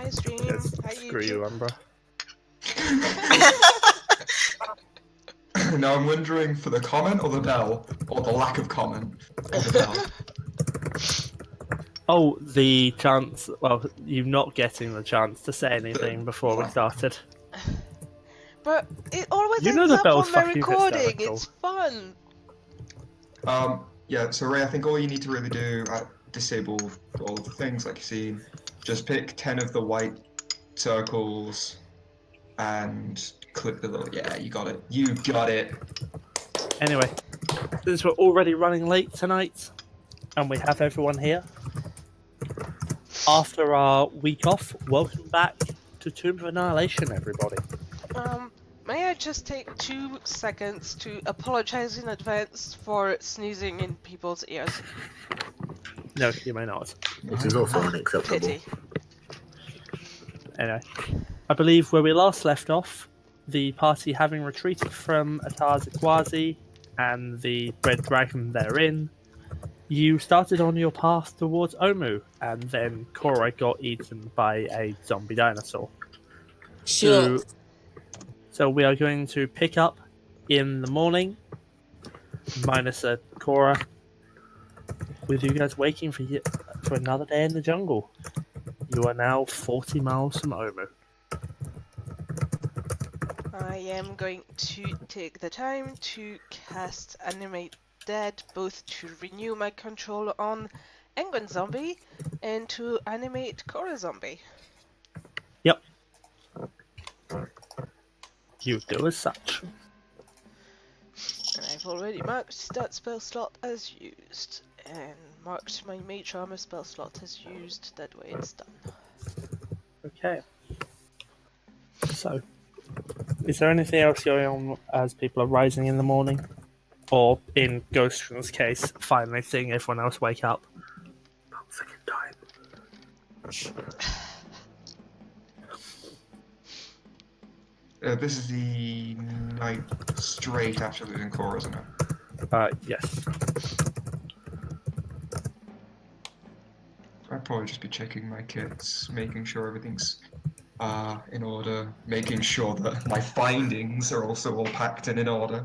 Hi, stream. Yes, Hi, screw YouTube. you, Umbra. Now I'm wondering for the comment or the bell, or the lack of comment, or the bell. Oh, the chance. Well, you not getting the chance to say anything before we started. But it always You know ends the up bell's on my fucking recording. hysterical. It's fun. Yeah, so Ray, I think all you need to really do, disable all of the things like you've seen. Just pick 10 of the white circles and click the little, yeah, you got it. You got it. Anyway, since we're already running late tonight, and we have everyone here, after our week off, welcome back to Tomb of Annihilation, everybody. May I just take 2 seconds to apologize in advance for sneezing in people's ears? No, you may not. Which is also unacceptable. Pity. Anyway, I believe where we last left off, the party having retreated from Atarzaquazi and the red dragon therein, you started on your path towards Omu, and then Korra got eaten by a zombie dinosaur. Sure. So we are going to pick up in the morning, minus a Korra, with you guys waking for another day in the jungle. You are now 40 miles from Omu. I am going to take the time to cast Animate Dead, both to renew my control on Angren Zombie and to animate Korra Zombie. Yep. You do as such. And I've already marked that spell slot as used, and marked my Mage Armor spell slot as used, that way it's done. Okay. So, is there anything else going on as people are rising in the morning? Or, in Ghostron's case, finally seeing everyone else wake up? Second time. This is the night straight after losing Core, isn't it? Yes. I'd probably just be checking my kits, making sure everything's in order, making sure that my findings are also all packed and in order.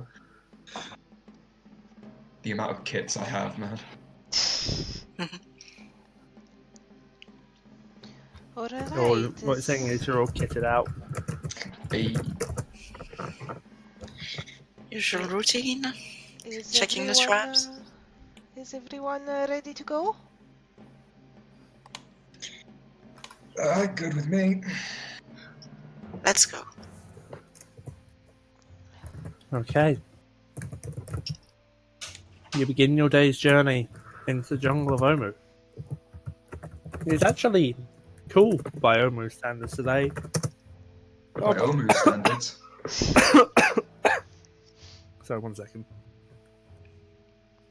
The amount of kits I have, man. Alright. What you're saying is you're all kitted out. Hey. Usual routine. Is Checking the everyone, straps. Is everyone ready to go? Good with me. Let's go. Okay. You begin your day's journey into the jungle of Omu. It's actually cool by Omu standards today. By Omu standards. So 1 second.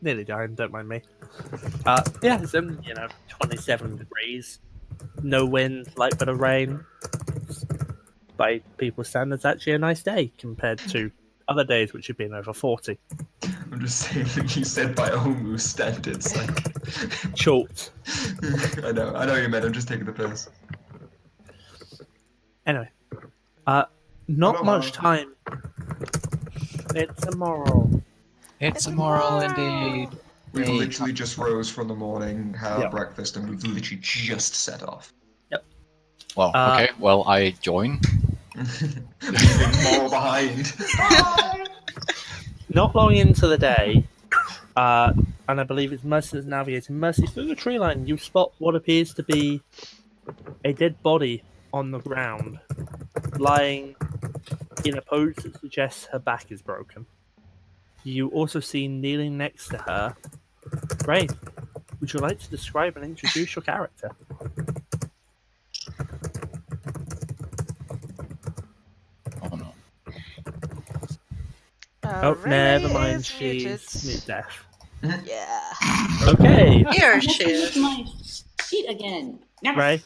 Nearly dying, don't mind me. Yeah, it's 27 degrees. No wind, light bit of rain. By people's standards, actually a nice day compared to other days which have been over 40. I'm just saying when you said by Omu standards, like... Short. I know what you meant, I'm just taking the piss. Anyway. Not much time. It's tomorrow. It's a moral indeed. We Hey. literally just rose from the morning, had Yep. breakfast, and we've literally just set off. Well, okay. Well, I join. Leaving more behind. Not long into the day, and I believe it's Mercy that's navigating. Mercy, through the tree line, you spot what appears to be a dead body on the ground, lying in a pose that suggests her back is broken. You also see kneeling next to her, Ray. Would you like to describe and introduce your character? Oh no. Never Ray mind. is She's muted. deaf. Yeah. Okay, Here I she have to is. use my sheet again. Never. Ray.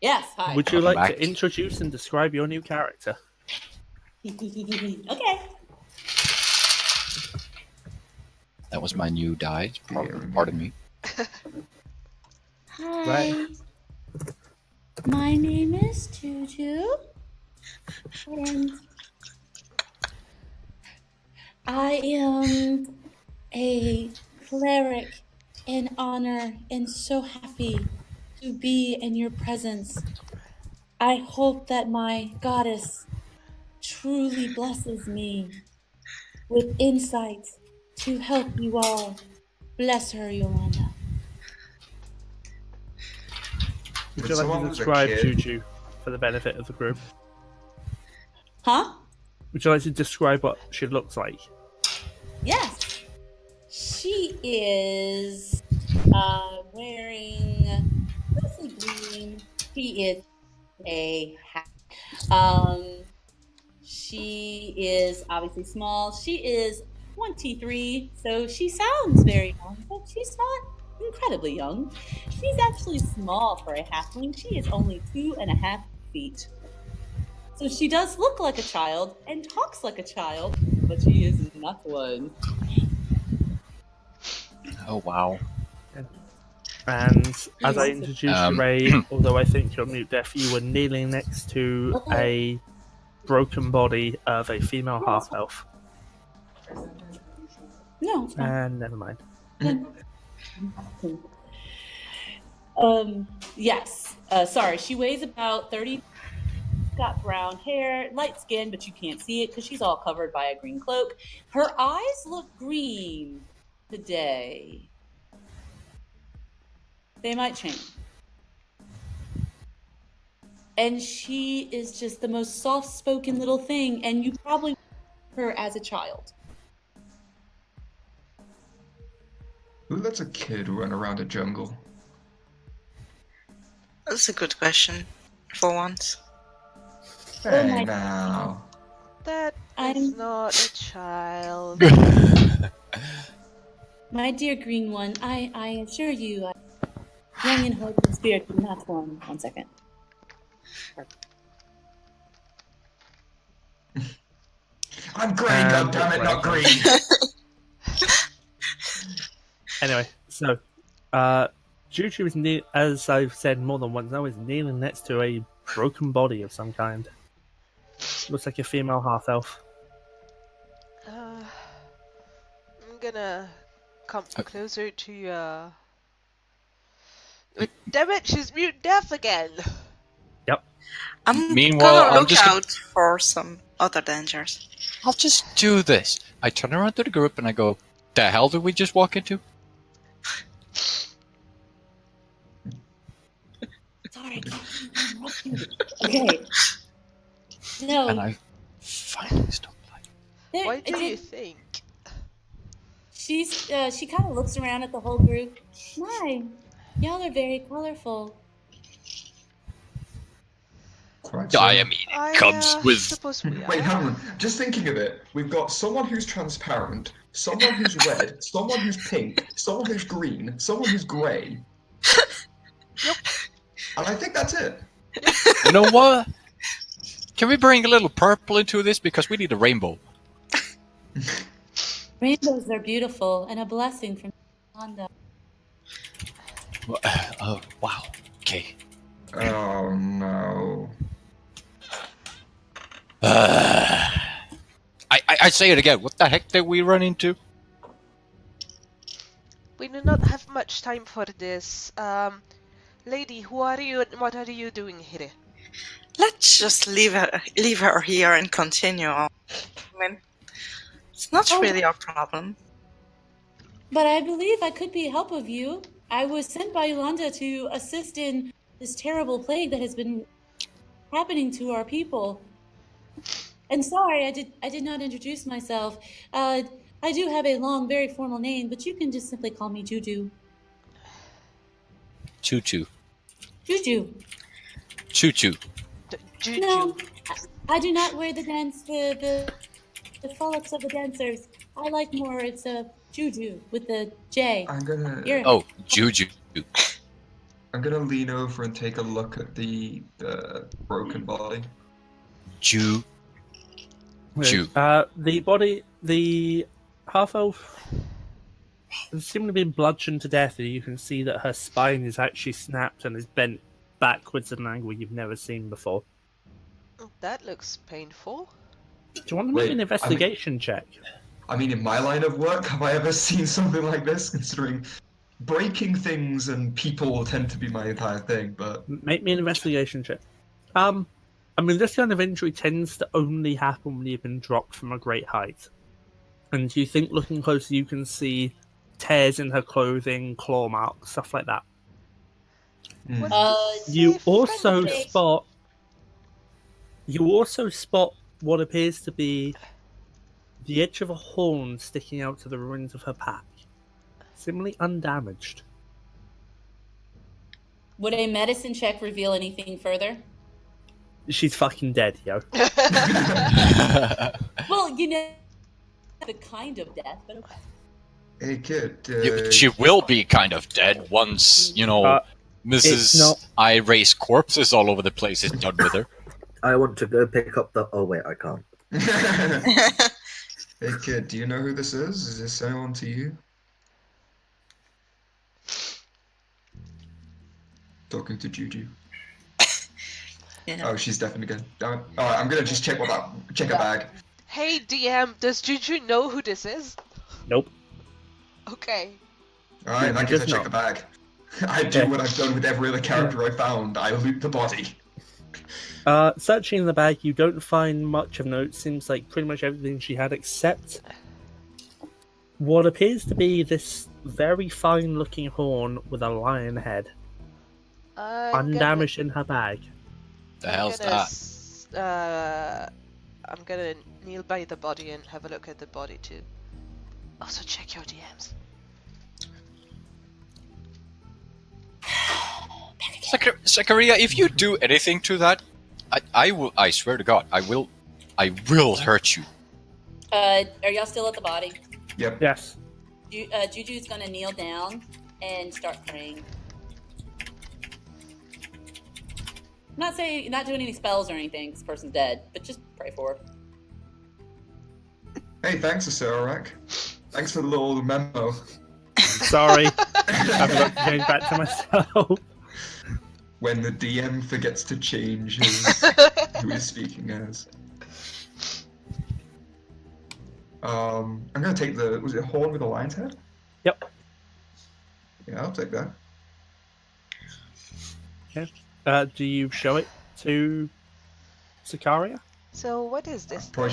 Yes. Hi. Would you Welcome like back. to introduce and describe your new character? Okay. That was my new die. Pardon me. Hi. Right. My name is Juju, and I am a cleric in honor and so happy to be in your presence. I hope that my goddess truly blesses me with insight to help you all. Bless her, Yolanda. Would Did you like someone to with a describe kid? Juju for the benefit of the group? Huh? Would you like to describe what she looks like? Yes. She is wearing mostly green. She is a hat. She is obviously small. She is 23, so she sounds very young, but she's not incredibly young. She's actually small for a halfling. She is only 2.5 feet. So she does look like a child and talks like a child, but she is not one. Oh wow. And as I Yes. introduced you, Ray, although I think you're mute deaf, you were kneeling next to a broken body of a female Yeah, it's half elf. No, it's fine. And never mind. Yes. Sorry, she weighs about 30. Got brown hair, light skin, but you can't see it because she's all covered by a green cloak. Her eyes look green today. They might change. And she is just the most soft-spoken little thing, and you probably her as a child. Who lets a kid run around a jungle? That's a good question, for once. Hey my now. That is not a child. My dear green one, I assure you, young in hope and spirit, but not one. 1 second. I'm green, And goddammit, right. not green! Anyway, so Juju is as I've said more than once now, is kneeling next to a broken body of some kind. Looks like a female half elf. I'm gonna come closer to Damn it, she's mute deaf again. Yep. I'm Meanwhile, gonna I'm look just out for some other dangers. I'll just do this. I turn around to the group and I go, "The hell did we just walk into?" Sorry. Okay. No. And I finally stop playing. What do you think? She kind of looks around at the whole group. My, y'all are very colorful. Quite so. I mean, it comes with. Suppose we Wait, are. hang on. Just thinking of it, we've got someone who's transparent, someone who's red, someone who's pink, someone who's green, someone who's grey. Yep. And I think that's it. You know what? Can we bring a little purple into this because we need a rainbow? Rainbows are beautiful and a blessing from Yolanda. Oh wow. Okay. Oh no. I say it again. What the heck did we run into? We do not have much time for this. Lady, who are you and what are you doing here? Let's just leave her here and continue on. I mean, it's not really our problem. But I believe I could be a help of you. I was sent by Yolanda to assist in this terrible plague that has been happening to our people. And sorry, I did not introduce myself. I do have a long, very formal name, but you can just simply call me Juju. Choo-choo. Juju. Choo-choo. Juju. No, I do not wear the frolics of the dancers. I like more, it's a Juju with the J. I'm gonna Oh, Juju. lean over and take a look at the broken body. Jew. The half elf seems to be bludgeoned to death, and you can see that her spine is actually snapped and is bent backwards at an angle you've never seen before. That looks painful. Do you want to make an investigation check? I mean, in my line of work, have I ever seen something like this? Considering breaking things and people tend to be my entire thing, but Make me an investigation check. I mean, this kind of injury tends to only happen when you've been dropped from a great height. And you think, looking closer, you can see tears in her clothing, claw marks, stuff like that. You also spot what appears to be the edge of a horn sticking out to the ruins of her pack, seemingly undamaged. Would a medicine check reveal anything further? She's fucking dead, yo. Well, you know, the kind of death, but okay. hey kid, She will be kind of dead once, Mrs. I raise corpses all over the place is done with her. I want to go pick up the. Oh wait, I can't. Hey kid, do you know who this is? Is this anyone to you? Talking to Juju. Yeah. Oh, she's definitely good. Alright, I'm gonna just check her bag. Hey DM, does Juju know who this is? Nope. Okay. Alright, in that case I Just check the bag. I do what I've done with every other character I found. I loot the body. Searching the bag, you don't find much of note. Seems like pretty much everything she had, except what appears to be this very fine-looking horn with a lion head, undamaged in her bag. The hell's that? I'm gonna kneel by the body and have a look at the body too. Also check your DMs. Sakaria, if you do anything to that, I swear to God, I will hurt you. Are y'all still at the body? Yep. Yes. Juju's gonna kneel down and start praying. Not doing any spells or anything, this person's dead, but just pray for her. Hey, thanks, Sorcerer. Thanks for the little memo. Sorry. I forgot to change back to myself. When the DM forgets to change who he's speaking as. I'm gonna take was it horn with a lion's head? Yep. Yeah, I'll take that. Okay. Do you show it to Sakaria? So what is this? I'll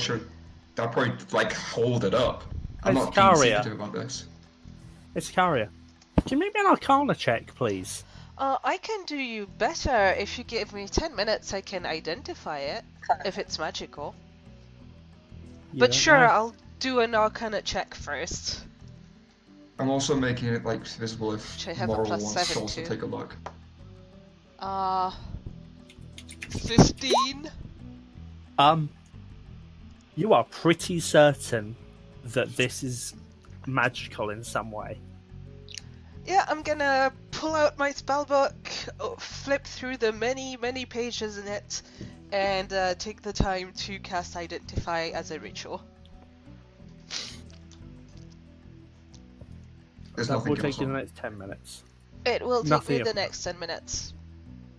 probably like hold it up. I'm It's not being Sakaria. secretive about this. It's Sakaria. Can you make me an Arcana check, please? I can do you better if you give me 10 minutes. I can identify it if it's magical. But Yeah, sure, I- I'll do an Arcana check first. I'm also making it like visible if Which I have a Moril plus wants 7 to also to. take a look. 15. You are pretty certain that this is magical in some way. Yeah, I'm gonna pull out my spellbook, flip through the many pages in it, and take the time to cast Identify as a ritual. There's That nothing will take you the else. next 10 minutes. It will take Nothing me the else. next 10 minutes.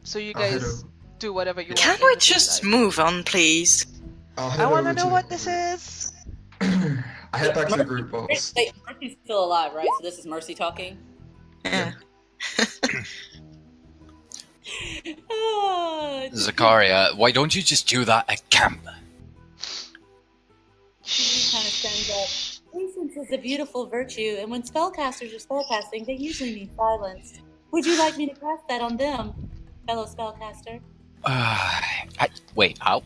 So you I'll head guys over. do whatever you want. Can in we the just meantime. move on, please? I'll head I wanna over know to- what this is. I head back to the group boss. Wait, Mercy's still alive, right? So this is Mercy talking? Yeah. Sakaria, why don't you just do that at camp? Juju kind of stands up. Patience is a beautiful virtue, and when spellcasters are spellcasting, they usually need silence. Would you like me to cast that on them, fellow spellcaster? Wait, how?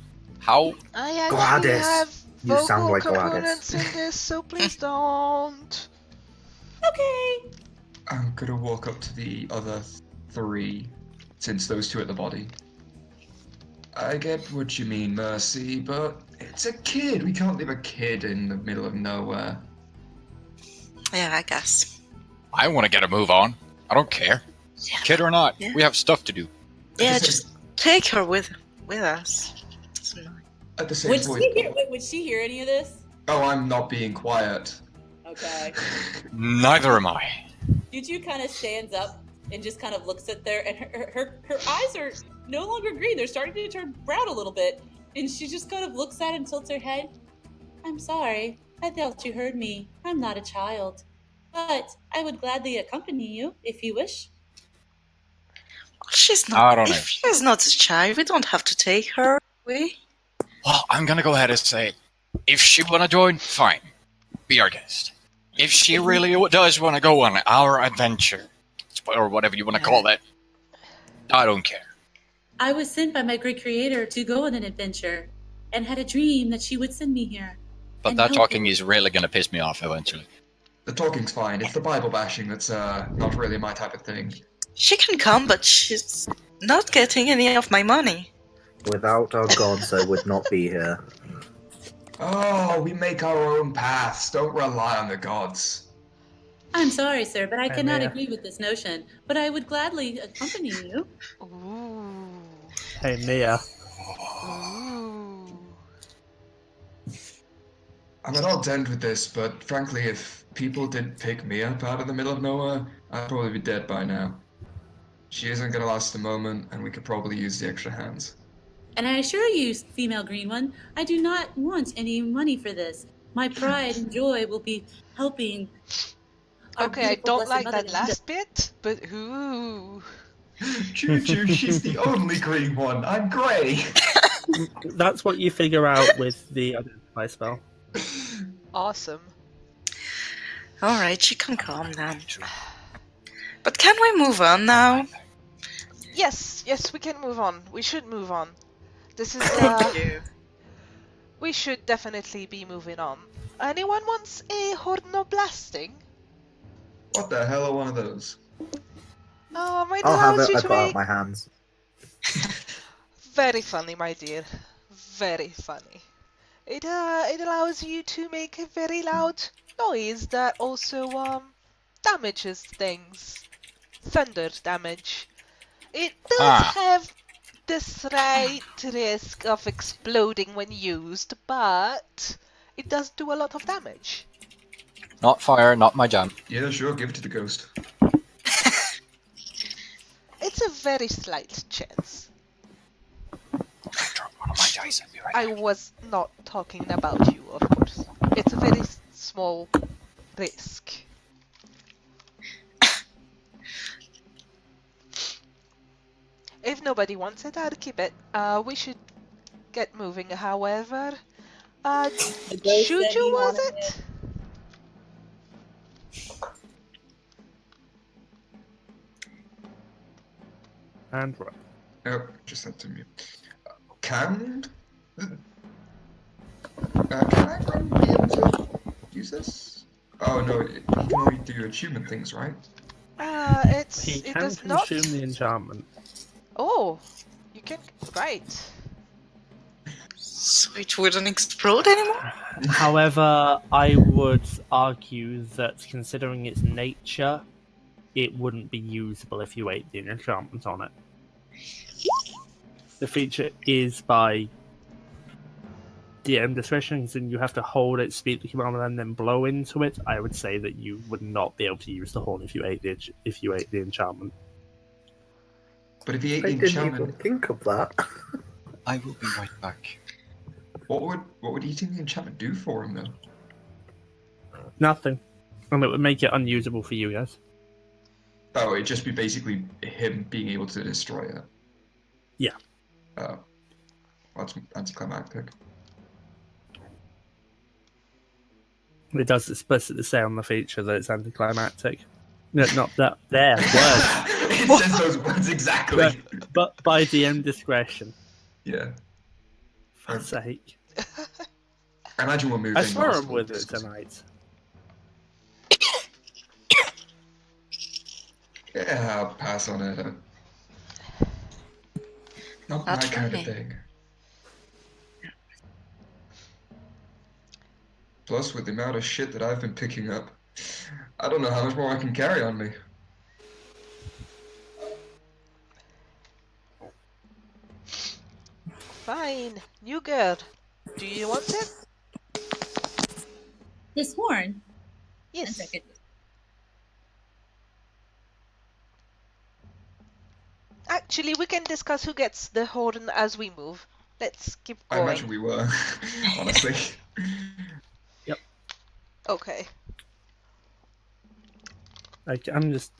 I actually Gladys, have you sound vocal like Gladys. components in this, so please don't. Okay. I'm gonna walk up to the other 3, since those 2 at the body. I get what you mean, Mercy, but it's a kid. We can't leave a kid in the middle of nowhere. Yeah, I guess. I want to get a move on. I don't care. Yeah. Kid or not, Yeah. we have stuff to do. Yeah, just take her with us. It's nice. At the same Would point. would she hear any of this? Oh, I'm not being quiet. Okay. Neither am I. Juju kind of stands up and just kind of looks at there, and her eyes are no longer green. They're starting to turn brown a little bit. And she just kind of looks at it and tilts her head. I'm sorry. I thought you heard me. I'm not a child. But I would gladly accompany you if you wish. She's not. I don't know. If she's not a child, we don't have to take her away. Well, I'm gonna go ahead and say, if she wanna join, fine. Be our guest. If she really does wanna go on our adventure, or whatever you wanna call that, I don't care. I was sent by my great creator to go on an adventure, and had a dream that she would send me here. But And that help talking me. is really gonna piss me off eventually. The talking's fine. It's the Bible bashing that's not really my type of thing. She can come, but she's not getting any of my money. Without our gods, I would not be here. Oh, we make our own paths. Don't rely on the gods. I'm sorry, sir, but I Hey, cannot Miya. agree with this notion. But I would gladly accompany you. Ooh. Hey, Miya. Ooh. I mean, I'll end with this, but frankly, if people did pick me up out of the middle of nowhere, I'd probably be dead by now. She isn't gonna last a moment, and we could probably use the extra hands. And I assure you, female green one, I do not want any money for this. My pride and joy will be helping. Our Okay, I beautiful, don't blessed like mother that last bit, but ooh. Juju, she's the only green one. I'm grey. That's what you figure out with the identify spell. Awesome. Alright, she can come then. But can we move on now? Yes, we can move on. We should move on. This is Thank you. we should definitely be moving on. Anyone wants a horno blasting? What the hell are one of those? It I'll have allows it. you I to put out make my hands. very funny, my dear. Very funny. It allows you to make a very loud noise that also damages things. Thunder damage. It does have the slight risk of exploding when used, but it does do a lot of damage. Not fire, not my jam. Yeah, sure, give it to the ghost. It's a very slight chance. Drop one of my dice and be right I back. was not talking about you, of course. It's a very small risk. If nobody wants it, I'll keep it. We should get moving, however. Juju, was it? And right. Oh, just sent to me. Can I be able to use this? Oh no, you can only do achievement things, right? He It can does not. consume the enchantment. Oh, you can. Right. So it wouldn't explode anymore? However, I would argue that considering its nature, it wouldn't be usable if you ate the enchantment on it. The feature is by DM discretion, and you have to hold it, speak the command, and then blow into it. I would say that you would not be able to use the horn if you ate the enchantment. But if you ate I the didn't even enchantment, think of that. I will be right back. what would eating the enchantment do for him though? Nothing. And it would make it unusable for you guys. Oh, it'd just be basically him being able to destroy it. Yeah. Oh. Well, that's anticlimactic. It does explicitly say on the feature that it's anticlimactic. No, not that. There, word. It says those words exactly. But by DM discretion. Yeah. For sake. I imagine we're moving. I swear whilst I'm we're with it discussing. tonight. Yeah, I'll pass on it. Not my Not for kind me. of thing. Plus, with the amount of shit that I've been picking up, I don't know how much more I can carry on me. Fine. New girl. Do you want it? This horn. Yes. 1 second. Actually, we can discuss who gets the horn as we move. Let's keep I going. imagine we were, honestly. Okay. Like, I'm just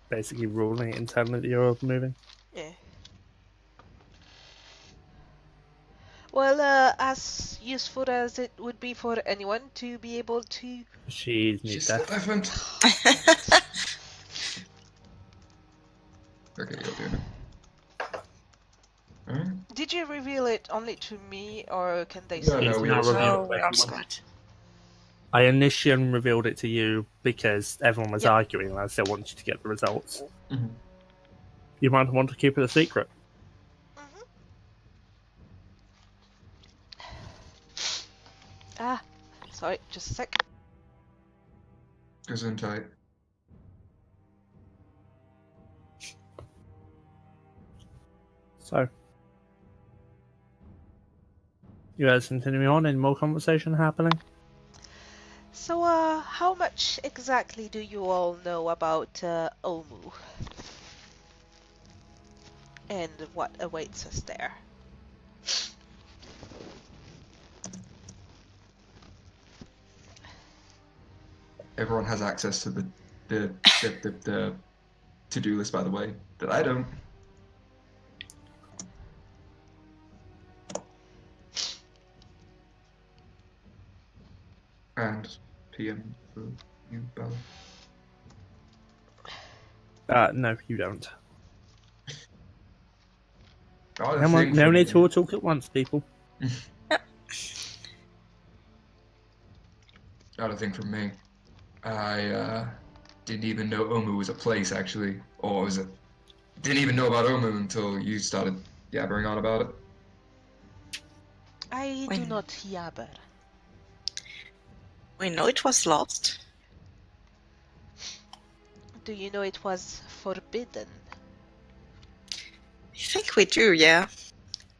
basically ruling it internally that you're moving. Yeah. Well, as useful as it would be for anyone to be able to... She's near She's still death. different. Okay, you're doing it. Alright. Did you reveal it only to me, or can they No, see no, it? we now also revealed Oh, it we to also everyone. got. I initially revealed it to you because everyone was Yep. arguing and I still wanted you to get the results. Mhm. You might want to keep it a secret. Ah, sorry, just a sec. Gesundheit. So, you guys continuing on? Any more conversation happening? So, how much exactly do you all know about Omu? And what awaits us there? Everyone has access to the to-do list, by the way, that I don't. And PM for you, Ballor. No, you don't. Oh, Come on, no need to all talk at once, people. Not a thing from me. I didn't even know Omu was a place, actually. Or was it? Didn't even know about Omu until you started yabbering on about it. I do not yabber. We know it was lost. Do you know it was forbidden? I think we do, yeah.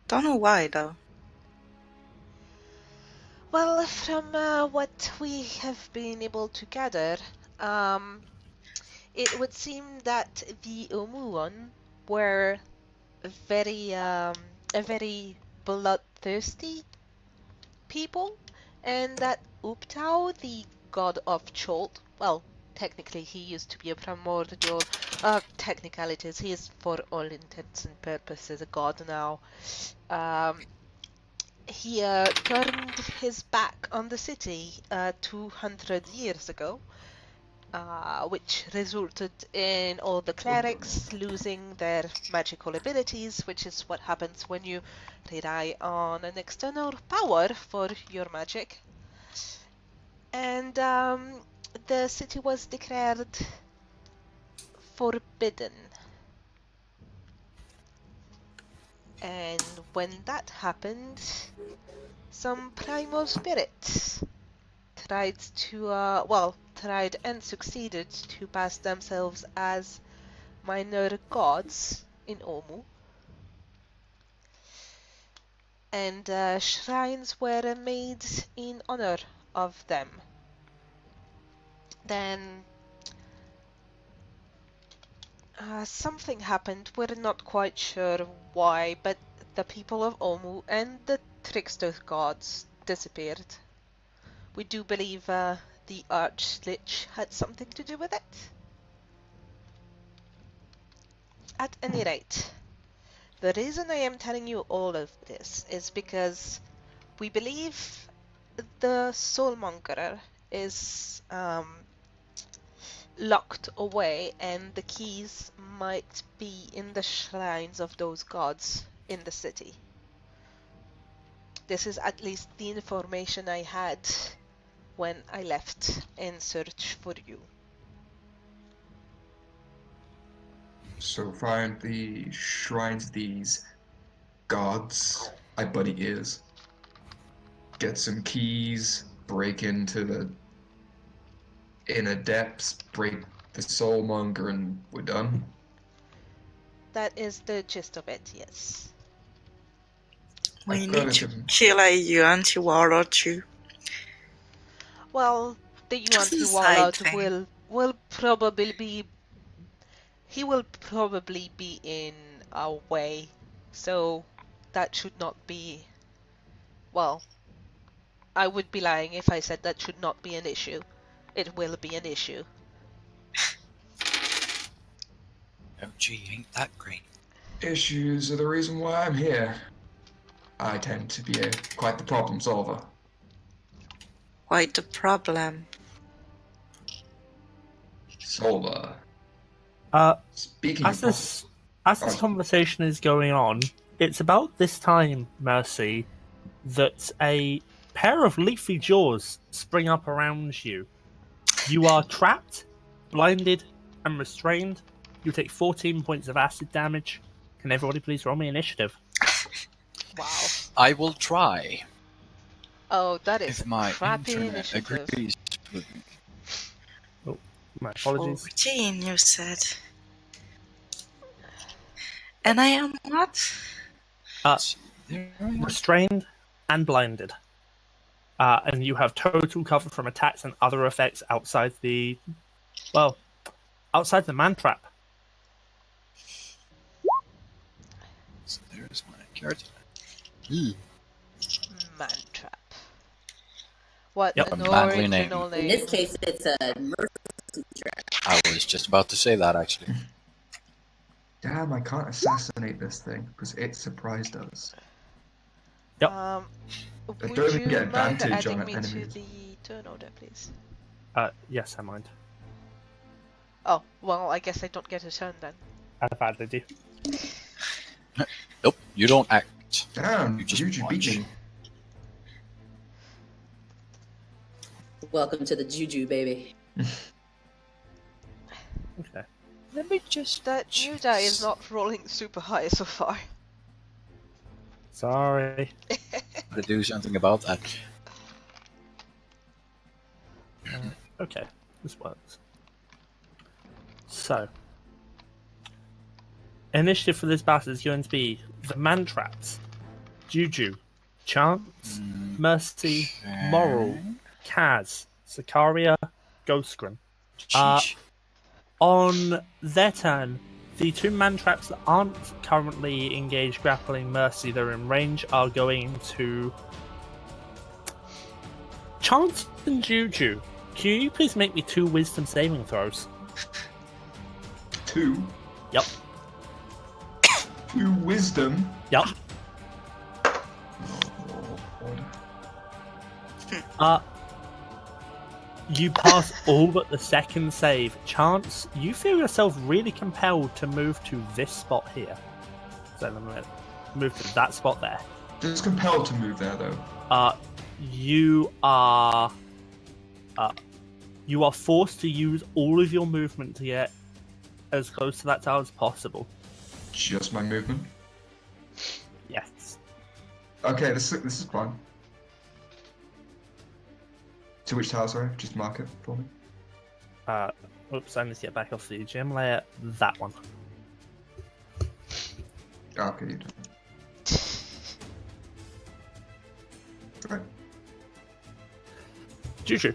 Don't know why, though. Well, from what we have been able to gather, it would seem that the Omuon were a very bloodthirsty people, and that Uptau, the god of Cholt, well, technically he used to be a primordial, technicalities, he is for all intents and purposes a god now. He turned his back on the city 200 years ago, which resulted in all the clerics losing their magical abilities, which is what happens when you rely on an external power for your magic. And the city was declared forbidden. And when that happened, some primal spirits tried and succeeded to pass themselves as minor gods in Omu. And shrines were made in honor of them. Then something happened, we're not quite sure why, but the people of Omu and the trickster gods disappeared. We do believe the Archlich had something to do with it. At any rate, the reason I am telling you all of this is because we believe the Soulmonger is locked away, and the keys might be in the shrines of those gods in the city. This is at least the information I had when I left in search for you. So find the shrines of these gods, I buddy ears. Get some keys, break into the inner depths, break the soulmonger, and we're done. That is the gist of it, yes. We I've got need to into- kill a Yuan-Ti warlord too. Well, the Just a Yuan-Ti side warlord thing. will probably be he will probably be in our way, so that should not be. Well, I would be lying if I said that should not be an issue. It will be an issue. Oh, gee, ain't that great. Issues are the reason why I'm here. I tend to be quite the problem solver. Quite the problem. Solver. Speaking As of this conversation is going on, it's about this time, Mercy, that a pair of leafy jaws spring up around you. You are trapped, blinded, and restrained. You take 14 points of acid damage. Can everybody please roll me initiative? Wow. I will try. Oh, that is If my crappy internet initiative. agrees with me. Oh, my apologies. 14, you said. And I am what? Restrained and blinded. And you have total cover from attacks and other effects outside the... Well, outside the man trap. So there's my character. Man trap. What Yep. an A manly name. original In name. this case, it's a mercy trap. I was just about to say that, actually. Damn, I can't assassinate this thing because it surprised us. Yep. Would don't you even get mind advantage adding on me enemies. to the turn order, please? Yes, I mind. Oh, well, I guess I don't get a turn then. I've added you. Nope, you don't act. Damn, You just Juju beat watch. me. Welcome to the Juju, baby. Okay. Let me just... That new die is not rolling super high so far. Sorry. to do something about that. Okay, this works. So, initiative for this battle is going to be the man traps, Juju, Chance, Mercy, Moril, Kaz, Sakaria, Ghostgrim. Sheesh. On their turn, the two man traps that aren't currently engaged grappling Mercy, they're in range, are going to Chance and Juju. Can you please make me 2 wisdom saving throws? 2. Yep. 2 wisdom. Yep. You pass all but the second save. Chance, you feel yourself really compelled to move to this spot here. So I'm going to move to that spot there. Just compelled to move there though. You are forced to use all of your movement to get as close to that tower as possible. Just my movement. Yes. Okay, this is fun. To which tower, sorry? Just mark it for me. Oops, I need to get back off the gym layer. That one. Oh, okay, you done. Right. Juju.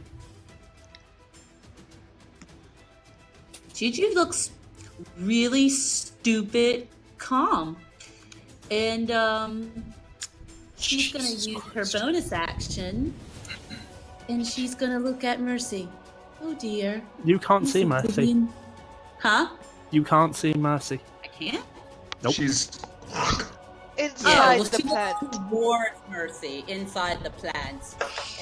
Juju looks really stupid calm. And she's gonna Jesus use Christ. her bonus action. And she's gonna look at Mercy. Oh dear. You can't see This is Mercy. being- Huh? You can't see Mercy. I can't? Nope. She's. Inside the she plant. looks towards Mercy inside the plant.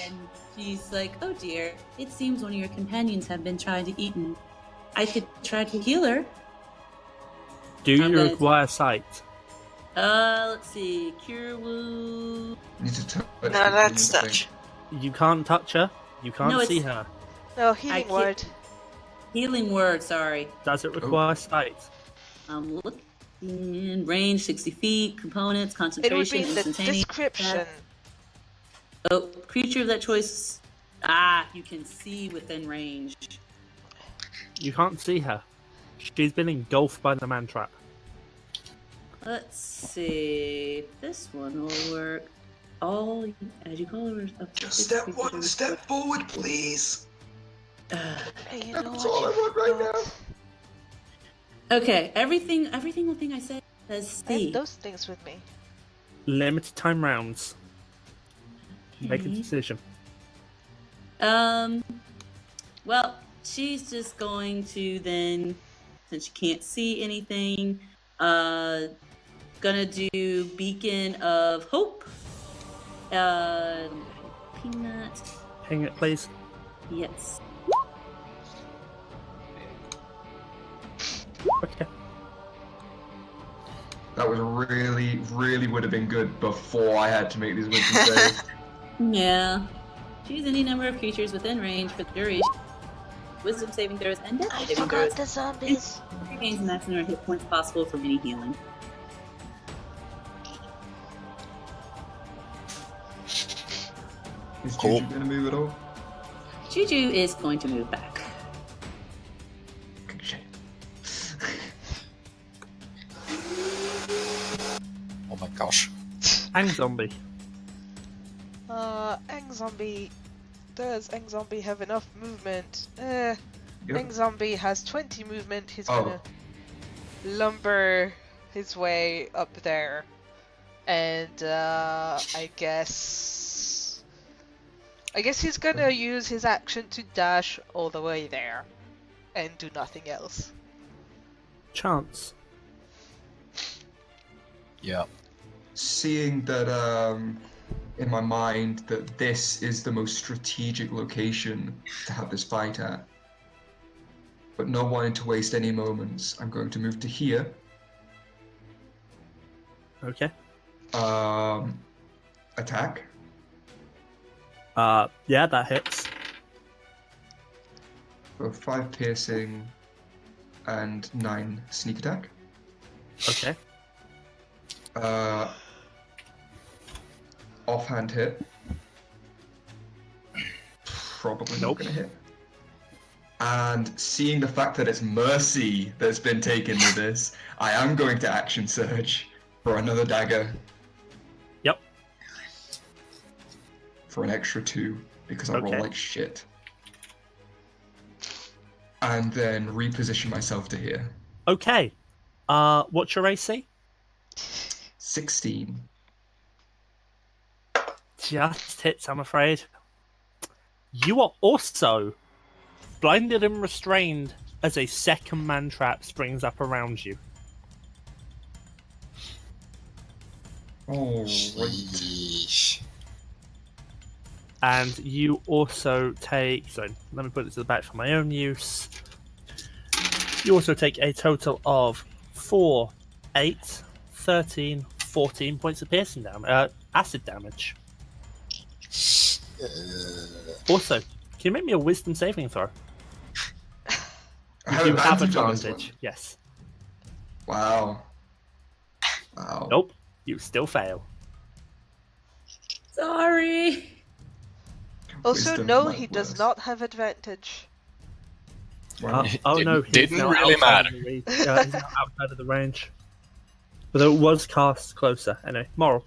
And she's like, oh dear, it seems one of your companions have been trying to eat me. I could try to heal her. Do I'm you gonna- require sight? Let's see. Cure wound. Need to touch. No, that's touch. You can't touch her. You can't No, see it's- her. No, healing can't- word. Healing word, sorry. Does it require sight? I'm looking. Range 60 feet. Components, It would concentration, be the instantaneous. description. Oh, creature of that choice. You can see within range. You can't see her. She's been engulfed by the man trap. Let's see. This one will work. All as you call her. Just step one step forward, please. Hey, you know That's what? all I want right now. Okay, everything thing I said says I have C. those things with me. Limited time rounds. Make a Okay. decision. Well, she's just going to then, since she can't see anything, gonna do Beacon of Hope. Ping that. Ping it, please. Yes. Okay. That was really would have been good before I had to make these wisdom saves. Yeah. Choose any number of creatures within range for the duration. Wisdom saving throws and death I saving forgot throws. the zombies. Regains the maximum hit points possible from any healing. Is Cool. Juju gonna move at all? Juju is going to move back. Good shit. Oh my gosh. Ang zombie. Ang Zombie. Does Ang Zombie have enough movement? Yep. Ang Zombie has 20 movement. He's Oh. gonna lumber his way up there. And, I guess he's gonna use his action to dash all the way there. And do nothing else. Chance. Yeah. Seeing that in my mind that this is the most strategic location to have this fight at, but not wanting to waste any moments, I'm going to move to here. Okay. Attack. Yeah, that hits. For 5 piercing and 9 sneak attack. Okay. Offhand hit. Probably Nope. not gonna hit. And seeing the fact that it's mercy that's been taken with this, I am going to action surge for another dagger. Yep. For an extra 2, because I roll Okay. like shit. And then reposition myself to here. Okay. What's your AC? 16. Just hits, I'm afraid. You are also blinded and restrained as a second man trap springs up around you. Alright. Yeesh. And you also take... So, let me put it to the back for my own use. You also take a total of 4, 8, 13, 14 points of piercing damage, acid damage. Also, can you make me a wisdom saving throw? I You have advantage on this advantage, yes. one. Wow. Wow. Nope, you still fail. Sorry. Also, Wisdom's no, my he does worst. not have advantage. Wow. Oh no, Didn't- didn't now really outside matter. of the he's now outside of the range. But it was cast closer. Anyway, Moril.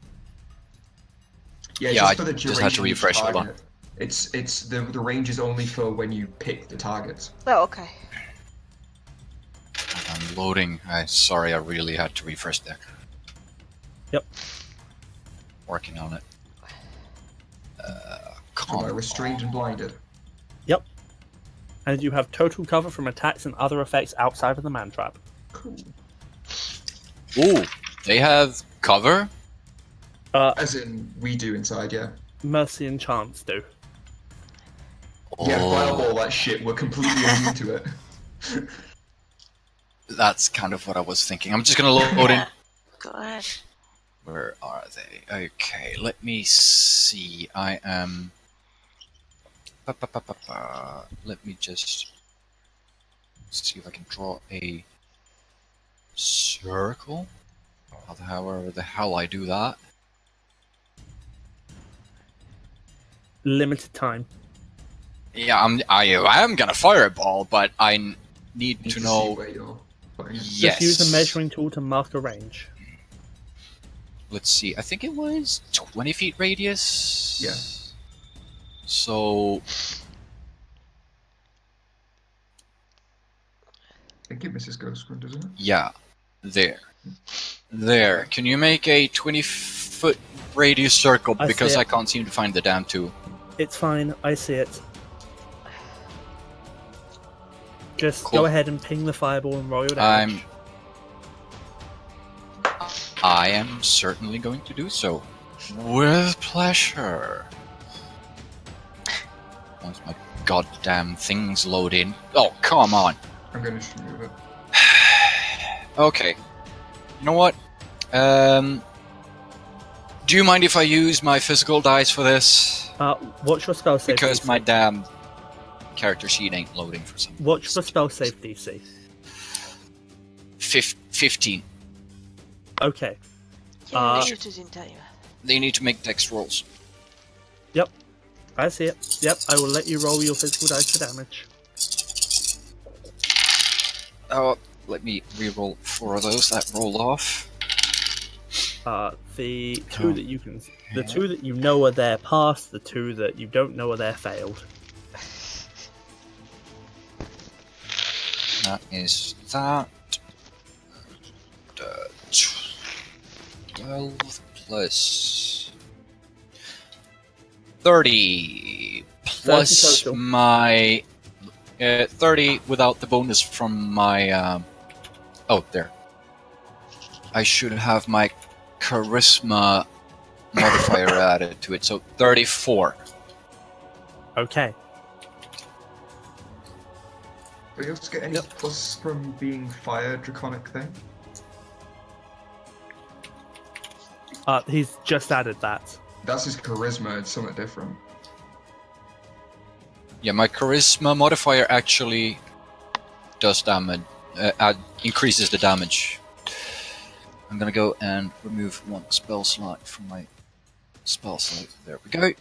Yeah, Yeah, just I for the just had to duration of refresh, hold on. target. It's the range is only for when you pick the targets. Oh, okay. I'm loading. Sorry, I really had to refresh there. Yep. Working on it. Am I restrained and blinded? Yep. And you have total cover from attacks and other effects outside of the man trap. Cool. Ooh, they have cover? As in, we do inside, yeah. Mercy and Chance do. Yeah, Oh, fireball that shit. We're completely immune to it. that's kind of what I was thinking. I'm just gonna load in. Go ahead. Where are they? Okay, let me see. I am. Let me just see if I can draw a circle. However the hell I do that. Limited time. Yeah, I am gonna fireball, but I need Need to see know. where you're putting it. Yes. Just use a measuring tool to mark a range. Let's see. I think it was 20 feet radius. Yeah. So think it misses Ghost Grunt, doesn't it? Yeah. There. Can you make a 20-foot radius circle? I see Because it. I can't seem to find the damn tool. It's fine. I see it. Just Cool. go ahead and ping the fireball and roll your damage. I am certainly going to do so. With pleasure. Once my goddamn things load in. Oh, come on. I'm going to just remove it. Okay. You know what? Do you mind if I use my physical dice for this? What's your spell save? Because DC? my damn character sheet ain't loading for some. What's your spell save DC? 15. Okay. They need to make dex rolls. Yep. I see it. Yep. I will let you roll your physical dice for damage. Oh, let me re-roll 4 of those. That rolled off. The two that you can, the two that you know are there passed. The two that you don't know are there failed. That is that. 12 plus 30 plus 30 total. my 30 without the bonus from my oh, there. I should have my charisma modifier added to it, so 34. Okay. Do you also get any plus from being fire draconic thing? He's just added that. That's his charisma, it's something different. Yeah, my charisma modifier actually does damage, increases the damage. I'm gonna go and remove one spell slot from my spell slot. There we go.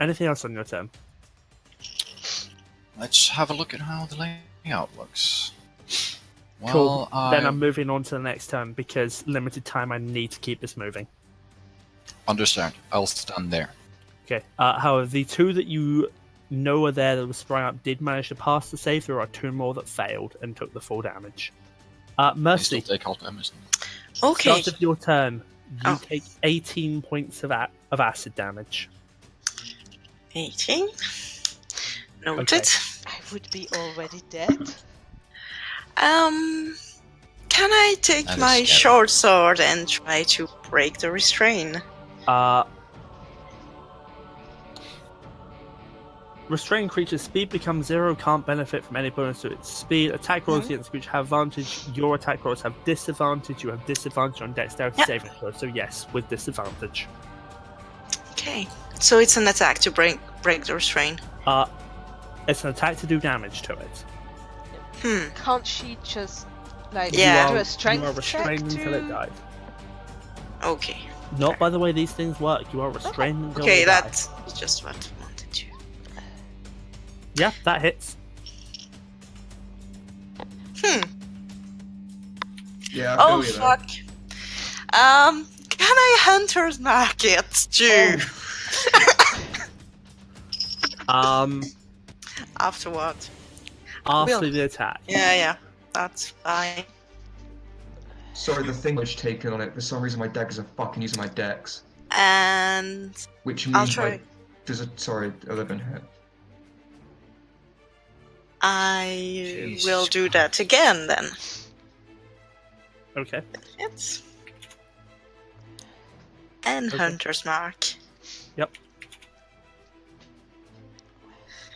Anything else on your turn? Let's have a look at how the layout looks. Well, Cool. Then I'm moving on to the next turn because limited time. I need to keep this moving. Understand. I'll stand there. Okay. However, the two that you know are there that were sprung up did manage to pass the save. There are two more that failed and took the full damage. I still Mercy. take all damage. Okay. Start of your turn. You Oh. take 18 points of acid damage. 18. Noted. Okay. I would be already dead. Can I take That is my scary. short sword and try to break the restraint? Restrained creature's speed becomes 0, can't benefit from any bonus to its speed. Attack rolls against which have advantage. Your attack rolls have disadvantage. You have disadvantage on dexterity Yep. saving throws. So yes, with disadvantage. Okay. So it's an attack to break the restraint. It's an attack to do damage to it. Can't she just like Yeah. do You a are strength check restrained until it to... dies. Okay. Not by the way these things work. You are restrained until Okay, they die. that's just what I wanted to. Yeah, that hits. Yeah, I feel Oh you there. fuck. Can I hunter's mark it, Jew? Afterward. After Will. the attack. Yeah, that's fine. Sorry, the thing was taken on it. For some reason, my daggers are fucking using my dex. And Which I'll means try. like, there's a, sorry, 11 hit. I Jesus will do that again then. Okay. Hits. And Okay. hunter's mark. Yep.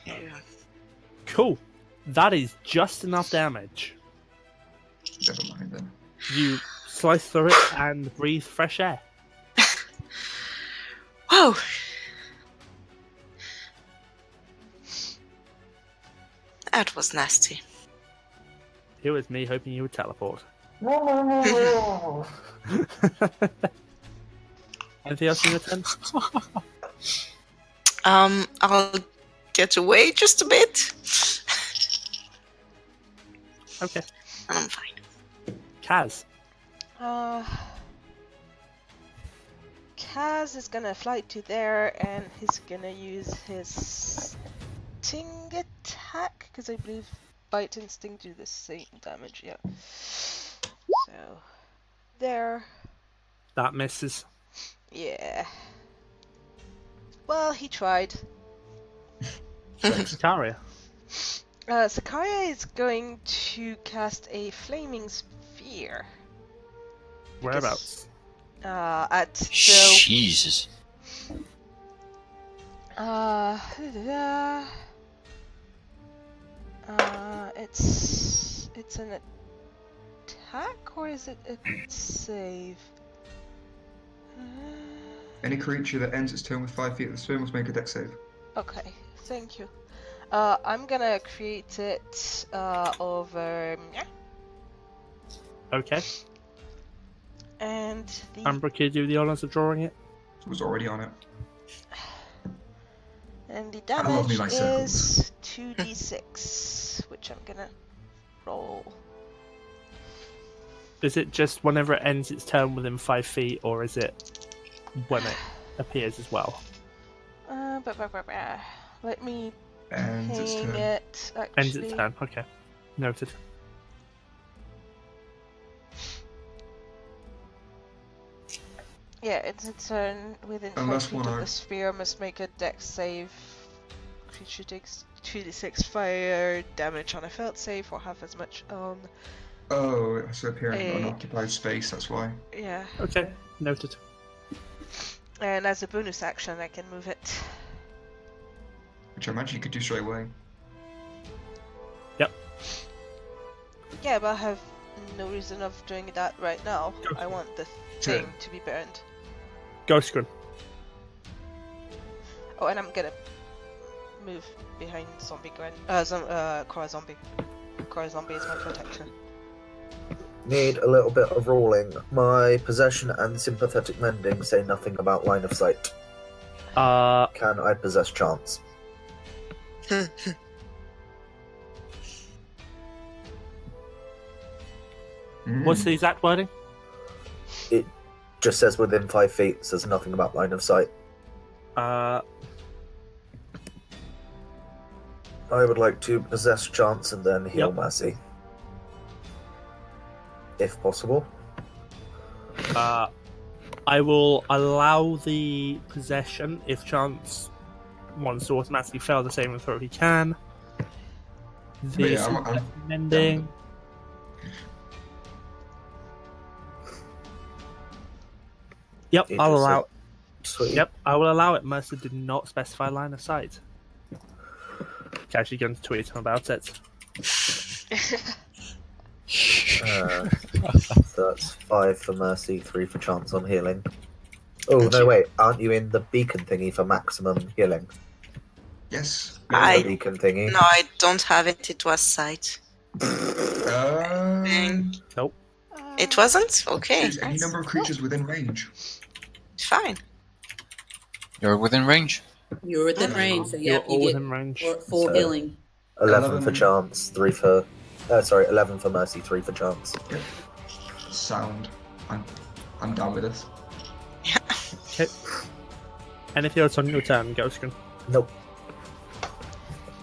Yeah. Cool. That is just enough damage. Never mind then. You slice through it and breathe fresh air. Whoa. That was nasty. Here was me hoping you would teleport. Anything else in your turn? I'll get away just a bit. Okay. And I'm fine. Kaz. Kaz is gonna fly to there and he's gonna use his Tinget attack? Because I believe Bite Instinct do the same damage, yeah. So, there. That misses. Yeah. Well, he tried. Sakaria. Sakaria is going to cast a Flaming Sphere. Whereabouts? At the... Jesus. It's an attack or is it a save? Any creature that ends its turn with 5 feet of the sphere must make a dex save. Okay, thank you. I'm gonna create it over. Okay. And the Umbra, can you do the honours of drawing it? It was already on it. damage love me my circles. is 2d6, which I'm gonna roll. Is it just whenever it ends its turn within 5 feet, or is it when it appears as well? Let me Ends its ping turn. it. Actually. Ends its turn. Okay. Noted. Yeah, it's its turn within 5 Unless feet one of eye- the sphere must make a dex save. Creature takes 2d6 fire damage on a failed save, or half as much on. Oh, it's appearing in Eh. unoccupied space, that's why. Yeah. Okay. Noted. And as a bonus action, I can move it. Which I imagine you could do straight away. Yep. Yeah, but I have no reason of doing that right now. Go. I want the Sure. thing to be burned. Ghost Grin. Oh, and I'm gonna move behind Zombie Gwen. Cora Zombie. Cora Zombie is my protection. Need a little bit of rolling. My possession and sympathetic mending say nothing about line of sight. Can I possess chance? What's the exact wording? It just says within 5 feet, says nothing about line of sight. I would like to possess chance and then heal Yep. mercy. If possible. I will allow the possession if chance wants to automatically fail the saving throw if he can. But The yeah, I'm mending. Yep, I'll Interesting. allow. Sweet. Yep, I will allow it. Mercer did not specify line of sight. Actually, going to tweet him about it. So that's 5 for mercy, 3 for chance on healing. Oh, no, wait. Aren't you in the beacon thingy for maximum healing? Yes. I- The beacon thingy. No, I don't have it. It was sight. Nope. It wasn't? Okay. Choose any number of creatures within range. Fine. You're within range. You're within range, so You're yep, all you get within range. full So- healing. 11 for chance, 3 for... 11 for mercy, 3 for chance. Sound. I'm down with this. Okay. Anything else on your turn, Ghostkin? Nope.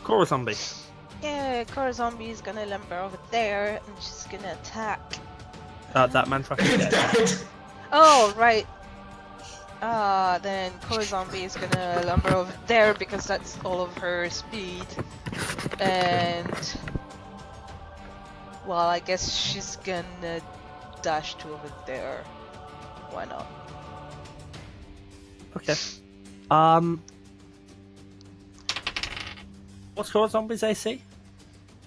Cora Zombie. Yeah, Cora Zombie is gonna lumber over there and she's gonna attack. That man trap is dead. Oh, right. Then Cora Zombie is gonna lumber over there because that's all of her speed. And... well, I guess she's gonna dash to over there. Why not? Okay. What's Cora Zombie's AC?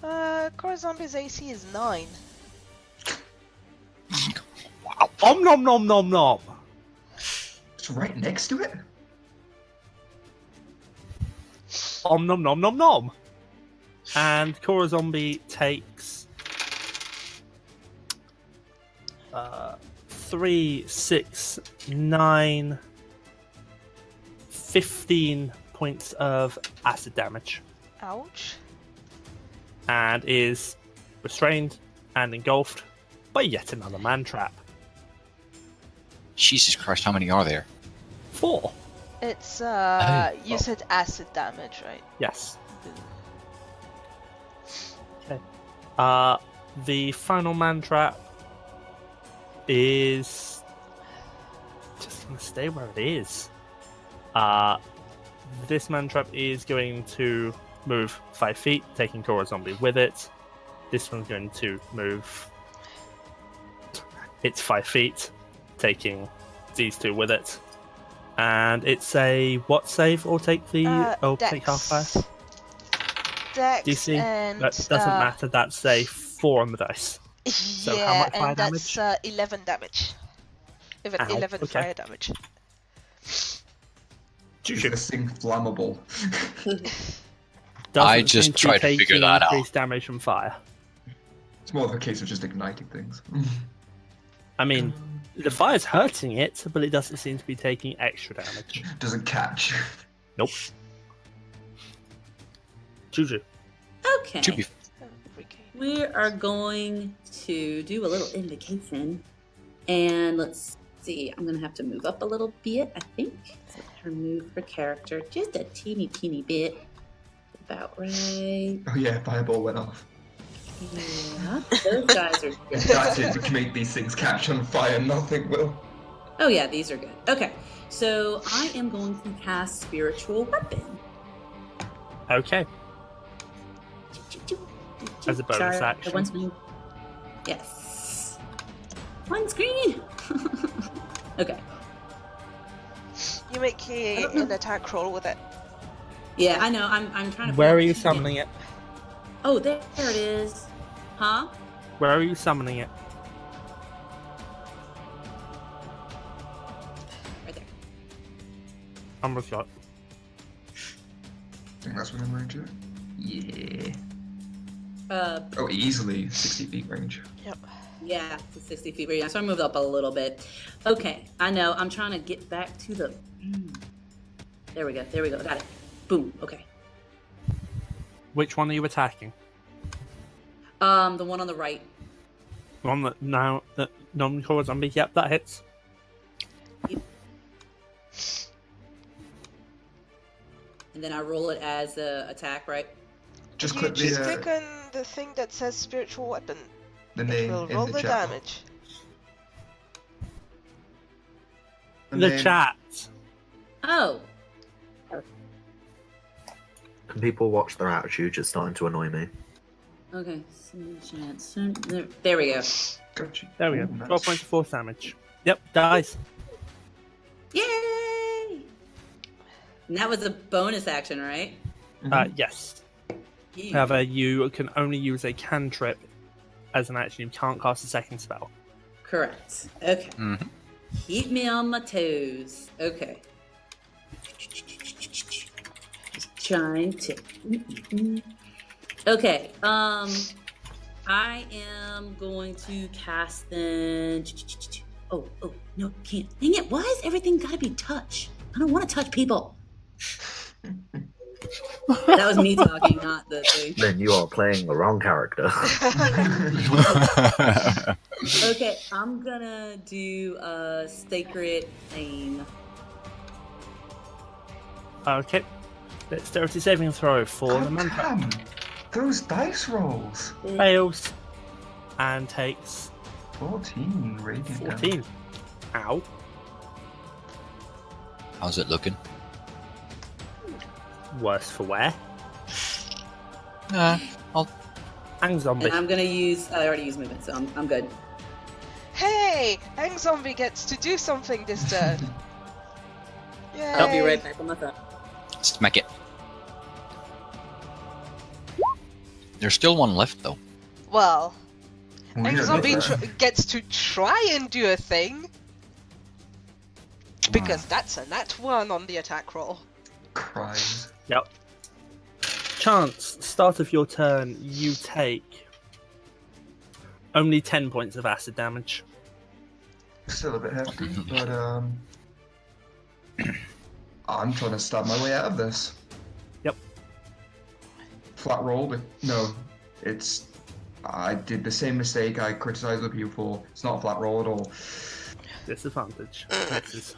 Cora Zombie's AC is 9. Om nom nom nom nom. It's right next to it? Om nom nom nom nom. And Cora Zombie takes 3, 6, 9, 15 points of acid damage. Ouch. And is restrained and engulfed by yet another man trap. Jesus Christ, how many are there? It's, 4. you said acid damage, right? Yes. Okay. The final man trap is just gonna stay where it is. This man trap is going to move 5 feet, taking Cora Zombie with it. This one's going to move. It's 5 feet, taking these two with it. And it's a what save or take the take half fire? Dex DC? and That doesn't matter. That's a 4 on the dice. So yeah, how much fire and damage? that's 11 damage. 11 okay. fire damage. Is Juju. this thing flammable? I Doesn't just seem to be tried to figure taking that out. increased damage from fire. It's more of a case of just igniting things. I mean, the fire's hurting it, but it doesn't seem to be taking extra damage. Doesn't catch. Nope. Juju. Okay. To be We are going to do a little invocation. And let's see. I'm going to have to move up a little bit, I think. So remove her character just a teeny bit. About right. Oh yeah, fireball went off. Yeah. Those guys are If that's it, we can make these things catch on fire, nothing will. Oh yeah, these are good. Okay. So I am going to cast Spiritual Weapon. Okay. As a bonus action. One screen. Yes. One screen. Okay. You make an attack roll with it. Yeah, I know. I'm trying to. Where are you summoning it? Oh, there it is. Huh? Where are you summoning it? Right there. Umbra shot. I think that's within range, is it? Yeah. Uh, Oh, easily 60 feet range. Yep. yeah, to 60 feet range. So I moved up a little bit. Okay, I know. I'm trying to get back to the. There we go. There we go. Got it. Boom. Okay. Which one are you attacking? The one on the right. The one that now that non-core zombie. Yep, that hits. And then I roll it as a attack, right? Just You click just the, click on the thing that says spiritual weapon. the It name will in roll the the chat. damage. The The name- chat. Oh. Can people watch their attitude? It's starting to annoy me. Okay. There we go. Gotcha. There we go. Ooh, nice. 12 points of force damage. Yep, dies. Yay! And that was a bonus action, right? Yes. Ew. However, you can only use a cantrip as an action. You can't cast a second spell. Correct. Okay. Mhm. Keep me on my toes. Okay. Just trying to. Okay. I am going to cast then. Oh, no, can't. Dang it! Why is everything gotta be touch? I don't want to touch people. That was me talking, not the thing. Then you are playing the wrong character. Okay, I'm gonna do a sacred aim. Okay. Dexterity saving throw for the God mantra. damn, those dice rolls. Fails. And takes 14 radiant damage. 14. Ow. How's it looking? Worse for wear. Hang zombie. And I'm gonna use. I already used movement, so I'm good. Hey! Hang Zombie gets to do something this turn. Yay! I'll be right back on my phone. Smack it. There's still one left, though. Well, Hang Weird, Zombie isn't it? gets to try and do a thing. Because that's a nat 1 on the attack roll. Cries. Yep. Chance, start of your turn, you take only 10 points of acid damage. Still a bit hefty, but I'm trying to stab my way out of this. Yep. Flat roll, but no, it's. I did the same mistake I criticized with you for. It's not a flat roll at all. Disadvantage. Misses.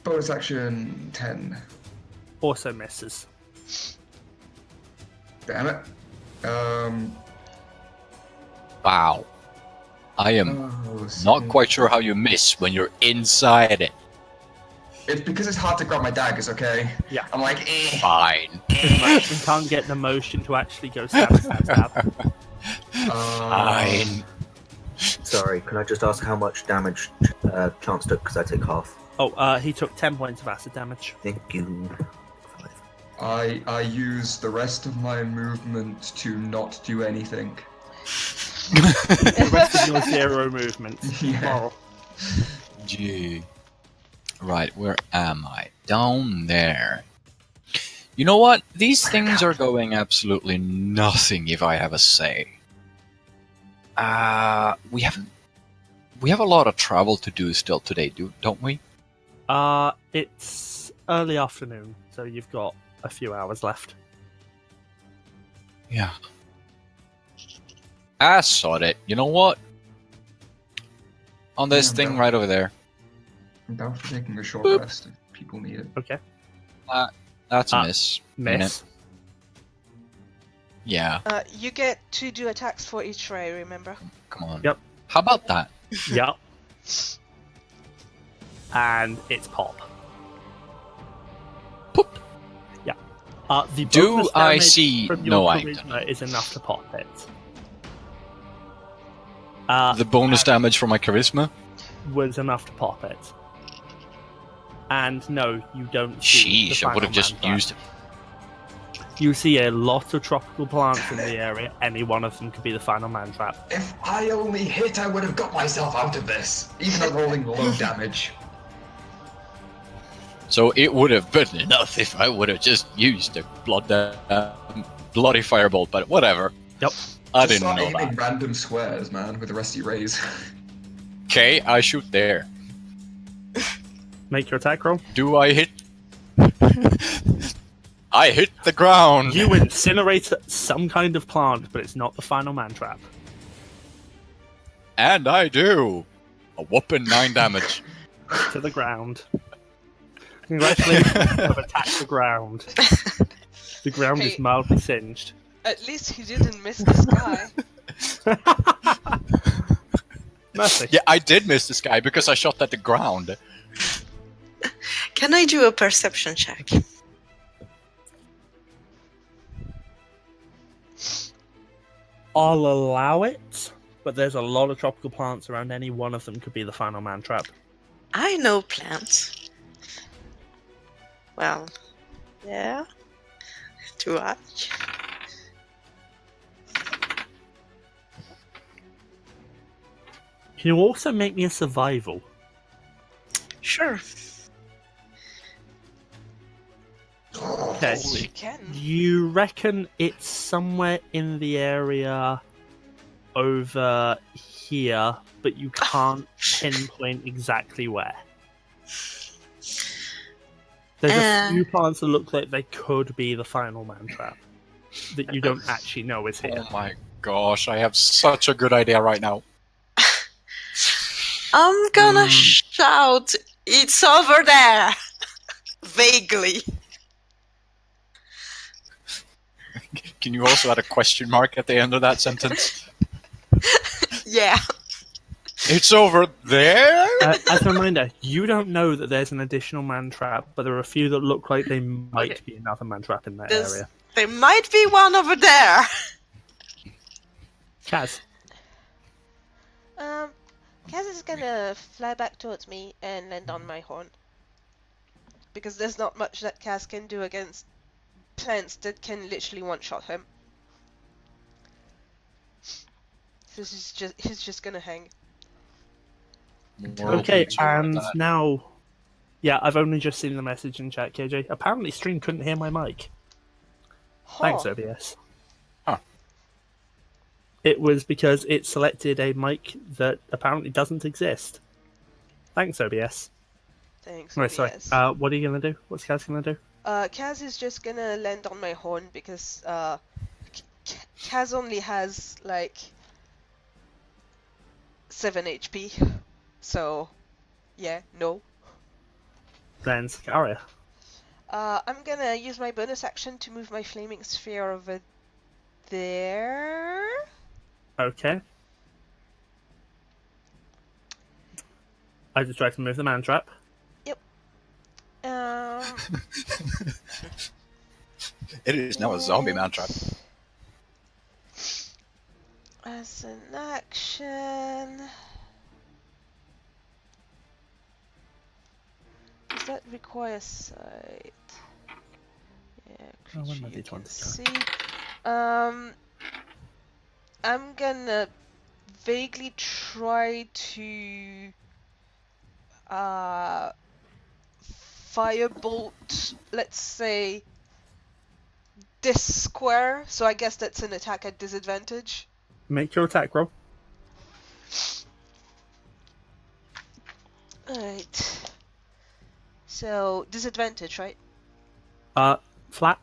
Bonus action 10. Also misses. Damn it. Wow. I am Oh, not quite sure how you miss when you're inside it. It's because it's hard to grab my daggers, okay? Yeah. I'm like, eh. Fine. We can't get the motion to actually go stab, stab, stab. Fine. Sorry, can I just ask how much damage Chance took? Because I take half. Oh, he took 10 points of acid damage. Thank you. I use the rest of my movement to not do anything. The rest of your 0 movement. Yeah. Moril. Gee. Right, where am I? Down there. You know what? These things are going absolutely nothing if I have a say. We have a lot of travel to do still today, don't we? It's early afternoon, so you've got a few hours left. Yeah. I saw it. You know what? On this Yeah, thing no. right over there. I'm down for taking a short Boop. rest if people need it. Okay. That's a miss. ain't Miss. it? Yeah. You get to do attacks for each ray, remember? Come on. Yep. How about that? Yep. And it's pop. Poop. Yeah. The Do bonus I damage see- from your no, I charisma is enough to pop it. The bonus damage for my charisma? Was enough to pop it. And no, you don't see Sheesh, the I would have final just man trap. used it. You see a lot of tropical plants in the area. Any one of them could be the final man trap. If I only hit, I would have got myself out of this. Even at rolling low damage. So it would have been enough if I would have just used a bloody firebolt, but whatever. Yep. I Just didn't start know aiming that. random squares, man, with the rusty rays. Okay, I shoot there. Make your attack roll. Do I hit? I hit the ground. You incinerate some kind of plant, but it's not the final man trap. And I do. A whopping 9 damage. To the ground. Congratulations, you have attacked the ground. The ground is Hey. mildly singed. At least he didn't miss the sky. Mercy. Yeah, I did miss this guy because I shot at the ground. Can I do a perception check? I'll allow it, but there's a lot of tropical plants around. Any one of them could be the final man trap. I know plants. Well, yeah. Do I? Can you also make me a survival? Sure. Okay. You can. You reckon it's somewhere in the area over here, but you can't pinpoint exactly where. There's a few plants that look like they could be the final man trap that you don't actually know is here. Oh my gosh, I have such a good idea right now. I'm gonna shout, "It's over there!" Vaguely. Can you also add a question mark at the end of that sentence? Yeah. It's over there? As a reminder, you don't know that there's an additional man trap, but there are a few that look like they might Okay. be another man trap in that There's- area. There might be one over there. Kaz, Kaz is gonna fly back towards me and land on my horn. Because there's not much that Kaz can do against plants that can literally one-shot him. So he's just gonna hang. okay, and now... Yeah, I've only just seen the message in chat, KJ. Apparently stream couldn't hear my mic. Thanks, Huh. OBS. Huh. It was because it selected a mic that apparently doesn't exist. Thanks, OBS. Thanks. Right, sorry. OBS. What are you going to do? What's Kaz going to do? Kaz is just gonna land on my horn because Kaz only has like 7 HP. So, yeah, no. Then Sakaria. I'm gonna use my bonus action to move my flaming sphere over there. Okay. I distract and move the man trap. It is now a zombie man trap. As an action... Does that require sight? Yeah, Oh, when creature the you D20 can go? see. I'm gonna vaguely try to firebolt, let's say, this square. So I guess that's an attack at disadvantage. Make your attack roll. Alright. So, disadvantage, right? Flat.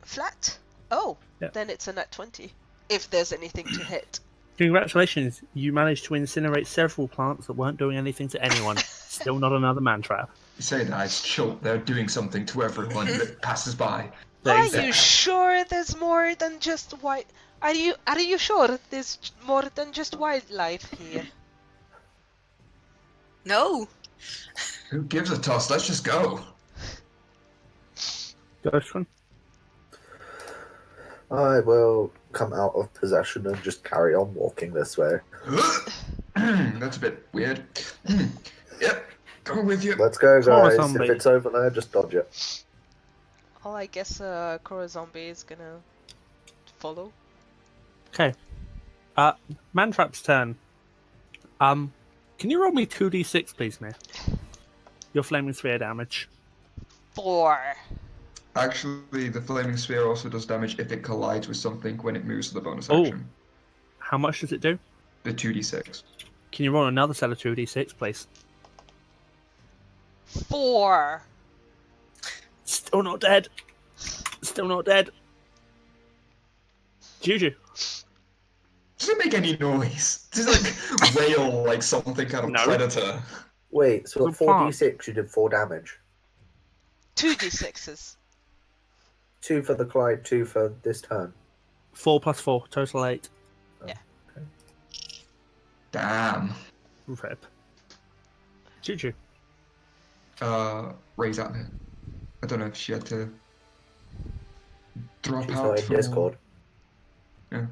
Flat? Oh, Yep. then it's a nat 20. If there's anything to hit. Congratulations, you managed to incinerate several plants that weren't doing anything to anyone. Still not another man trap. You say that, it's chill. They're doing something to everyone that passes by. Are Exactly. you sure there's more than just wild? Are you sure there's more than just wildlife here? No. Who gives a toss? Let's just go. Ghost one. I will come out of possession and just carry on walking this way. That's a bit weird. Yep, go with you. Let's go, Call a guys. zombie. If it's over there, just dodge it. Oh, I guess Cora Zombie is gonna follow. Okay. Man trap's turn. Can you roll me 2d6, please, Mia? Your flaming sphere damage. 4. Actually, the flaming sphere also does damage if it collides with something when it moves to the bonus Oh. action. How much does it do? The 2d6. Can you roll another set of 2d6, please? 4. Still not dead. Still not dead. Juju. Does it make any noise? Does it like wail like something kind of No. predator? Wait, so at Good part. 4d6 you did 4 damage. 2d6s. 2 for the collide, 2 for this turn. 4 plus 4, total 8. Damn. Rip. Juju. Raise at it. I don't know if she had to drop She's out not in for... Discord. Yeah.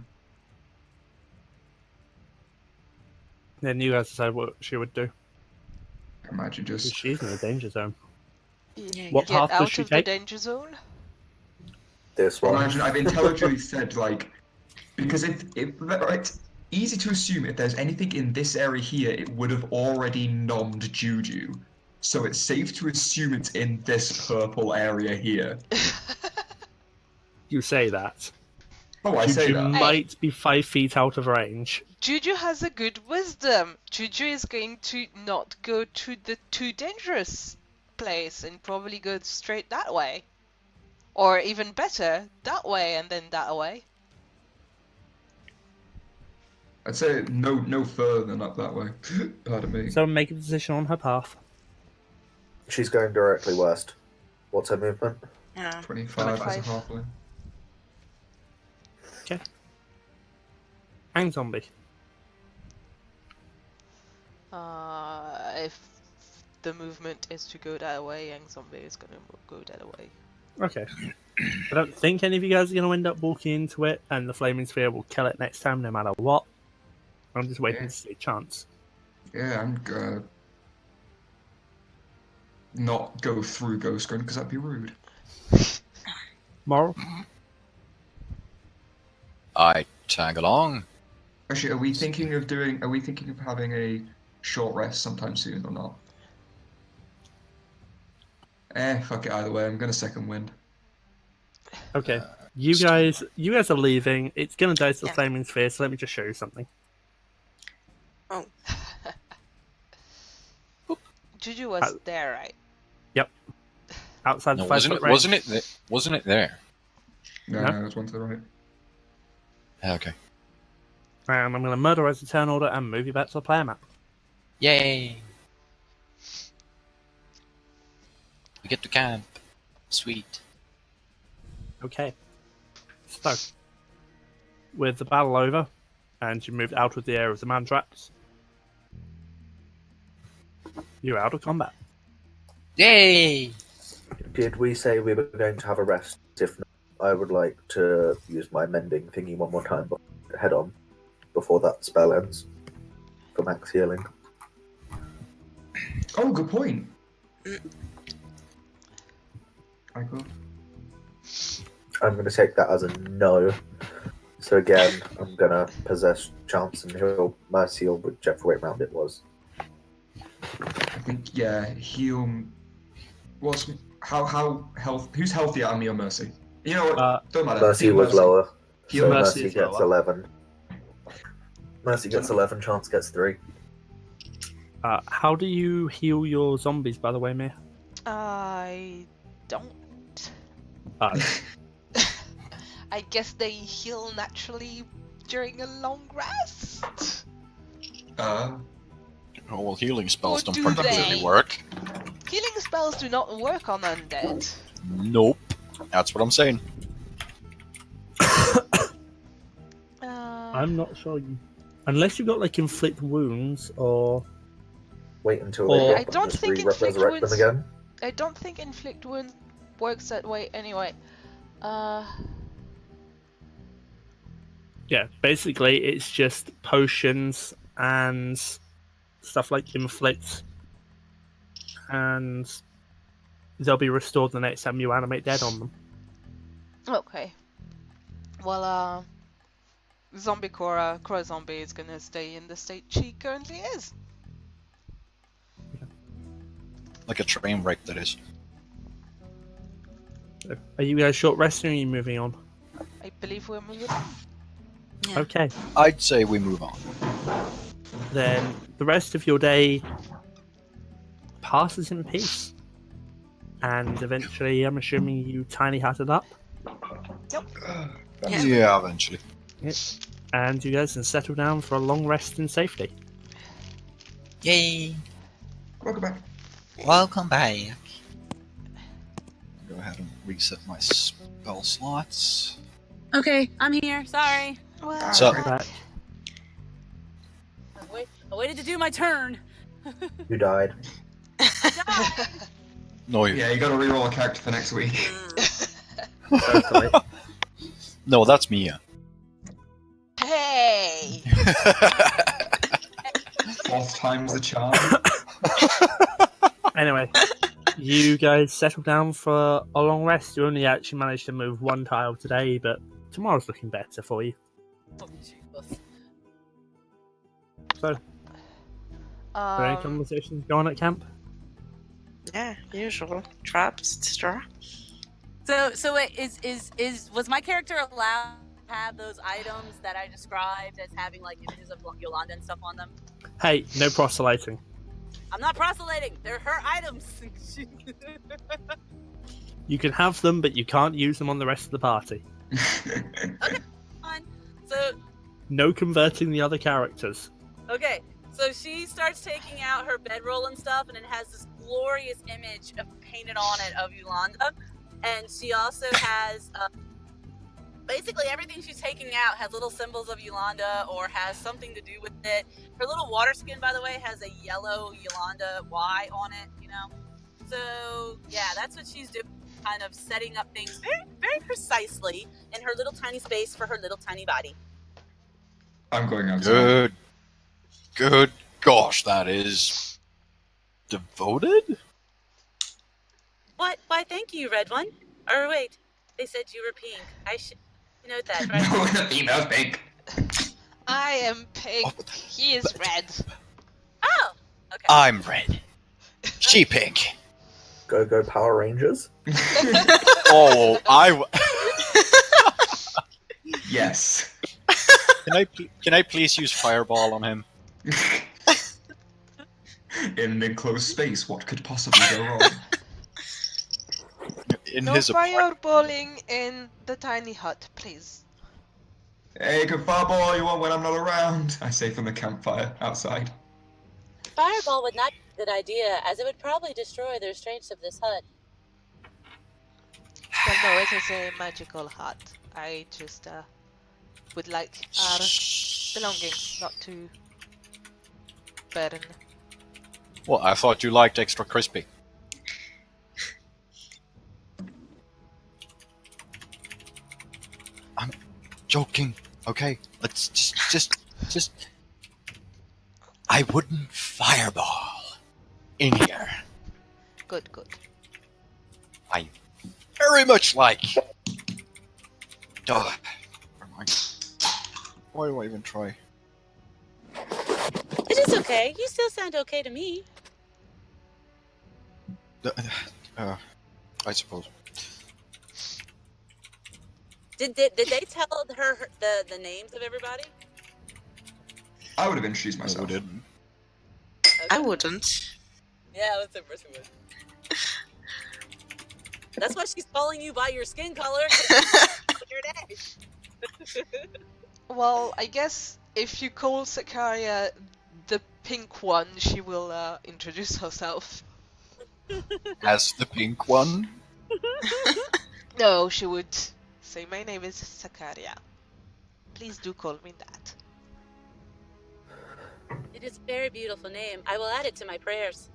Then you guys decide what she would do. Imagine 'Cause just... she's in the danger zone. Yeah, What Get path does out she of take? the danger zone. This one. Imagine I've intelligently said, like... Because if it's easy to assume if there's anything in this area here, it would have already nommed Juju. So it's safe to assume it's in this purple area here. You say that. Oh, I say Juju that. might be 5 feet out of range. Juju has a good wisdom. Juju is going to not go to the too dangerous place and probably go straight that way. Or even better, that way and then that way. I'd say no further than up that way. Pardon me. So make a decision on her path. She's going directly west. What's her movement? Yeah. 25 as a 25. halfling. Okay. And zombie. If the movement is to go that way, Young Zombie is gonna go that way. Okay. I don't think any of you guys are going to end up walking into it, and the flaming sphere will kill it next time, no matter what. I'm just waiting Yeah. to see a chance. Yeah, I'm gonna not go through Ghost Gun because that'd be rude. Moril? I tag along. Actually, are we thinking of having a short rest sometime soon or not? Fuck it either way. I'm gonna second wind. Okay. You guys are leaving. It's going to die to the Yeah. flaming sphere, so let me just show you something. Oh, Juju was Oh. there, right? Outside No, the 5 wasn't foot it? range. Wasn't it there? No, No. no, there's one to the right. Okay. And I'm going to murder as a turn order and move you back to the player map. Yay! We get to camp. Sweet. Okay. So, with the battle over, and you moved out of the area of the man traps, You're out of combat. Yay! Did we say we were going to have a rest? If not, I would like to use my mending thingy one more time head on before that spell ends for max healing. Oh, good point. Michael? I'm going to take that as a no. So again, I'm going to possess chance and heal mercy or whichever way round it was. I think, yeah, heal. Who's healthier, Ami or Mercy? You know what? Don't matter. Mercy Heal was lower. Heal So Mercy Mercy is gets lower. 11. Mercy gets 11, chance gets 3. How do you heal your zombies, by the way, Miya? I don't. I guess they heal naturally during a long rest. Oh, well, healing spells Or don't do particularly they? work. Healing spells do not work on undead. Nope. That's what I'm saying. I'm not sure. Unless you've got like inflict wounds or. Wait until Or- they I don't think inflict resurrect them wounds- again. I don't think inflict wound works that way anyway. Yeah, basically it's just potions and stuff like inflict, and they'll be restored the next time you animate dead on them. Okay. Well, Zombie Cora, Crow Zombie is gonna stay in the state she currently is. Like a train wreck, that is. Are you guys short resting or are you moving on? I believe we're moving on. Yeah. Okay, I'd say we move on. then the rest of your day passes in peace. And eventually, I'm assuming you tiny hatted up. Yeah, eventually. And you guys can settle down for a long rest in safety. Yay! Welcome back. Welcome back. Go ahead and reset my spell slots. Okay, I'm here. Sorry. Well, So- Back. I waited to do my turn. You died. No, you. Yeah, you gotta reroll a character for next week. Personally. No, that's Miya. hey! Fourth time's the charm. Anyway, you guys settle down for a long rest. You only actually managed to move one tile today, but tomorrow's looking better for you. Oh, Jesus. So, are there any conversations going on at camp? Yeah, usual traps, etc. So wait, was my character allowed to have those items that I described as having like images of Yolanda and stuff on them? Hey, no proselyting. I'm not proselyting. They're her items. You can have them, but you can't use them on the rest of the party. Fine. So No converting the other characters. okay, so she starts taking out her bedroll and stuff, and it has this glorious image painted on it of Yolanda, and she also has basically everything she's taking out has little symbols of Yolanda or has something to do with it. Her little water skin, by the way, has a yellow Yolanda Y on it, you know? So, yeah, that's what she's doing, kind of setting up things very, very precisely in her little tiny space for her little tiny body. I'm going outside. Good. Good gosh, that is devoted? What? Why, thank you, Red One. Or wait, they said you were pink. I should note that, No, right? the female's pink. I am pink. He is red. Oh! Okay. I'm red. She pink. Go Power Rangers. Oh, Yes. Can I please use fireball on him? In an enclosed space, what could possibly go wrong? In No his apartment. fireballing in the tiny hut, please. Hey, good fireball you want when I'm not around? I say from the campfire outside. Fireball would not be a good idea, as it would probably destroy the restraints of this hut. Well, no, it is a magical hut. I just would like our belongings not to burn. Well, I thought you liked extra crispy. I'm joking. Okay, let's just. I wouldn't fireball in here. Good. I very much like. Duh. Never mind. Why do I even try? It is okay. You still sound okay to me. I suppose. Did they tell her the names of everybody? I would have introduced No, myself. we didn't. I wouldn't. Yeah, that's the first one. That's why she's calling you by your skin color. Your name. Well, I guess if you call Sakaria the pink one, she will introduce herself. As the pink one. No, she would say, my name is Sakaria. Please do call me that. It is a very beautiful name. I will add it to my prayers.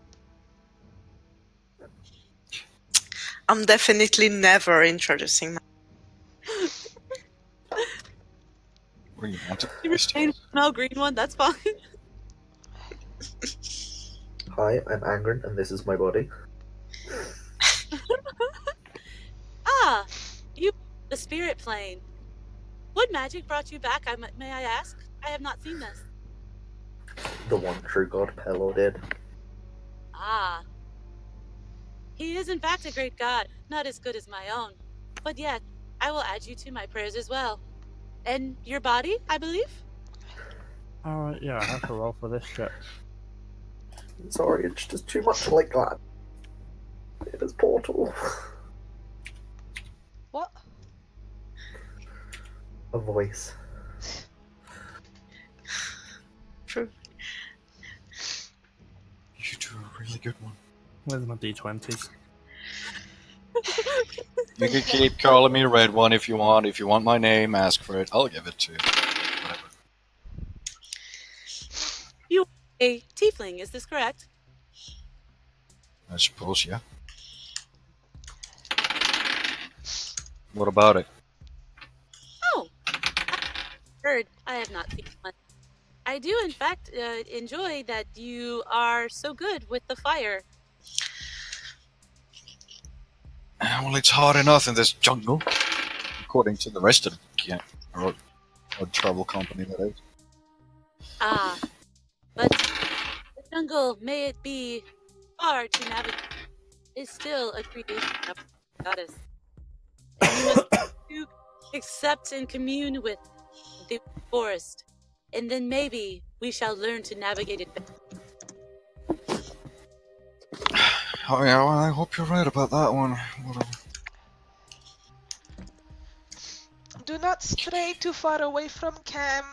I'm definitely never introducing my. What do you want to You retain smell green one. That's fine. Hi, I'm Angren, and this is my body. Ah, you, the spirit plane. What magic brought you back? May I ask? I have not seen this. The one true god Ballor did. Ah. He is in fact a great god, not as good as my own. But yet, I will add you to my prayers as well. And your body, I believe? Alright, yeah, I have to roll for this shit. Sorry, it's just too much like that. It is Portal. What? A voice. True. You do a really good one. Where's my d20s? You can keep calling me Red One if you want. If you want my name, ask for it. I'll give it to you. Whatever. You are a tiefling, is this correct? I suppose, yeah. What about it? Oh, heard. I have not seen one. I do, in fact, enjoy that you are so good with the fire. Well, it's hard enough in this jungle, according to the rest of the or travel company, that is. Ah, but the jungle, may it be far to navigate, is still a creation of the goddess. And you must to accept and commune with the forest, and then maybe we shall learn to navigate it better. Oh yeah, well, I hope you're right about that one. Whatever. Do not stray too far away from camp.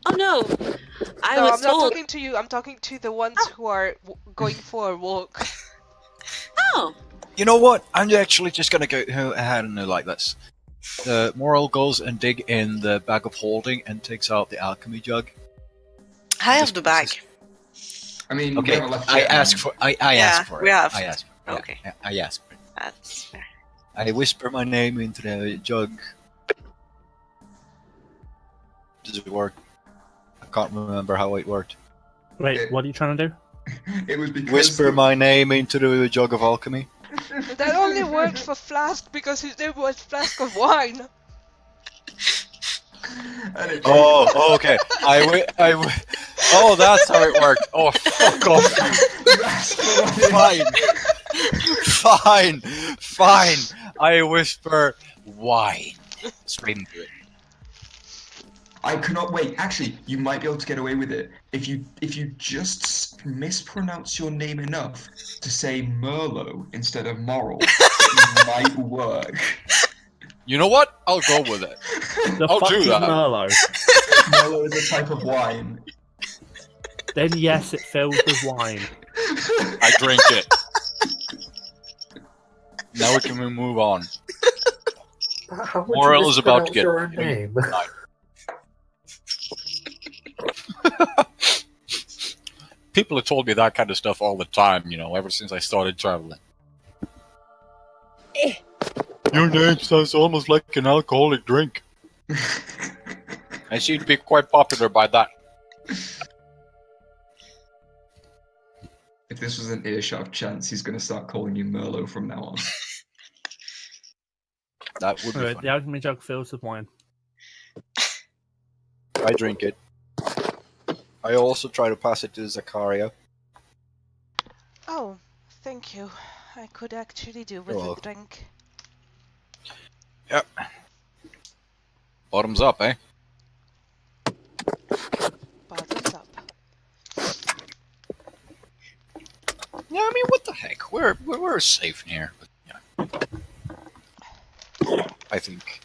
Oh no! I No, was I'm not told. talking to you. I'm talking to the ones who are going for a walk. Oh, You know what? I'm actually just gonna go ahead and do like this. Moril goes and dig in the bag of holding and takes out the alchemy jug. I have the bag. I mean, we Okay, haven't left I yet, ask man. for. I Yeah, ask for it. we have. I ask. Yeah, Okay. yeah, I ask for it. That's fair. I whisper my name into the jug. Does it work? I can't remember how it worked. Wait, what are you trying to do? It was because Whisper my name into the jug of alchemy. That only worked for Flask because his name was Flask of Wine. And it- Oh, okay. Oh, that's how it worked. Oh, fuck off. You asked for my name. Fine. I whisper wine. Straight into it. I cannot wait. Actually, you might be able to get away with it if you just mispronounce your name enough to say Merlot instead of Moril. It might work. You know what? I'll go with it. The I'll fuck do is that. Merlot? Merlot is a type of wine. Then yes, it fills with wine. I drink it. Now we can move on. How would Moril you is about to mispronounce get your own name? People have told me that kind of stuff all the time, ever since I started traveling. Your name sounds almost like an alcoholic drink. I seem to be quite popular by that. If this was an earshot chance, he's going to start calling you Merlot from now on. That would be Alright, funny. the alchemy jug fills with wine. I drink it. I also try to pass it to Sakaria. Oh, thank you. I could actually do with You're a welcome. drink. Yep. Bottoms up, eh? Bottoms up. Yeah, I mean, what the heck? We're safe in here. But, I think.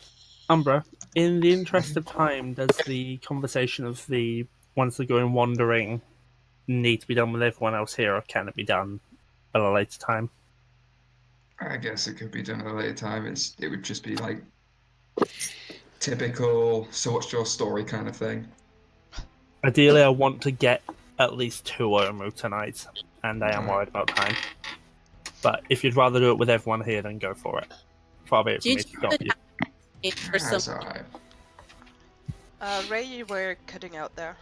Umbra, in the interest of time, does the conversation of the ones that are going wandering need to be done with everyone else here, or can it be done at a later time? I guess it could be done at a later time. It would just be like typical, so what's your story kind of thing. Ideally, I want to get at least 2 Omu tonight, and I am worried about time. But if you'd rather do it with everyone here, then go for it. Far be it for me to Juju stop would you. have for That's some. alright. Ray, you were cutting out there.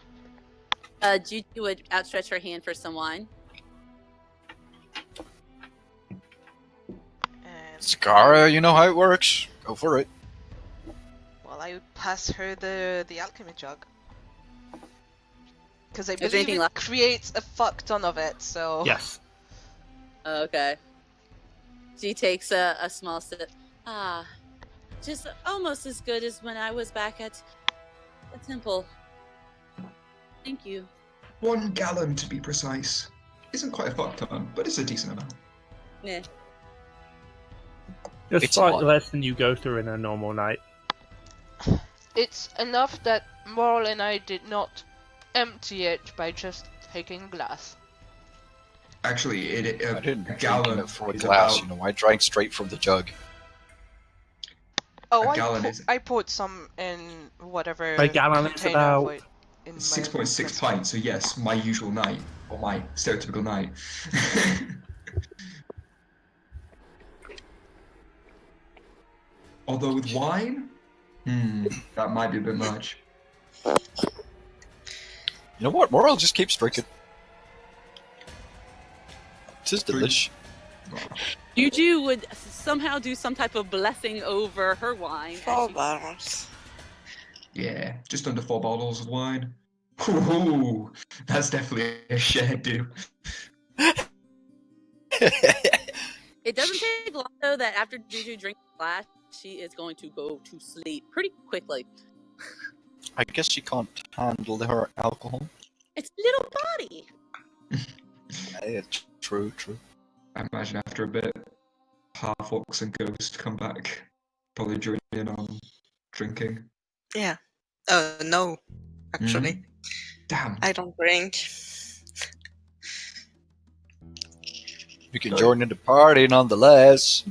Juju would outstretch her hand for some wine. And Sakaria, you know how it works. Go for it. well, I would pass her the alchemy jug. Because I there believe anything it left? creates a fuck ton of it, so... Yes. Okay. She takes a small sip. Ah, just almost as good as when I was back at the temple. Thank you. 1 gallon to be precise. Isn't quite a fuck ton, but it's a decent amount. Nah. Just It's slightly odd. less than you go through in a normal night. It's enough that Moril and I did not empty it by just taking glass. Actually, I didn't a drink in gallon it for a is glass, about... I drank straight from the jug. Oh, A gallon is- I poured some in whatever A gallon is container about for it in my 6.6 pints, so yes, my usual night, or my stereotypical night. Although with wine, that might be a bit much. You know what? Moril just keeps drinking. It is delish. Juju would somehow do some type of blessing over her wine. 4 bottles. Yeah, just under 4 bottles of wine. Ooh, that's definitely a share do. It doesn't take long though that after Juju drinks a glass, she is going to go to sleep pretty quickly. I guess she can't handle her alcohol. It's little body. Yeah, true. I imagine after a bit, half-orcs and ghosts come back, probably join in on drinking. Yeah. Oh, no. Actually, Damn. I don't drink. You can join in the party nonetheless.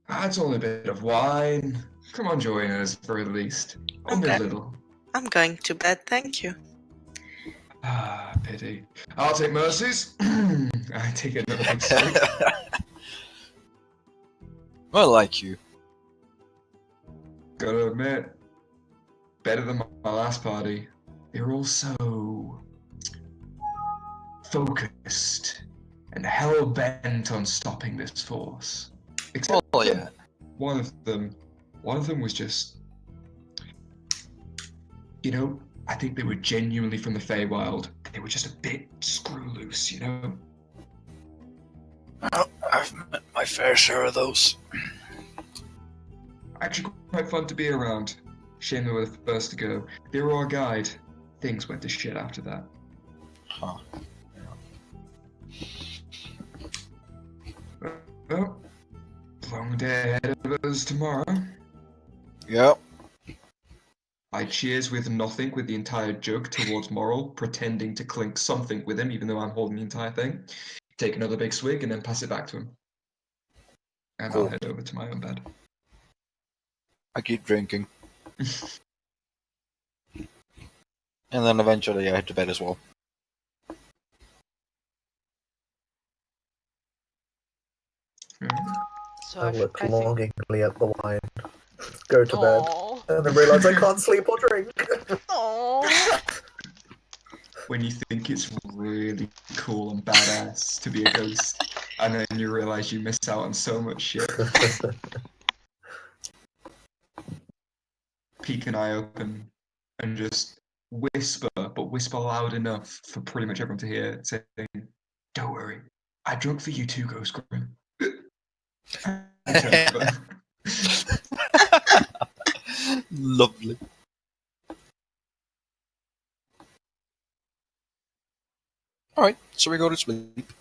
That's only a bit of wine. Come on, join us for at least. Only a Okay. little. I'm going to bed, thank you. Ah, pity. I'll take mercies. I take another big sip. Well, like you. Gotta admit, better than my last party. They were all so focused and hell bent on stopping this force. Except Oh, yeah. one of them was just, I think they were genuinely from the Feywild. They were just a bit screw loose, Well, I've met my fair share of those. Actually quite fun to be around. Shame they were the first to go. They were our guide. Things went to shit after that. Huh. Well, long day ahead of us tomorrow. Yep. I cheers with nothing with the entire jug towards Moril, pretending to clink something with him, even though I'm holding the entire thing. Take another big swig and then pass it back to him. And I'll Cool. head over to my own bed. I keep drinking. And then eventually I head to bed as well. So I look I think. longingly at the wine, go to bed, Aww. and then realise I can't sleep or drink. Aww. When you think it's really cool and badass to be a ghost, and then you realise you miss out on so much shit. Peek an eye open and just whisper, but whisper loud enough for pretty much everyone to hear, saying, "Don't worry, I drunk for you too, Ghost Grim." Lovely. Alright, so we go to sleep.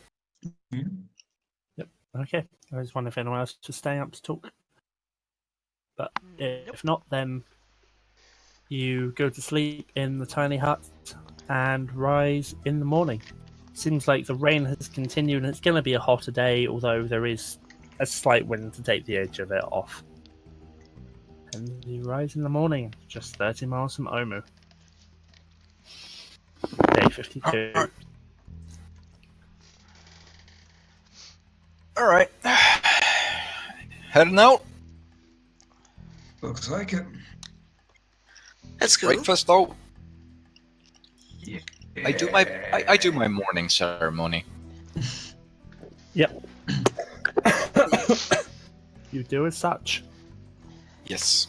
Yep. Okay. I just wonder if anyone else to stay up to talk. But if not, then you go to sleep in the tiny hut and rise in the morning. Seems like the rain has continued and it's going to be a hotter day, although there is a slight wind to take the edge of it off. And you rise in the morning, just 30 miles from Omu. Day 52. Alright. Heading out. Looks like it. Let's go. Breakfast though. Yeah. I do my morning ceremony. Yep. You do as such. Yes.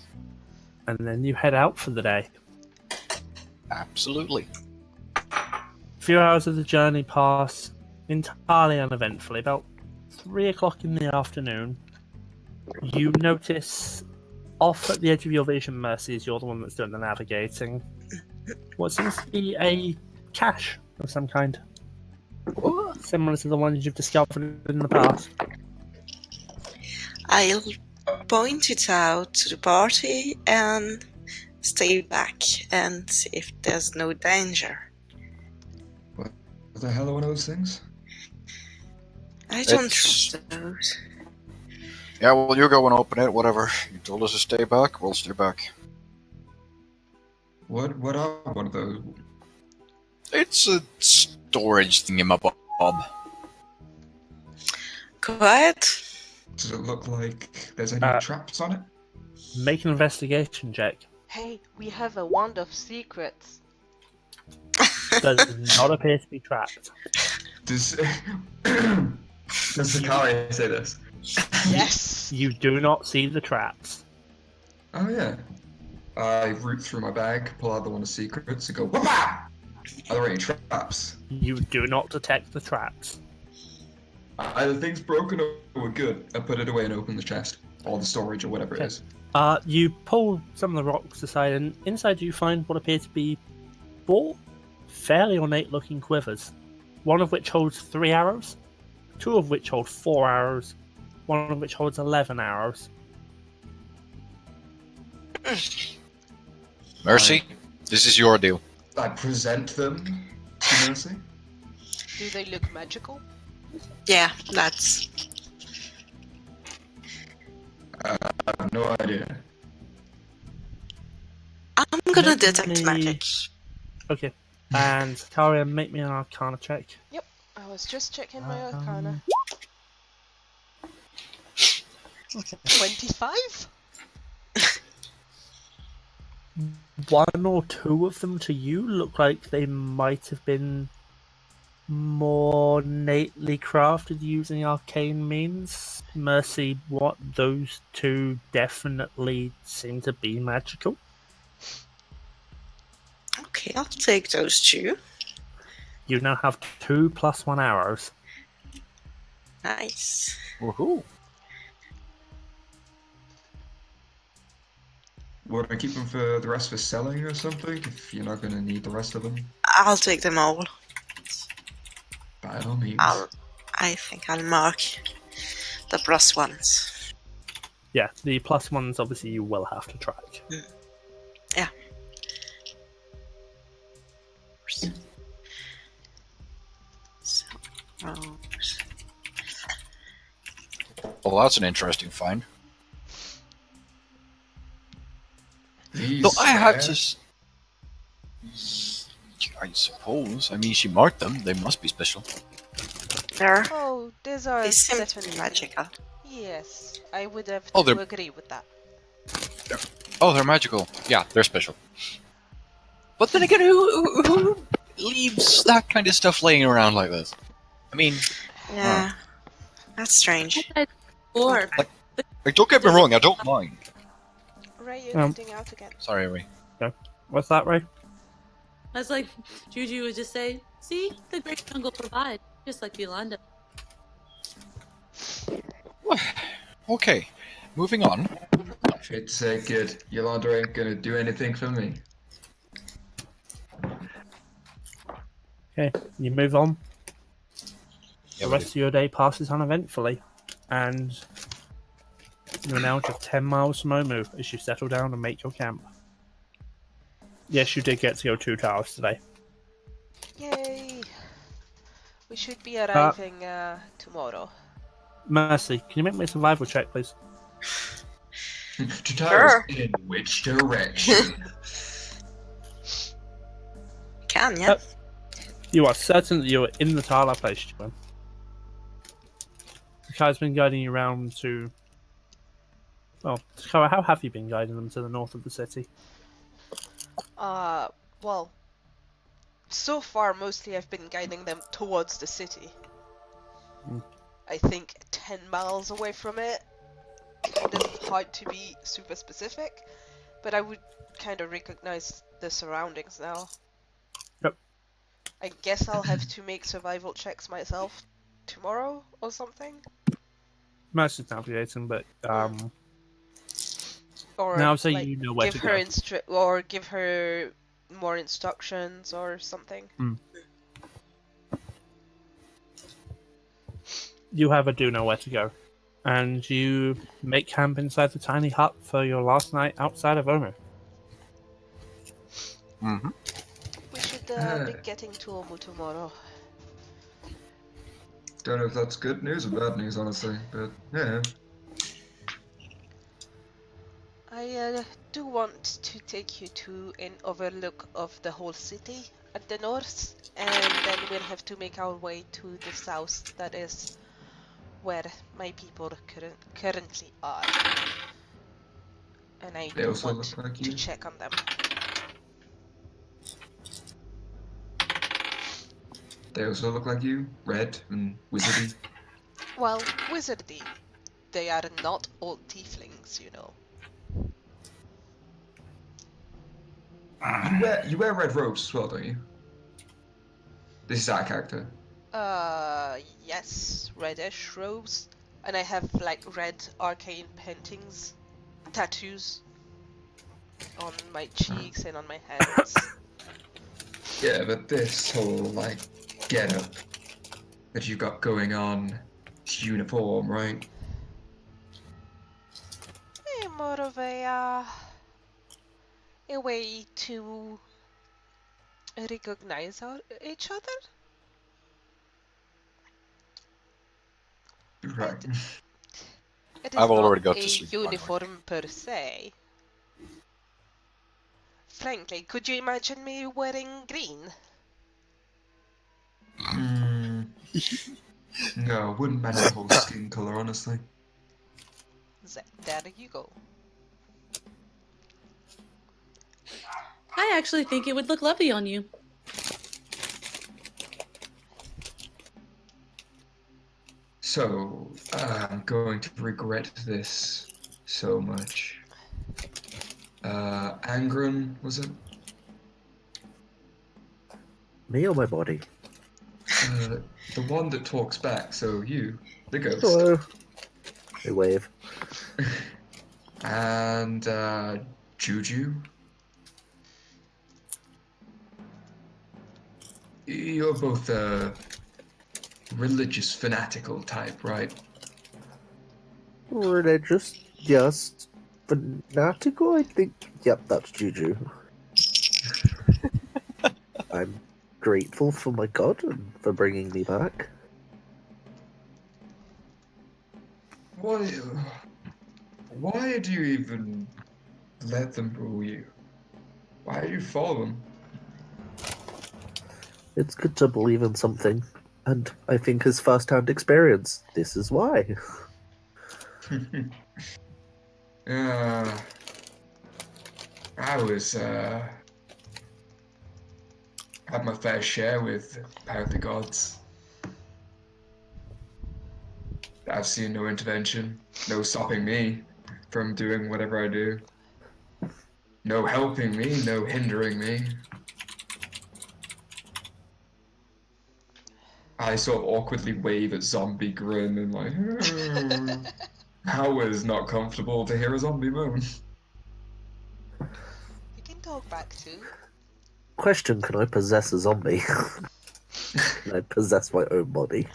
And then you head out for the day. Absolutely. A few hours of the journey pass entirely uneventfully. About 3 o'clock in the afternoon, you notice off at the edge of your vision, Mercy, as you're the one that's doing the navigating, what seems to be a cache of some kind. Similar to the ones you've discovered in the past. I'll point it out to the party and stay back and see if there's no danger. What the hell are one of those things? I don't It's- trust those. Yeah, well, you go and open it, whatever. You told us to stay back, we'll stay back. What are one of those? It's a storage thingamabob. Quiet. Does it look like there's any traps on it? Make an investigation check. Hey, we have a wand of secrets. Does not appear to be trapped. Does Sakaria say this? Yes. You do not see the traps. Oh yeah. I root through my bag, pull out the one of secrets, and go, "Whoop-ah!" Are there any traps? You do not detect the traps. Either things broken or we're good. I put it away and open the chest. Or the storage or whatever it is. You pull some of the rocks aside, and inside you find what appear to be 4 fairly ornate looking quivers. One of which holds 3 arrows, 2 of which hold 4 arrows, 1 of which holds 11 arrows. Mercy, this is your deal. I present them to Mercy. Do they look magical? Yeah, that's. I have no idea. I'm gonna Make detect me- magic. Okay. And Sakaria, make me an Arcana check. I was just checking my arcana. 25? 1 or 2 of them to you look like they might have been more innately crafted using arcane means. Mercy, what those 2 definitely seem to be magical. Okay, I'll take those 2. You now have 2 + 1 arrows. Nice. Woohoo! Would I keep them for the rest for selling or something? If you're not going to need the rest of them? I'll take them all. By all means. I think I'll mark the +1s. Yeah, the +1s obviously you will have to track. Yeah. So, rose. Well, that's an interesting find. These Though I have there- to. I suppose. I mean, she marked them. They must be special. There. Oh, these are They seem to be definitely magical. Yes, I would have Oh, to they're- agree with that. Oh, they're magical. Yeah, they're special. But then again, who leaves that kind of stuff laying around like this? I mean, Yeah, that's strange. Or like, don't get me wrong, I don't mind. Ray, you're Um, cutting out again. Sorry, Ray. What's that, Ray? I was like, Juju would just say, "See, the great jungle provides, just like Yolanda." Okay, moving on. Shit's say good. Yolanda ain't gonna do anything for me. Okay, you move on. Yeah, The rest of your day passes uneventfully, and you're now just 10 miles from Omu as you settle down and make your camp. Yes, you did get to go 2 towers today. Yay! We should be arriving tomorrow. Mercy, can you make me a survival check, please? To towers Sure. in which direction? Can, yeah. You are certain that you're in the tile I placed you in. Sakara's been guiding you around to... Well, Sakara, how have you been guiding them to the north of the city? Well, so far mostly I've been guiding them towards the city. I think 10 miles away from it. Kind of hard to be super specific, but I would kind of recognize the surroundings now. Yep. I guess I'll have to make survival checks myself tomorrow or something. Mercy's navigating, but Or now say like, you know where give to her go. give her more instructions or something. You have a do know where to go, and you make camp inside the tiny hut for your last night outside of Omu. Mm-hmm. We should be getting to Omu tomorrow. Don't know if that's good news or bad news, honestly, but yeah. I do want to take you to an overlook of the whole city at the north, and then we'll have to make our way to the south. That is where my people currently are. And I They do also want look like to you. check on them. They also look like you, red and wizardy. Well, wizardy. They are not all tieflings, you know. You wear red robes as well, don't you? This is our character. Yes, reddish robes. And I have like red arcane paintings, tattoos on my cheeks and on my hands. Yeah, but this whole like getup that you got going on, it's uniform, right? More of a way to recognize each other. Right. It is I've not already got a to sleep, by the way. uniform per se. Frankly, could you imagine me wearing green? No, wouldn't match the whole skin color, honestly. There you go. I actually think it would look lovely on you. So, I'm going to regret this so much. Angren, was it? Me or my body? The one that talks back, so you, the ghost. Hello. They wave. And, Juju. You're both a religious fanatical type, right? Religious, yes. Fanatical, I think. Yep, that's Juju. I'm grateful for my god and for bringing me back. Why do you even let them rule you? Why do you follow them? It's good to believe in something, and I think as first-hand experience, this is why. I was had my fair share with Power of the Gods. I've seen no intervention, no stopping me from doing whatever I do. No helping me, no hindering me. I sort of awkwardly wave at Zombie Grin and like, I was not comfortable to hear a zombie moan. You can talk back too. Question: can I possess a zombie? Can I possess my own body?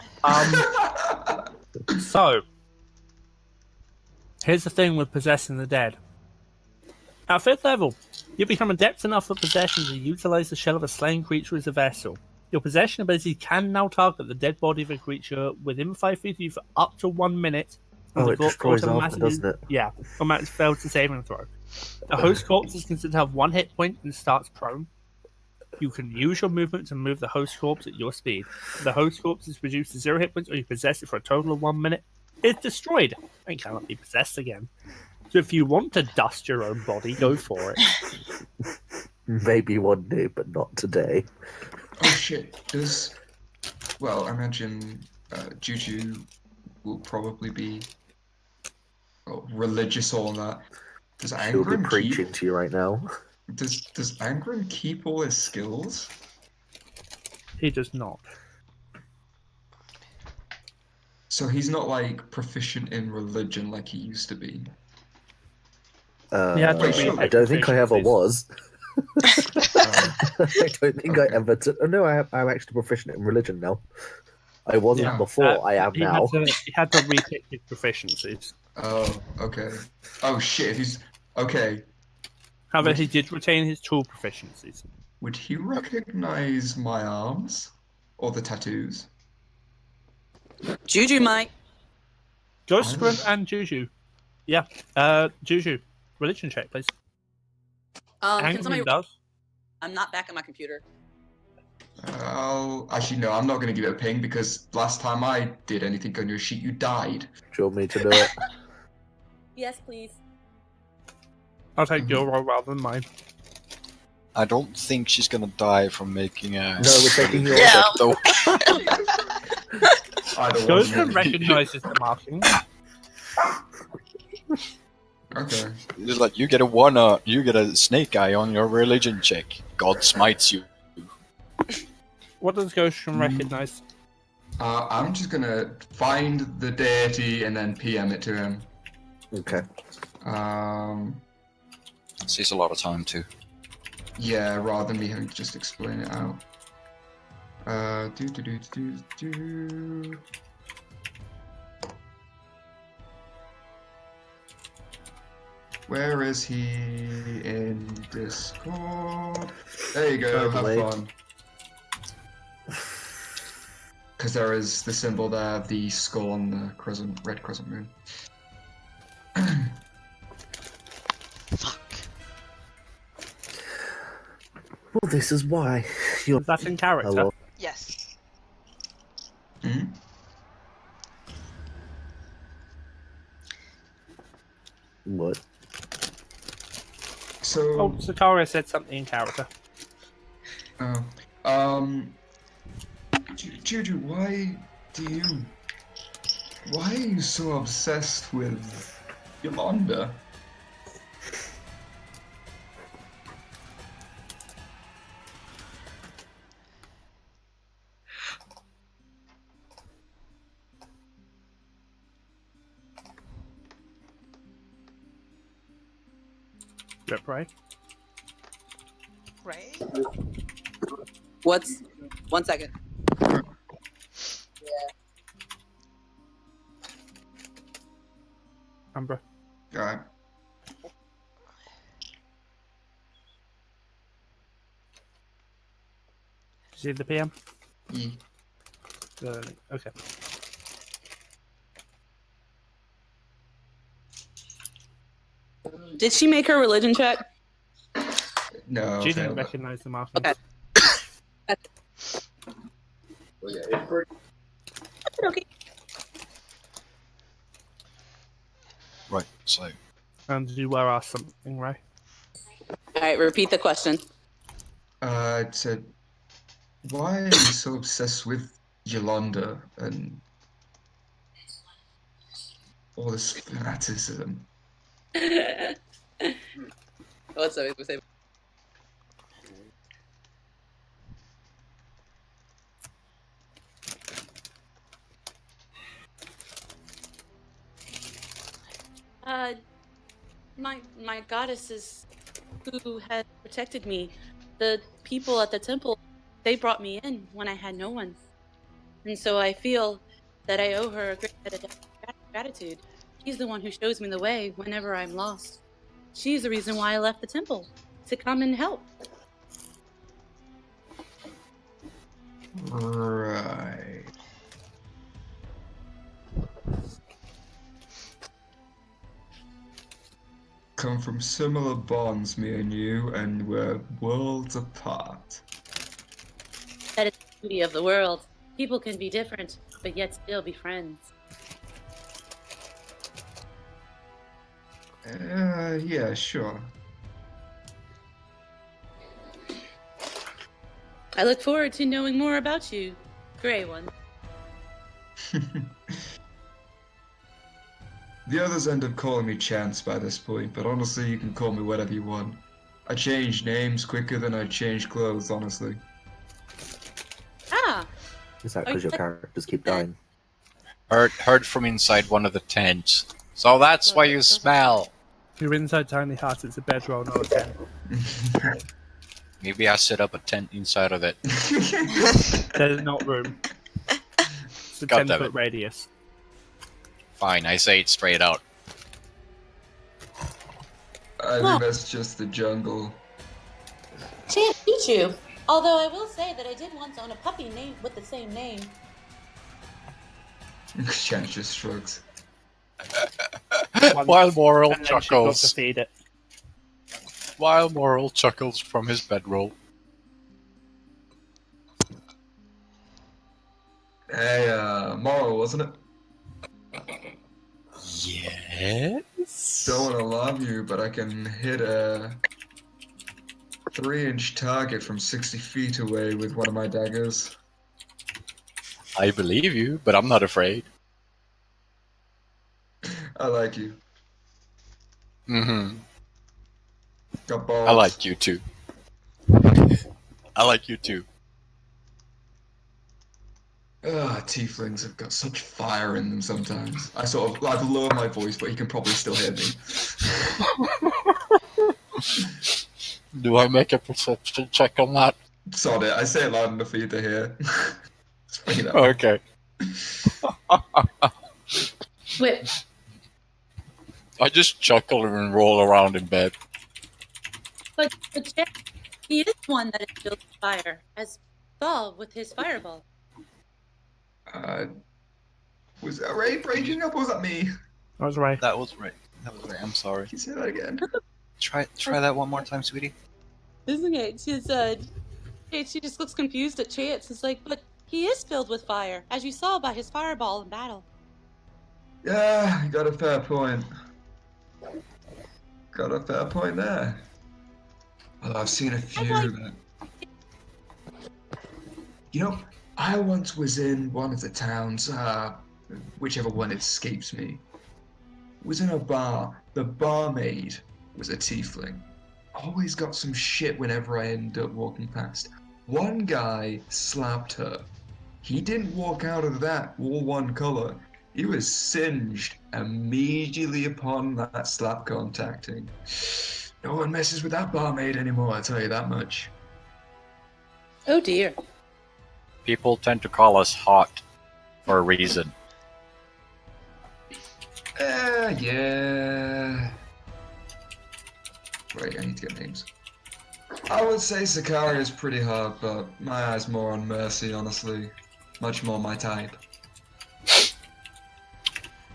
So, here's the thing with possessing the dead. At 5th level, you become adept enough at possession to utilize the shell of a slain creature as a vessel. Your possession ability can now target the dead body of a creature within 5 feet of you for up to 1 minute. Oh, it destroys after, doesn't it? Yeah, automatically fails the saving throw. A host corpse is considered to have 1 hit point and starts prone. You can use your movement to move the host corpse at your speed. If the host corpse is reduced to 0 hit points or you possess it for a total of 1 minute, it's destroyed and cannot be possessed again. So if you want to dust your own body, go for it. Maybe one day, but not today. Oh shit, well, I imagine Juju will probably be religious on that. Does She'll be Angren preaching to you right now. Does Angren keep all his skills? He does not. So he's not like proficient in religion like he used to be. Yeah, I don't think I ever was. I don't think I ever took. Oh no, I'm actually proficient in religion now. I wasn't before. I am now. He had to repick his proficiencies. Oh, okay. Oh shit, he's okay. However, he did retain his tool proficiencies. Would he recognize my arms or the tattoos? Juju might. Ghost Grin and Juju. Yeah. Juju. Religion check, please. Can somebody... does. I'm not back at my computer. Actually, no, I'm not going to give it a ping because last time I did anything on your sheet, you died. Do you want me to do it? Yes, please. I'll take your roll rather than mine. I don't think she's gonna die from making a. No, we're taking your Yeah. though. Ghost Grin recognizes the marking. Okay. It's like you get a snake eye on your religion check. God smites you. What does Ghost Grin recognize? I'm just gonna find the deity and then PM it to him. Okay. Saves a lot of time too. Yeah, rather than me having to just explain it out. Where is he in Discord? There you go, have fun. Because there is the symbol there, the skull on the red crescent moon. Fuck. Well, this is why you're. Is that in character? Hello. Yes. Hmm? What? So. Oh, Sakaria said something in character. Juju, why are you so obsessed with Yolanda? Rip, right? Right? What's 1 second? Umbra. Alright. See the PM? E. Okay. Did she make her religion check? No. She didn't failed it. recognize the markings. Okay. Okay. Right, so And you were asked something, Ray? All right, repeat the question. It said, why are you so obsessed with Yolanda and all this fanaticism? What's up? Say? My goddesses who had protected me, the people at the temple, they brought me in when I had no one, and so I feel that I owe her a great debt of gratitude. She's the one who shows me the way whenever I'm lost. She's the reason why I left the temple to come and help. Right. Come from similar bonds, me and you, and we're worlds apart. That is the beauty of the world. People can be different, but yet still be friends. Yeah, sure. I look forward to knowing more about you, Grey One. The others end up calling me Chance by this point, but honestly, you can call me whatever you want. I change names quicker than I change clothes, honestly. Ah, Is that because your characters keep dying? heard from inside one of the tents. So that's why you smell. You're inside Tiny Hut, it's a bedroll, not a tent. Maybe I set up a tent inside of it. There's not room. It's a God damn 10-foot it. radius. Fine, I say it straight out. I think that's just the jungle. Juju. Although I will say that I did once own a puppy named with the same name. Chance just shrugs. While Moril And then she got to chuckles. feed it. While Moril chuckles from his bedroll. Hey, Moril, wasn't it? Yes? Don't want to alarm you, but I can hit a 3-inch target from 60 feet away with one of my daggers. I believe you, but I'm not afraid. I like you. Mm-hmm. Got balls. I like you too. I like you too. Tieflings have got such fire in them sometimes. I've lowered my voice, but you can probably still hear me. Do I make a perception check on that? Sod it, I say it loud enough for you to hear. It's funny that. Okay. Wait, I just chuckle and roll around in bed. but Jack, he is one that is filled with fire, as Saul with his fireball. Was that Ray raging up, or was that me? That was right. That was right. I'm sorry. Can you say that again? Try that one more time, sweetie. Isn't it? She just looks confused at Chance. It's like, but he is filled with fire, as you saw by his fireball in battle. Yeah, you got a fair point. Got a fair point there. Well, I've seen a few that... You know, I once was in one of the towns, whichever one escapes me. Was in a bar. The barmaid was a tiefling. Always got some shit whenever I end up walking past. One guy slapped her. He didn't walk out of that all one color. He was singed immediately upon that slap contacting. No one messes with that barmaid anymore, I tell you that much. Oh dear. People tend to call us hot for a reason. Yeah. Wait, I need to get names. I would say Sakaria is pretty hard, but my eye's more on Mercy, honestly. Much more my type.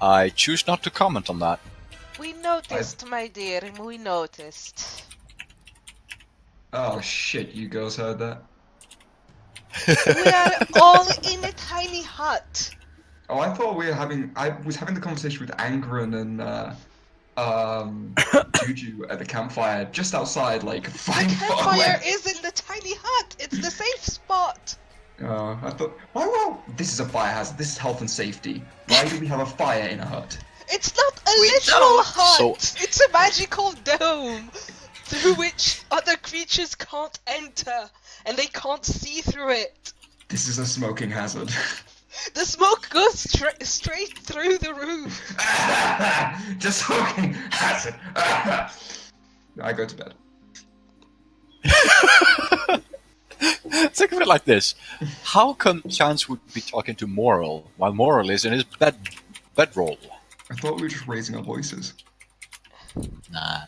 I choose not to comment on that. We noticed, my dear, we noticed. Oh shit, you girls heard that? We are all in a tiny hut. Oh, I thought we were having... I was having the conversation with Angren and Juju at the campfire just outside, like The 5 foot campfire away. is in the tiny hut. It's the safe spot. I thought, well, this is a fire hazard. This is health and safety. Why do we have a fire in a hut? It's not a We literal don't. hut. It's a magical dome through which other creatures can't enter, and they can't see through it. This is a smoking hazard. The smoke goes straight through the roof. Just smoking hazard. I go to bed. Think of it like this: how come Chance would be talking to Moril while Moril is in his bedroll? I thought we were just raising our voices. Nah,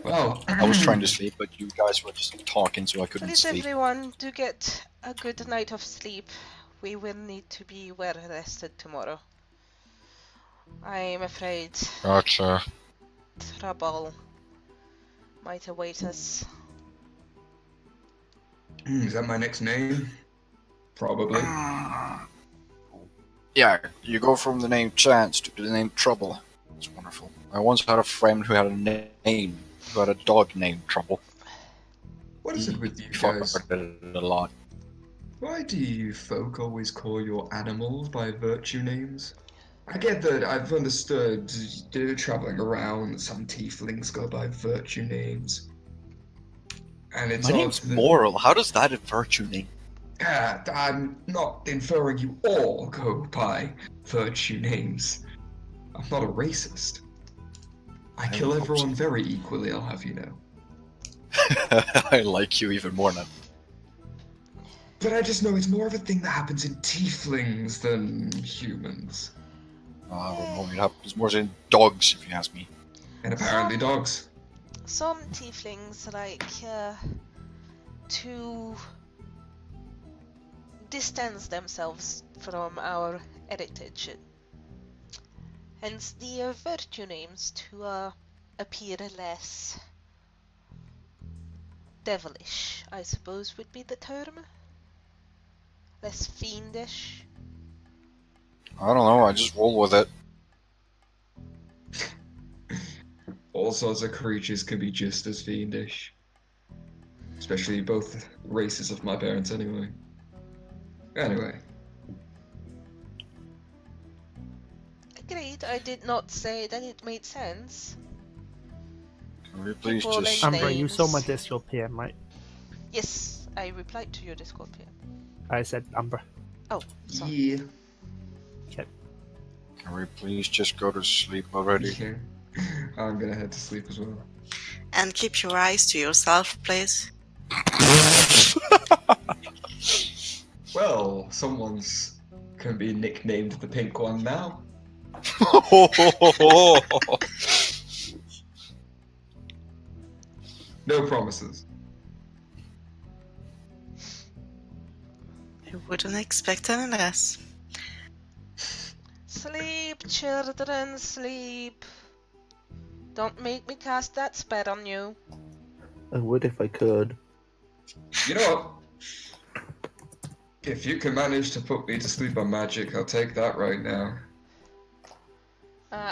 Well, I was trying to sleep, but you guys were just talking, so I couldn't Please, sleep. everyone, do get a good night of sleep. We will need to be well rested tomorrow. I am afraid Gotcha. trouble might await us. Is that my next name? Probably. Yeah, you go from the name Chance to the name Trouble. It's wonderful. I once had a friend who had a name, who had a dog named Trouble. What is it with you Fuck guys? a lot. Why do you folk always call your animals by virtue names? I get that I've understood traveling around, some tieflings go by virtue names. And it's My name's odd that- Moril. How does that a virtue name? I'm not inferring you all go by virtue names. I'm not a racist. I kill hope everyone so. very equally, I'll have you know. I like you even more now. But I just know it's more of a thing that happens in tieflings than humans. Well, it happens more in dogs, if you ask me. And apparently dogs. Some tieflings like to distance themselves from our heritage. Hence the virtue names to appear less devilish, I suppose would be the term. Less fiendish. I don't know, I just roll with it. All sorts of creatures can be just as fiendish. Especially both races of my parents anyway. Anyway. Agreed, I did not say that it made sense. Can we please People just... and Umbra, you saw my names. Discord PM, right? Yes, I replied to your Discord PM. I said Umbra. Oh, sorry. Yeah. Can we please just go to sleep already? Yeah. I'm gonna head to sleep as well. And keep your eyes to yourself, please. Well, someone's can be nicknamed the Pink One now. No promises. You wouldn't expect any less. Sleep, children, sleep. Don't make me cast that spell on you. I would if I could. You know what? If you can manage to put me to sleep on magic, I'll take that right now.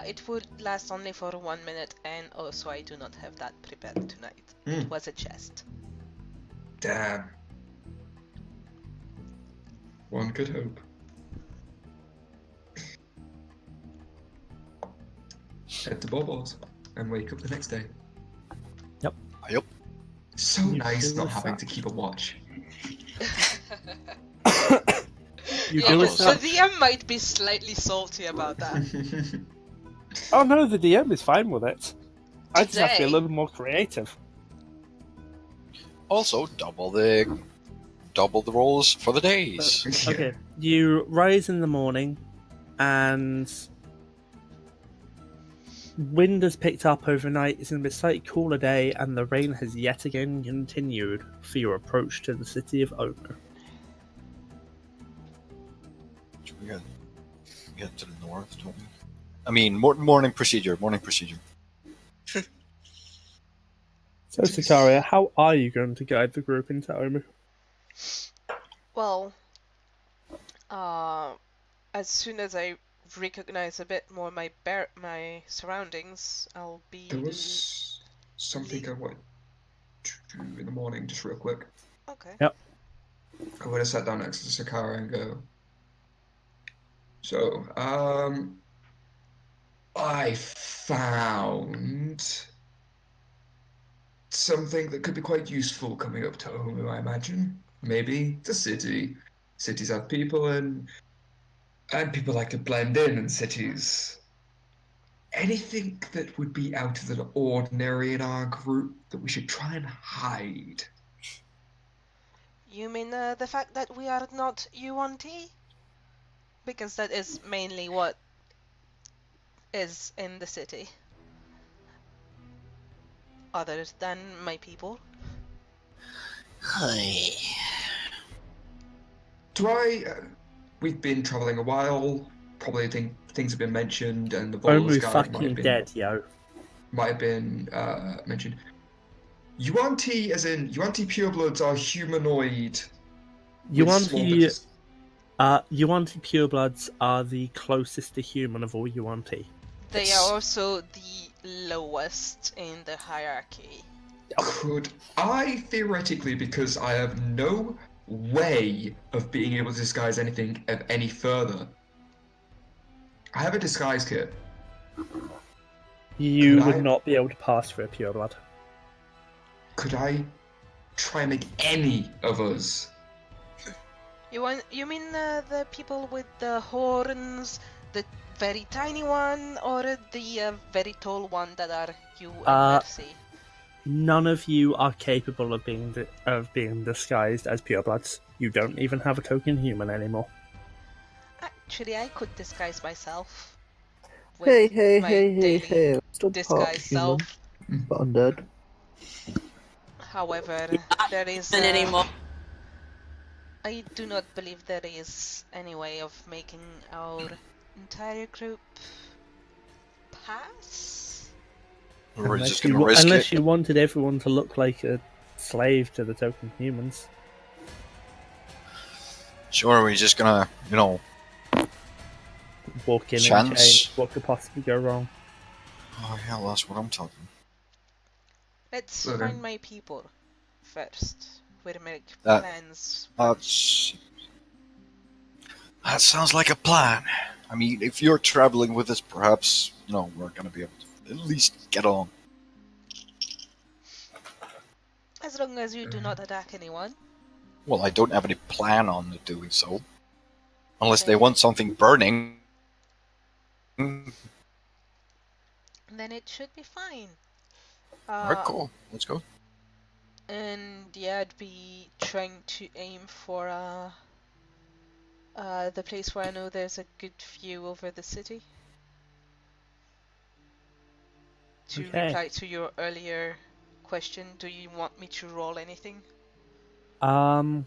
It would last only for 1 minute, and also I do not have that prepared tonight. Hmm. It was a chest. Damn. One could hope. Head to Bobo's and wake up the next day. Yep. So You nice do not a having suck. to keep a watch. You Yeah, do the it, sir. DM might be slightly salty about that. Oh no, the DM is fine with it. I just have to be a Today. little more creative. Also, double the rolls for the days. Yeah. Okay, you rise in the morning, and wind has picked up overnight. It's going to be a slightly cooler day, and the rain has yet again continued for your approach to the city of Omer. We get to the north, don't we? I mean, morning procedure. So, Sakaria, how are you going to guide the group into Omer? Well, as soon as I recognize a bit more my surroundings, I'll be. There was something I wanted to do in the morning, just real quick. Okay. Yep. I would have sat down next to Sakaria and go. So, I found something that could be quite useful coming up to home, I imagine. Maybe the city. Cities have people, and people like to blend in cities. Anything that would be out of the ordinary in our group that we should try and hide? You mean the fact that we are not UNT? Because that is mainly what is in the city. Other than my people. Hi. We've been traveling a while. Probably things have been mentioned, and the Only Ballor's guide fucking dead, yo. might have been mentioned. UNT, as in UNT purebloods, are humanoid. UNT purebloods are the closest to human of all UNT. They are also the lowest in the hierarchy. Could I theoretically, because I have no way of being able to disguise anything of any further, I have a disguise kit. You would not be able to pass for a pureblood. Could I try and make any of us? You mean the people with the horns, the very tiny one, or the very tall one that are you and Artsie? None of you are capable of being disguised as purebloods. You don't even have a token human anymore. Actually, I could disguise myself. Hey, stop disguise self. But undead. However, there is anymore. I do not believe there is any way of making our entire group pass. We're just gonna risk unless it. you wanted everyone to look like a slave to the token humans. Sure, we're just gonna, Walk in Chance. and change. What could possibly go wrong? Oh, yeah, that's what I'm talking. Let's Okay. find my people first. We'll make That- plans. That sounds like a plan. I mean, if you're traveling with us, perhaps, we're gonna be able to at least get on. As long as you do not attack anyone. Well, I don't have any plan on doing so. Unless they want something burning. Then it should be fine. Alright, cool. Let's go. And yeah, I'd be trying to aim for the place where I know there's a good view over the city. To Okay. reply to your earlier question, do you want me to roll anything? Can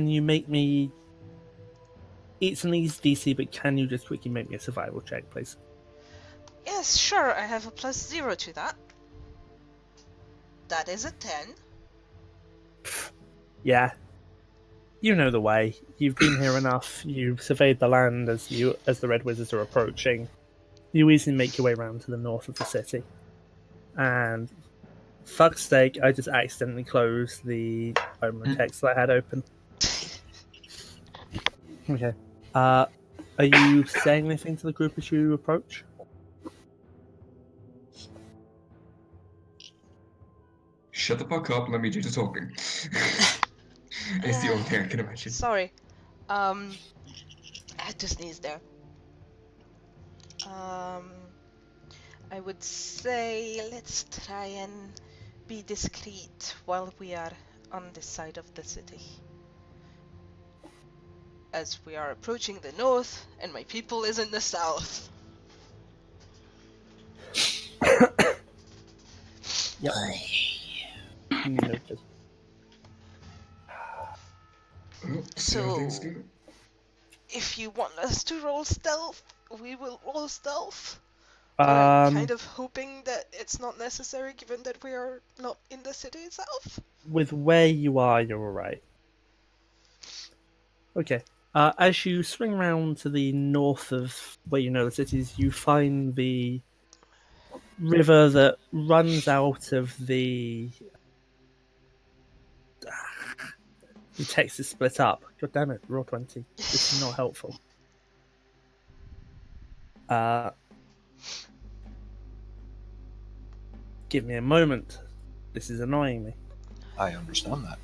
you make me... It's an easy DC, but can you just quickly make me a survival check, please? Yes, sure, I have a +0 to that. That is a 10. Yeah. You know the way. You've been here enough. You've surveyed the land as the Red Wizards are approaching. You easily make your way around to the north of the city. And fuck's sake, I just accidentally closed the Umbra text that I had open. Okay. Are you saying anything to the group as you approach? Shut the fuck up and let me do the talking. It's the only thing I can imagine. Sorry. I had to sneeze there. I would say let's try and be discreet while we are on this side of the city. As we are approaching the north and my people is in the south. Yep. Noted. So, Everything's good. if you want us to roll stealth, we will roll stealth. I'm kind of hoping that it's not necessary given that we are not in the city itself. With where you are, you're alright. Okay. As you swing around to the north of where you know the city is, you find the river that runs out of the text is split up. God damn it, roll 20. This is not helpful. Give me a moment. This is annoying me. I understand that.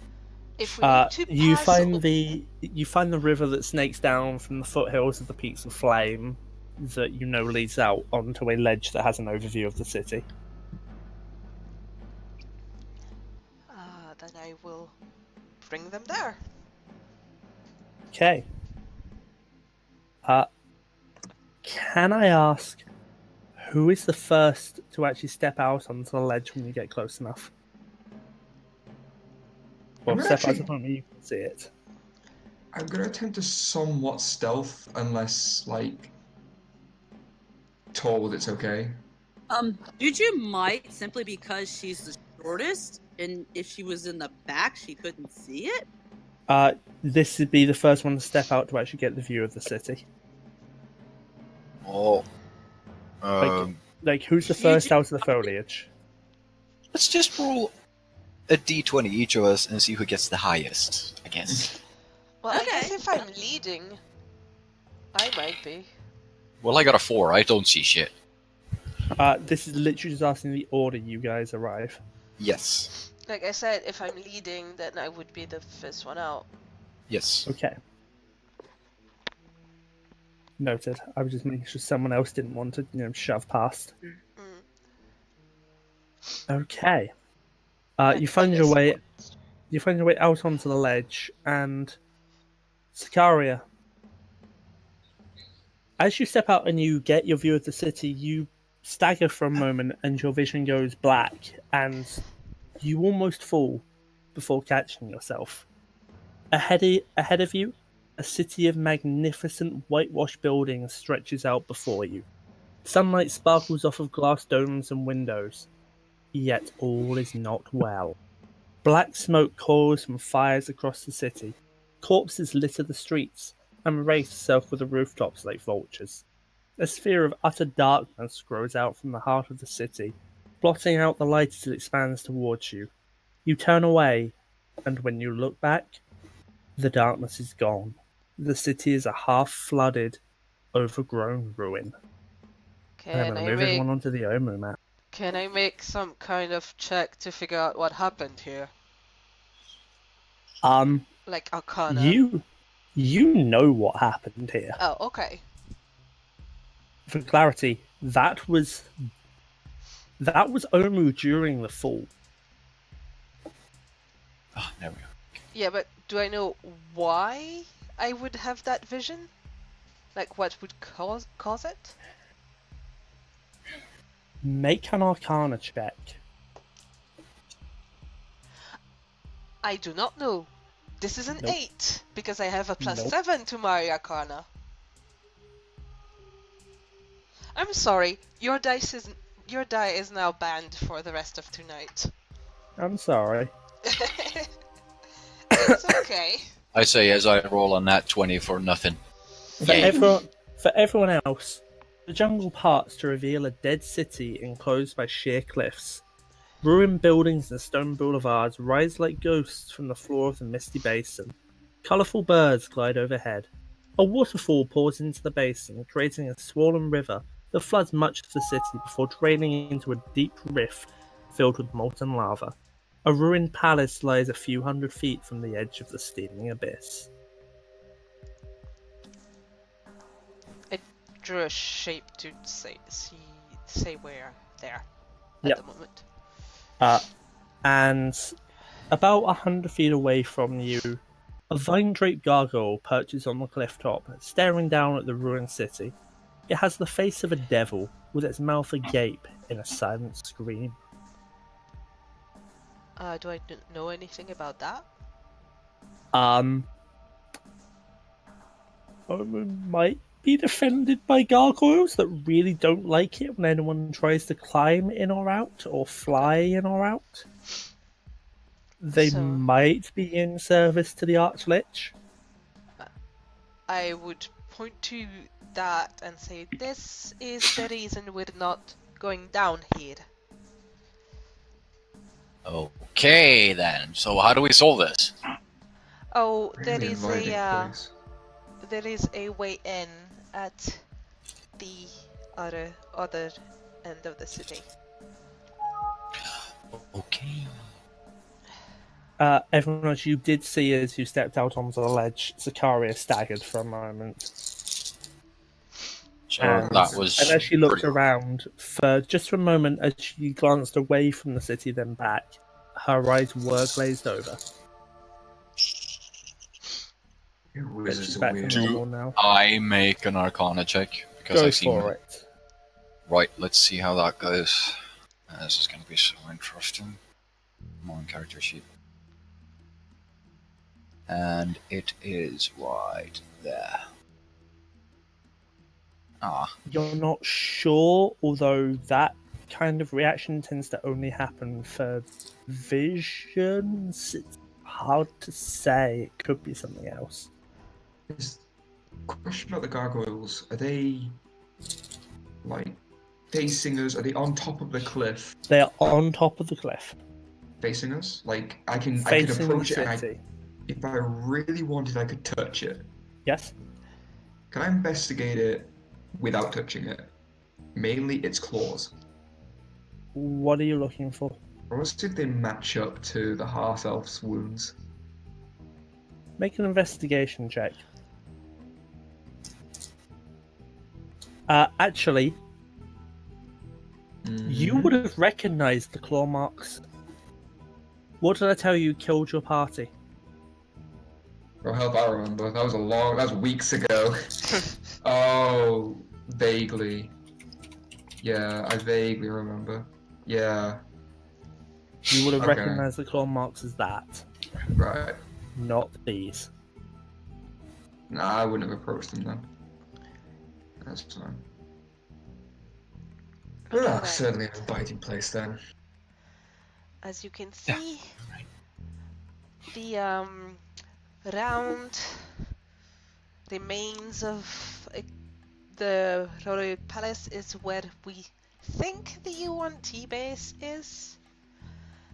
If we need to You pass find the river that snakes down from the foothills of the Peaks of Flame that you know leads out onto a ledge that has an overview of the city. then I will bring them there. Okay. Can I ask who is the first to actually step out onto the ledge when you get close enough? Or I'm step out actually- to the point where you can see it. I'm gonna attempt to somewhat stealth, unless like told it's okay. Juju might, simply because she's the shortest, and if she was in the back, she couldn't see it. This would be the first one to step out to actually get the view of the city. Oh. Like who's the first out of the foliage? Let's just roll a d20 each of us and see who gets the highest, I guess. Well, I Okay. guess if I'm leading, I might be. Well, I got a 4. I don't see shit. This is literally just asking the order you guys arrive. Yes. Like I said, if I'm leading, then I would be the first one out. Yes. Okay. Noted. I was just making sure someone else didn't want to, shove past. Okay. You find your way. You find your way out onto the ledge, and Sakaria. As you step out and you get your view of the city, you stagger for a moment, and your vision goes black, and you almost fall before catching yourself. Ahead of you, a city of magnificent whitewashed buildings stretches out before you. Sunlight sparkles off of glass domes and windows, yet all is not well. Black smoke coils from fires across the city. Corpses litter the streets, and wraiths circle the rooftops like vultures. A sphere of utter darkness grows out from the heart of the city, blotting out the light as it expands towards you. You turn away, and when you look back, the darkness is gone. The city is a half-flooded, overgrown ruin. And I'm Can going to I move make everyone onto the Omu map. Can I make some kind of check to figure out what happened here? Like Arcana. You know what happened here. Oh, okay. For clarity, that was Omu during the fall. Oh, there we go. Yeah, but do I know why I would have that vision? Like what would cause it? Make an Arcana check. I do not know. This is an Nope. 8 because I have a plus Nope. 7 to my Arcana. I'm sorry, your die is now banned for the rest of tonight. I'm sorry. It's okay. I say as I roll on that 20 for nothing. For Yay. everyone else, the jungle parts to reveal a dead city enclosed by sheer cliffs. Ruined buildings and stone boulevards rise like ghosts from the floor of the misty basin. Colourful birds glide overhead. A waterfall pours into the basin, creating a swollen river that floods much of the city before draining into a deep rift filled with molten lava. A ruined palace lies a few hundred feet from the edge of the steaming abyss. I drew a shape to say where there at Yep. the moment. And about 100 feet away from you, a vine-draped gargoyle perches on the cliff top, staring down at the ruined city. It has the face of a devil, with its mouth agape in a silent scream. Do I know anything about that? Might be defended by gargoyles that really don't like it when anyone tries to climb in or out, or fly in or out. They So- might be in service to the Archlich. I would point to that and say, this is the reason we're not going down here. Okay, then. So how do we solve this? Oh, Really inviting place. there is a way in at the other end of the city. Okay. Everyone else, you did see as you stepped out onto the ledge, Sakaria staggered for a moment. So And that was. as she looked pretty- around for just for a moment, as she glanced away from the city, then back, her eyes were glazed over. You But wizards she's are back to weird. normal now. I make an Arcana check because Go I see. for it. Right, let's see how that goes. This is going to be so interesting. I'm on character sheet. And it is right there. Ah, You're not sure, although that kind of reaction tends to only happen for visions. It's hard to say. It could be something else. Question about the gargoyles. Are they like facing us? Are they on top of the cliff They are on top of the cliff, facing us? Like I could facing approach the it and city. if I really wanted I could touch it. Yes? Can I investigate it without touching it? Mainly its claws. What are you looking for? I want to see if they match up to the half-elf's wounds. Make an investigation check. Actually, you would have recognized the claw marks. What did I tell you killed your party? Oh, hell, I remember. That was weeks ago. Oh, vaguely. Yeah, I vaguely remember. Yeah, You would have Okay. recognized the claw marks as that, right. not these. Nah, I wouldn't have approached them then. That's fine. Well, Alright. certainly an inviting place then. As you can see, the round remains of the royal palace is where we think the UNT base is.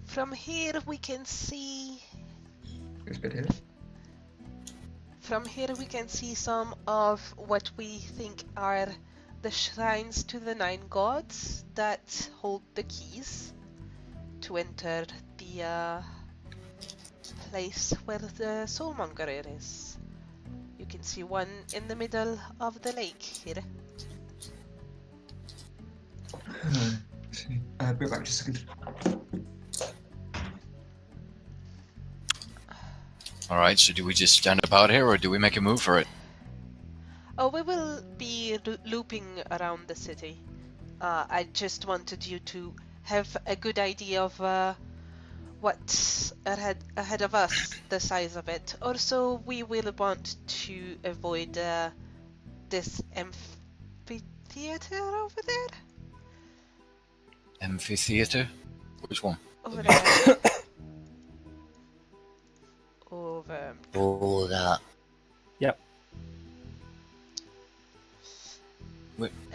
From here we can see. This bit here. From here we can see some of what we think are the shrines to the 9 gods that hold the keys to enter the place where the soulmonger is. You can see one in the middle of the lake here. Be back just a second. alright, so do we just stand about here or do we make a move for it? Oh, we will be looping around the city. I just wanted you to have a good idea of what's ahead of us, the size of it. Also, we will want to avoid this amphitheater over there. Amphitheater? Which one? Over there. Over. Oh, that. Yep.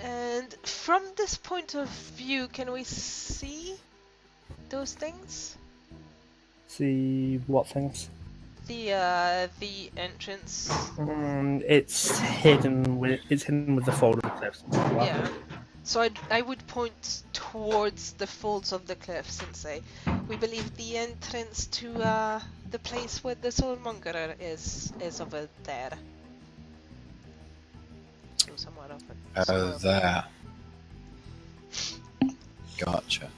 And from this point of view, can we see those things? See what things? The entrance. It's hidden with the fold of the cliffs. Yeah. So I would point towards the folds of the cliffs and say, we believe the entrance to the place where the soulmonger is over there. So somewhere over. Oh, there. Gotcha.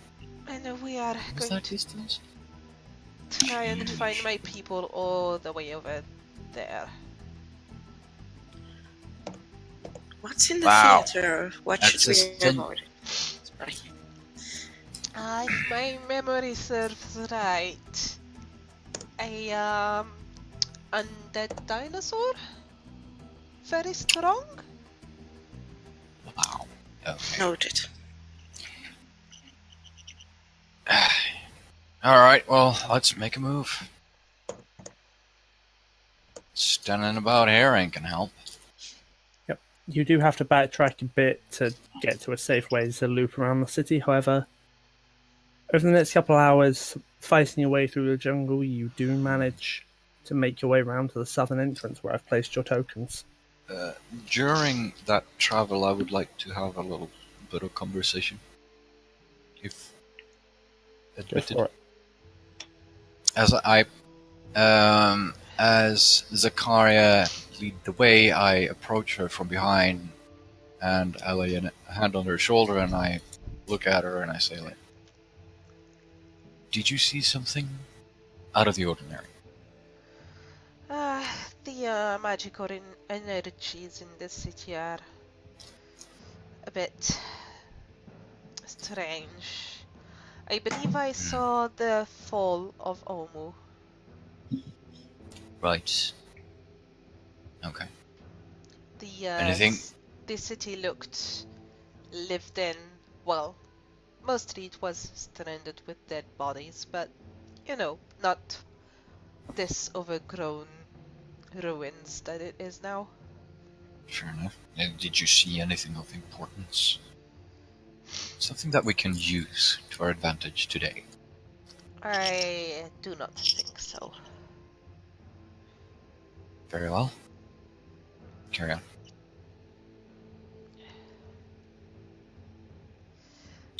And we are What's going that to distance? try and find my people all the way over there. What's in the Wow. theater? What That's should just we an- avoid? Sorry. If my memory serves right, a undead dinosaur? Very strong? Wow. Okay. Noted. Alright, well, let's make a move. Standing about here ain't gonna help. You do have to backtrack a bit to get to a safe way to loop around the city. However, over the next couple of hours, fighting your way through the jungle, you do manage to make your way around to the southern entrance where I've placed your tokens. During that travel, I would like to have a little bit of conversation. If Go admitted. for it. As Sakaria lead the way, I approach her from behind, and I lay a hand on her shoulder, and I look at her, and I say, like, "Did you see something out of the ordinary?" The magical energies in this city are a bit strange. I believe I saw the fall of Omu. Right. Okay. The Anything? The city looked lived in. Well, mostly it was stranded with dead bodies, but you know, not this overgrown ruins that it is now. Fair enough. Did you see anything of importance? Something that we can use to our advantage today? I do not think so. Very well. Carry on.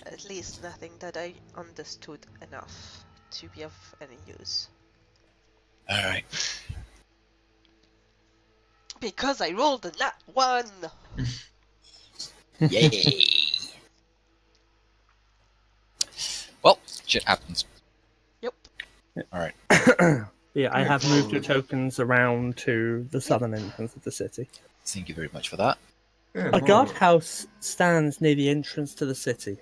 At least nothing that I understood enough to be of any use. Alright. Because I rolled a nat 1! Yay! Well, shit happens. Yep. Alright. Yeah, I have moved your tokens around to the southern entrance of the city. Thank you very much for that. Yeah, A guardhouse stands near the entrance to the city.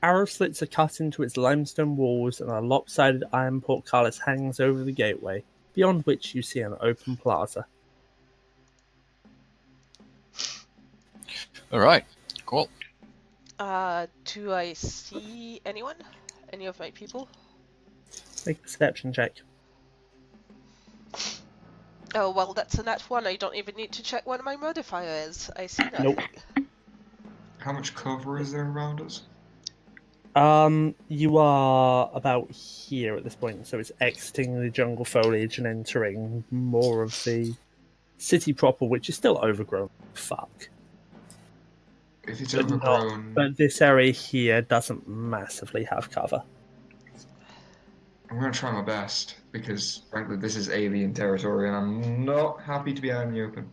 Arrow slits are cut into its limestone walls, and a lopsided iron portcullis hangs over the gateway, beyond which you see an open plaza. Alright, cool. Do I see anyone? Any of my people? Make a perception check. Oh, well, that's a nat 1. I don't even need to check what my modifier is. I see nothing. Nope. How much cover is there around us? You are about here at this point, so it's exiting the jungle foliage and entering more of the city proper, which is still overgrown. Fuck. If it's But overgrown, But this area here doesn't massively have cover. I'm going to try my best, because frankly this is alien territory and I'm not happy to be out in the open.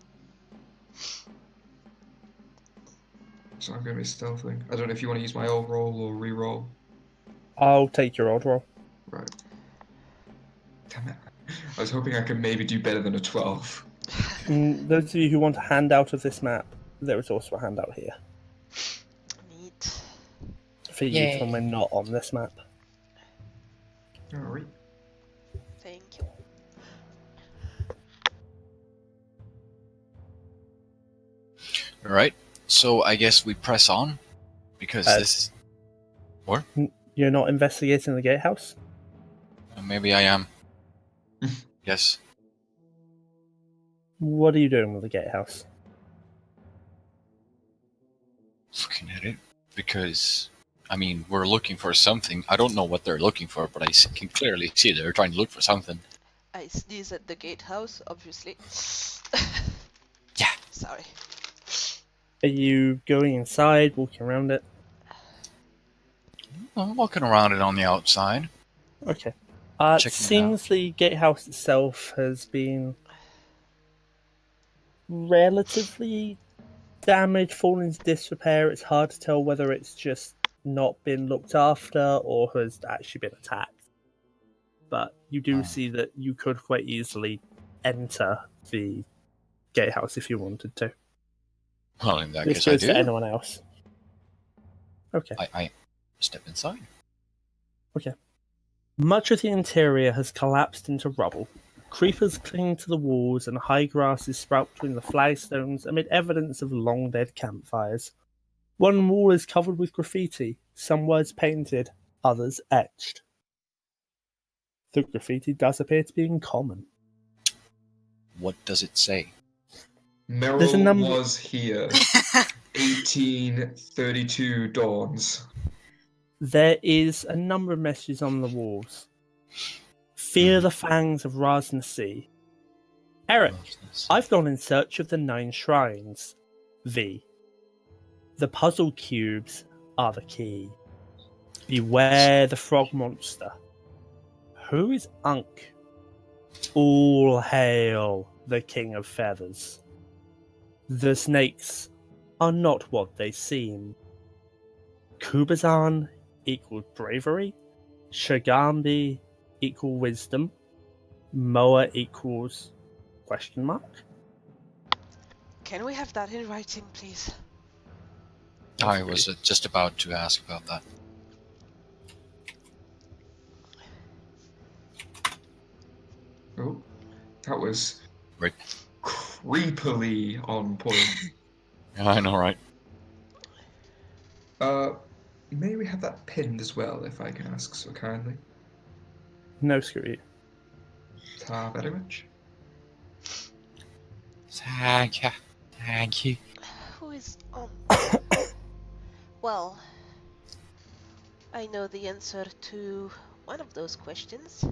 So I'm going to be stealthing. I don't know if you want to use my old roll or re-roll. I'll take your odd roll. Right. Damn it. I was hoping I could maybe do better than a 12. Those of you who want a handout of this map, there is also a handout here. Neat. For you when we're not on this map. Alright. Thank you. Alright, so I guess we press on, because this... What? You're not investigating the gatehouse? Maybe I am. Yes. What are you doing with the gatehouse? Looking at it, because... I mean, we're looking for something. I don't know what they're looking for, but I can clearly see they're trying to look for something. I sneeze at the gatehouse, obviously. Yeah. Sorry. Are you going inside, walking around it? I'm walking around it on the outside. Okay. It Checking it seems the gatehouse itself has been relatively damaged, fallen into disrepair. It's hard to tell whether it's just not been looked after or has actually been attacked. But you do see that you could quite easily enter the gatehouse if you wanted to. Well, in that This case I goes do. to anyone else. Okay. I step inside. Okay. Much of the interior has collapsed into rubble. Creepers cling to the walls and high grasses sprout between the flagstones amid evidence of long-dead campfires. One wall is covered with graffiti, some words painted, others etched. The graffiti does appear to be in common. What does it say? There's a Moril number- was here. 1832 dawns. There is a number of messages on the walls. Fear the fangs of Razn Sea. Eric, I've gone in search of the 9 shrines. V. The puzzle cubes are the key. Beware the frog monster. Who is Unk? All hail the King of Feathers. The snakes are not what they seem. Kubazan equals bravery. Shagambi equal wisdom. Moa equals question mark. Can we have that in writing, please? I was just about to ask about that. Oh, that was Right. creepily on point. Yeah, I know, right? May we have that pinned as well, if I can ask so kindly? No, screw you. Very much. Thank you. Thank you. Who is on? Well, I know the answer to one of those questions.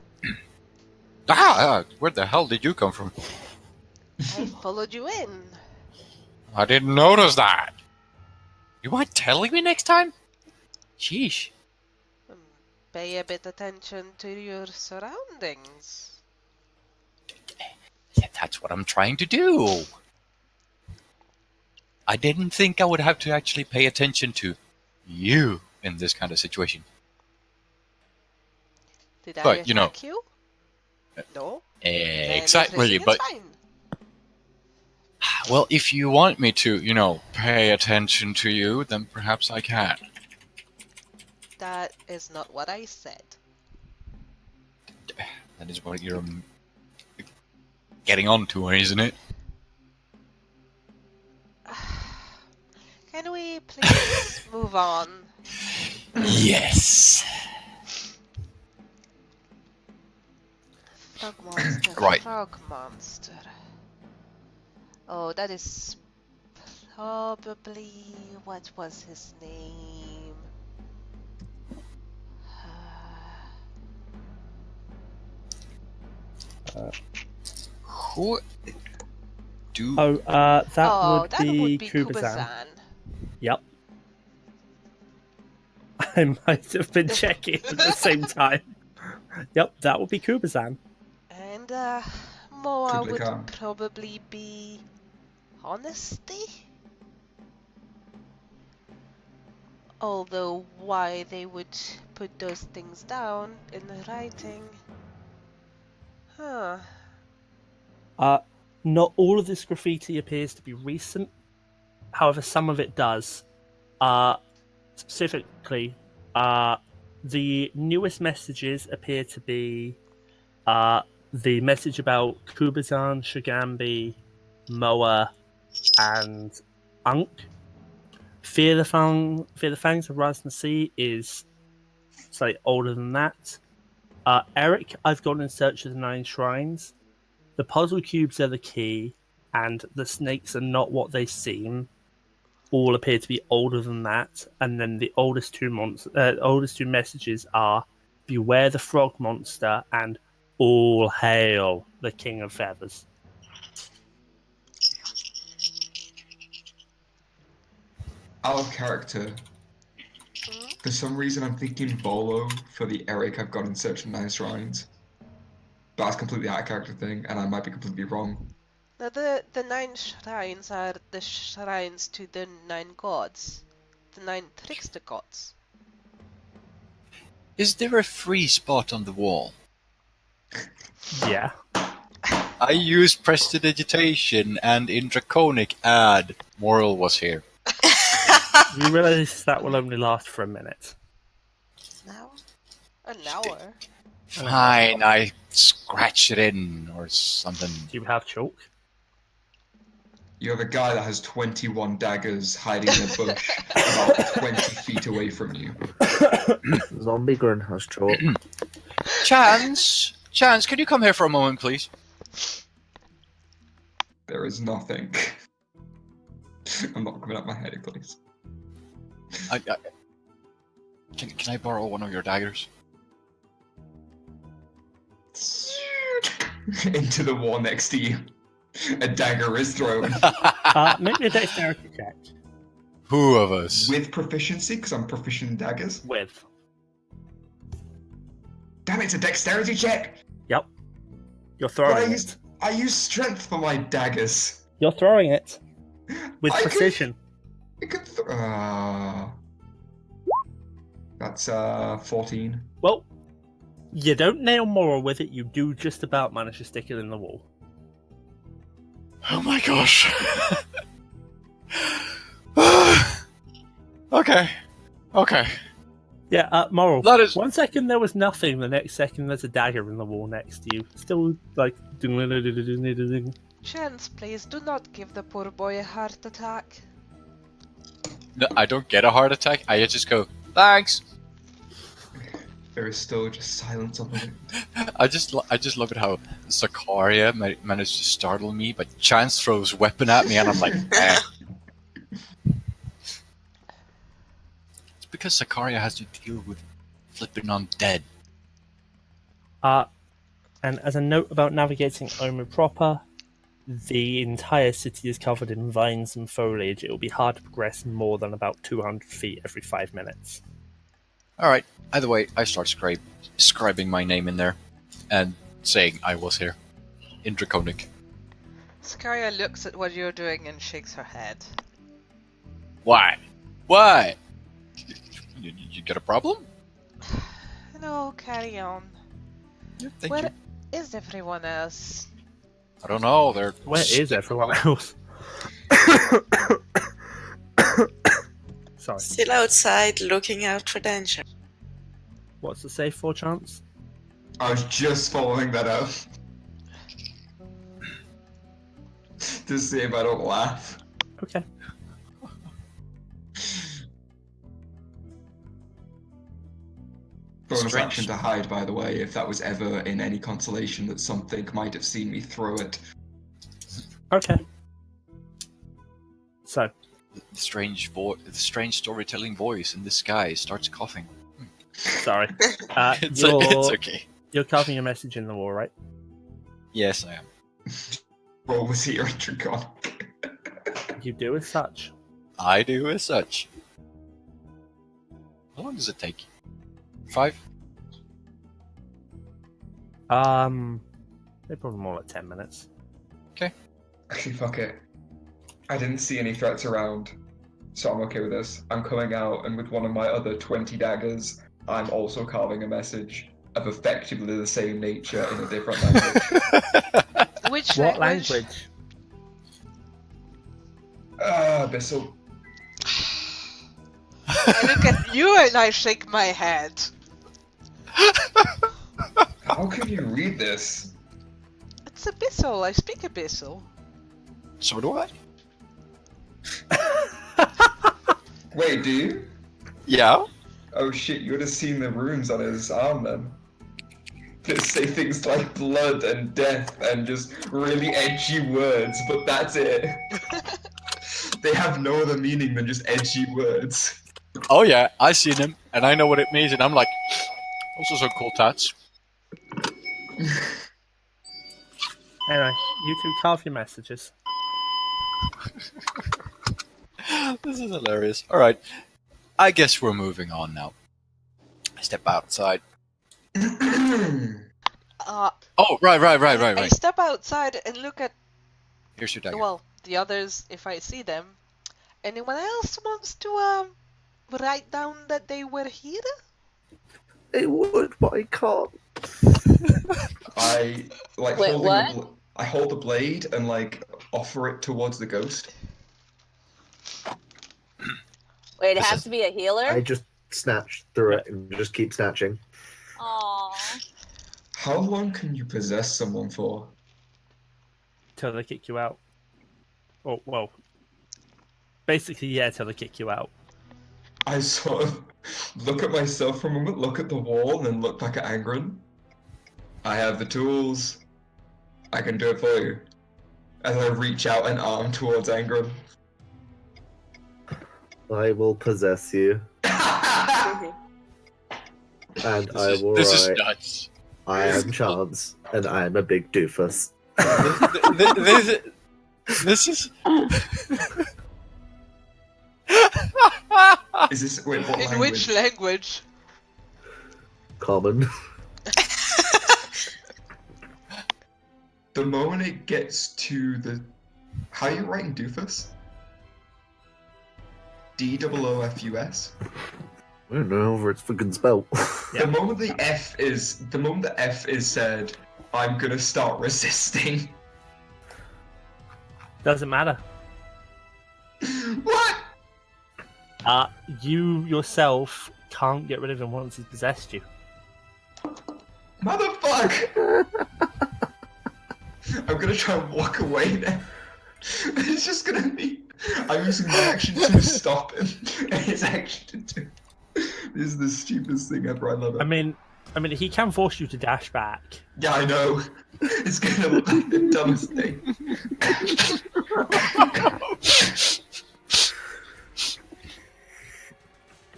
Where the hell did you come from? I followed you in. I didn't notice that. You mind telling me next time? Sheesh. Pay a bit attention to your surroundings. Yeah, that's what I'm trying to do. I didn't think I would have to actually pay attention to you in this kind of situation. Did I But, you know- attack you? No? Then Exactly, everything is but fine. well, if you want me to, pay attention to you, then perhaps I can. That is not what I said. That is what you're getting onto, isn't it? Can we please move on? Yes. Frog monster. Right. Frog monster. Oh, that is probably... What was his name? Who do? That would be Kubazan. Yep. I might have been checking at the same time. Yep, that would be Kubazan. And Moa Kublai would Khan. probably be honesty. Although why they would put those things down in writing. Huh. Not all of this graffiti appears to be recent. However, some of it does. Specifically, the newest messages appear to be the message about Kubazan, Shagambi, Moa, and Unk. Fear the Fangs of Razn Sea is slightly older than that. Eric, I've gone in search of the 9 shrines. The puzzle cubes are the key, and the snakes are not what they seem. All appear to be older than that. And then the oldest two messages are beware the frog monster and all hail the King of Feathers. Out of character. For some reason, I'm thinking Bolo for the Eric I've got in search of 9 shrines. But that's completely out of character thing, and I might be completely wrong. Now the 9 shrines are the shrines to the 9 gods. The 9 trickster gods. Is there a free spot on the wall? Yeah. I used prestidigitation, and in Draconic add, Moril was here. You realise that will only last for a minute. Now? An hour? Fine, I scratch it in or something. Do you have chalk? You have a guy that has 21 daggers hiding in a bush about 20 feet away from you. Zombie Grin has chalk. Chance, can you come here for a moment, please? There is nothing. I'm not coming up my head, please. Can I borrow one of your daggers? Into the wall next to you. A dagger is thrown. Make me a dexterity check. Who of us? With proficiency, because I'm proficient in daggers. With. Damn it, it's a dexterity check! Yep. You're But throwing it. I use strength for my daggers. You're throwing it. With I precision. That's 14. Well, you don't nail Moril with it, you do just about manage to stick it in the wall. Oh my gosh. Okay. Yeah, Moril. That is. 1 second there was nothing, the next second there's a dagger in the wall next to you. Still, like... Chance, please, do not give the poor boy a heart attack. No, I don't get a heart attack. I just go, thanks. There is still just silence on the wind. I just love it how Sakaria managed to startle me, but Chance throws weapon at me, and I'm like, eh. It's because Sakaria has to deal with flipping undead. And as a note about navigating Omer proper, the entire city is covered in vines and foliage. It will be hard to progress more than about 200 feet every 5 minutes. Alright, either way, I start scribing my name in there, and saying I was here. In Draconic. Sakaria looks at what you're doing and shakes her head. Why? Why? You got a problem? No, carry on. Yeah, thank Where you. is everyone else? I don't know, they're... Where is everyone else? Sorry. Still outside, looking out for danger. What's the save for, Chance? I was just following that up. To see if I don't laugh. Okay. Bonus Strange. action to hide, by the way, if that was ever in any consolation that something might have seen me throw it. Okay. So, The strange storytelling voice in the sky starts coughing. sorry. It's You're okay. carving a message in the wall, right? Yes, I am. Roll was here in Dracon. You do as such. I do as such. How long does it take? 5? They're probably more like 10 minutes. Actually, fuck it. I didn't see any threats around, so I'm okay with this. I'm coming out, and with one of my other 20 daggers, I'm also carving a message of effectively the same nature in a different language. Which What language? language? Bissell. I look at you and I shake my head. How can you read this? It's Abyssal. I speak Abyssal. So do I. Wait, do you? Yeah? Oh shit, you would have seen the runes on his arm then. They say things like blood and death and just really edgy words, but that's it. They have no other meaning than just edgy words. Oh yeah, I seen him, and I know what it means, and I'm like, those are some cool tats. Anyway, you two carve your messages. This is hilarious. Alright, I guess we're moving on now. I step outside. Oh, right. I step outside and look at, Here's your dagger. well, the others if I see them. Anyone else wants to write down that they were here? It would, but I can't. I like Wait, holding what? I hold the blade and like offer it towards the ghost. Wait, it has to be a healer? I just snatch through it and just keep snatching. Aww. How long can you possess someone for? Till they kick you out. Oh, well. Basically, yeah, till they kick you out. I sort of look at myself for a moment, look at the wall, and then look back at Angren. I have the tools. I can do it for you. As I reach out an arm towards Angren. I will possess you, and I will This is write, nuts. I am Chance, and I am a big doofus. This is. Is this wait? What In language? which language? Common. The moment it gets to the, how are you writing doofus? DOOFUS. I don't know where it's fucking spelled. The moment the F is said, I'm gonna start resisting. Doesn't matter. What? You yourself can't get rid of him once he's possessed you. Motherfucker! I'm gonna try and walk away now. It's just gonna be. I'm using my action to stop him, and his action to do. This is the stupidest thing ever. I love it. I mean, he can force you to dash back. Yeah, I know. It's gonna look like the dumbest thing.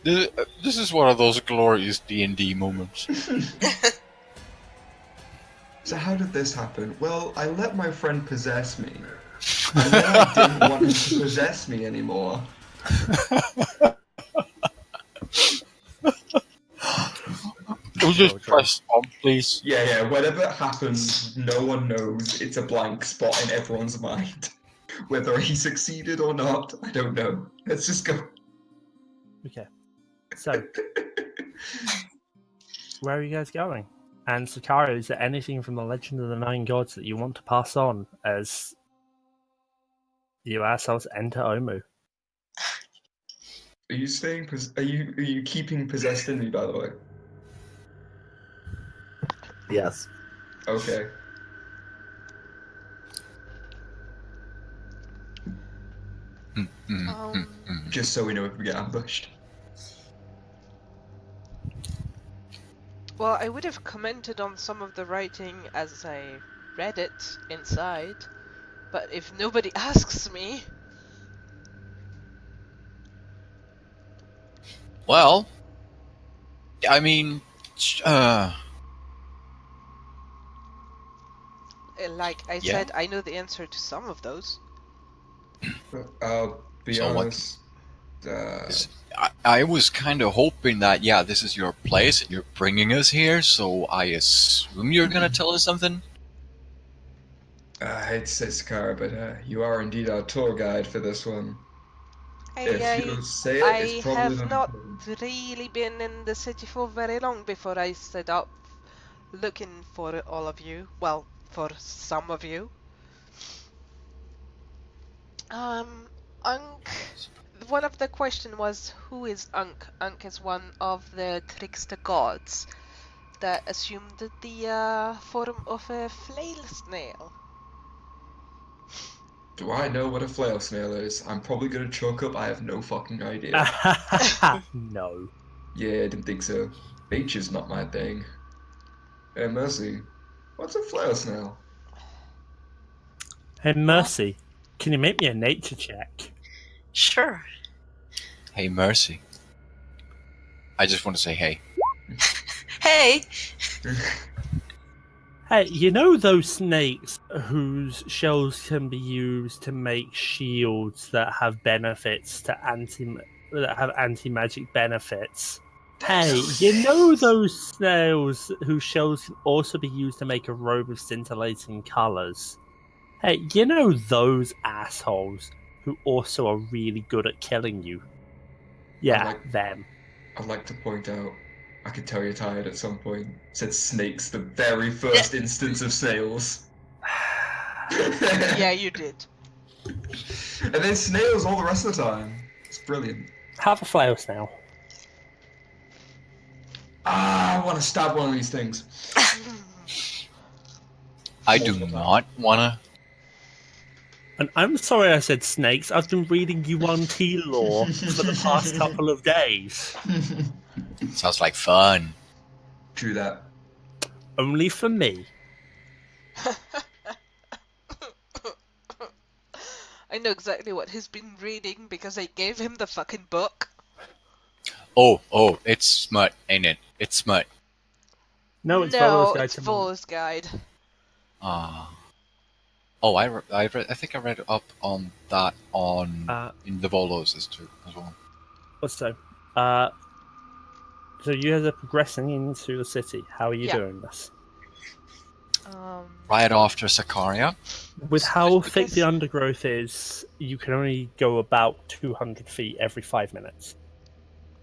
This is one of those glorious D&D moments. So how did this happen? Well, I let my friend possess me. And then I didn't want him to possess me anymore. Can we just press on, please? Yeah, whatever happens, no one knows. It's a blank spot in everyone's mind. Whether he succeeded or not, I don't know. Let's just go. Okay. So, where are you guys going? And Sakaria, is there anything from the Legend of the Nine Gods that you want to pass on as you ourselves enter Omu? Are you staying? Are you keeping possessed in me? By the way. Yes. Okay. Just so we know if we get ambushed. Well, I would have commented on some of the writing as I read it inside, but if nobody asks me... Well, I mean, Like I Yeah. said, I know the answer to some of those. I'll be So what- honest. I was kind of hoping that, yeah, this is your place and you're bringing us here, so I assume you're gonna tell us something? I hate to say Sakaria, but you are indeed our tour guide for this one. If you say it, it's I probably have not important. really been in the city for very long before I set up looking for all of you. Well, for some of you. Unk. One of the question was, who is Unk? Unk is one of the trickster gods that assumed the form of a flail snail. Do I know what a flail snail is? I'm probably gonna choke up. I have no fucking idea. No. Yeah, I didn't think so. Nature's not my thing. Hey, Mercy, what's a flail snail? Hey, Mercy, can you make me a nature check? Sure. Hey, Mercy. I just want to say hey. Hey! Hey, you know those snakes whose shells can be used to make shields that have benefits to anti-magic benefits? Hey, you know those snails whose shells can also be used to make a robe of scintillating colours? Hey, you know those assholes who also are really good at killing you? Yeah, them. I'd like to point out, I could tell you're tired at some point. Said snakes, the very first instance of snails. Yeah, you did. And then snails all the rest of the time. It's brilliant. Have a flail snail. I want to stab one of these things. I do not wanna. And I'm sorry I said snakes. I've been reading UNT lore for the past couple of days. Sounds like fun. True that. Only for me. I know exactly what he's been reading because I gave him the fucking book. Oh, it's smut, ain't it? It's smut. No, it's Ballor's No, Guide it's to Ballor's Guide. Oh, I think I read up on that in the Volos as well. So, so you guys are progressing into the city. How are you Yeah. doing this? Right after Sakaria. With how thick because- the undergrowth is, you can only go about 200 feet every 5 minutes.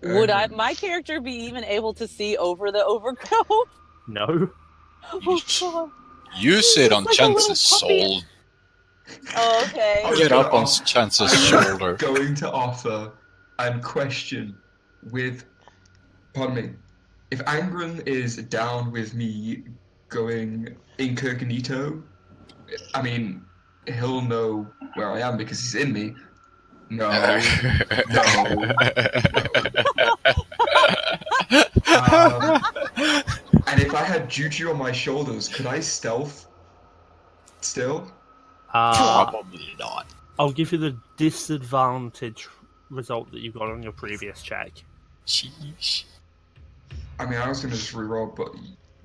Would my character be even able to see over the overgrowth? No. Oh, God. You sit on like a little Chance's puppy. soul. Oh, okay. I was Get up gonna on off- Chance's I was shoulder. going to offer and question with, pardon me, if Angren is down with me going incognito, I mean, he'll know where I am because he's in me. No. And if I had Juju on my shoulders, could I stealth still? Probably not. I'll give you the disadvantage result that you got on your previous check. Sheesh. I mean, I was gonna just reroll, but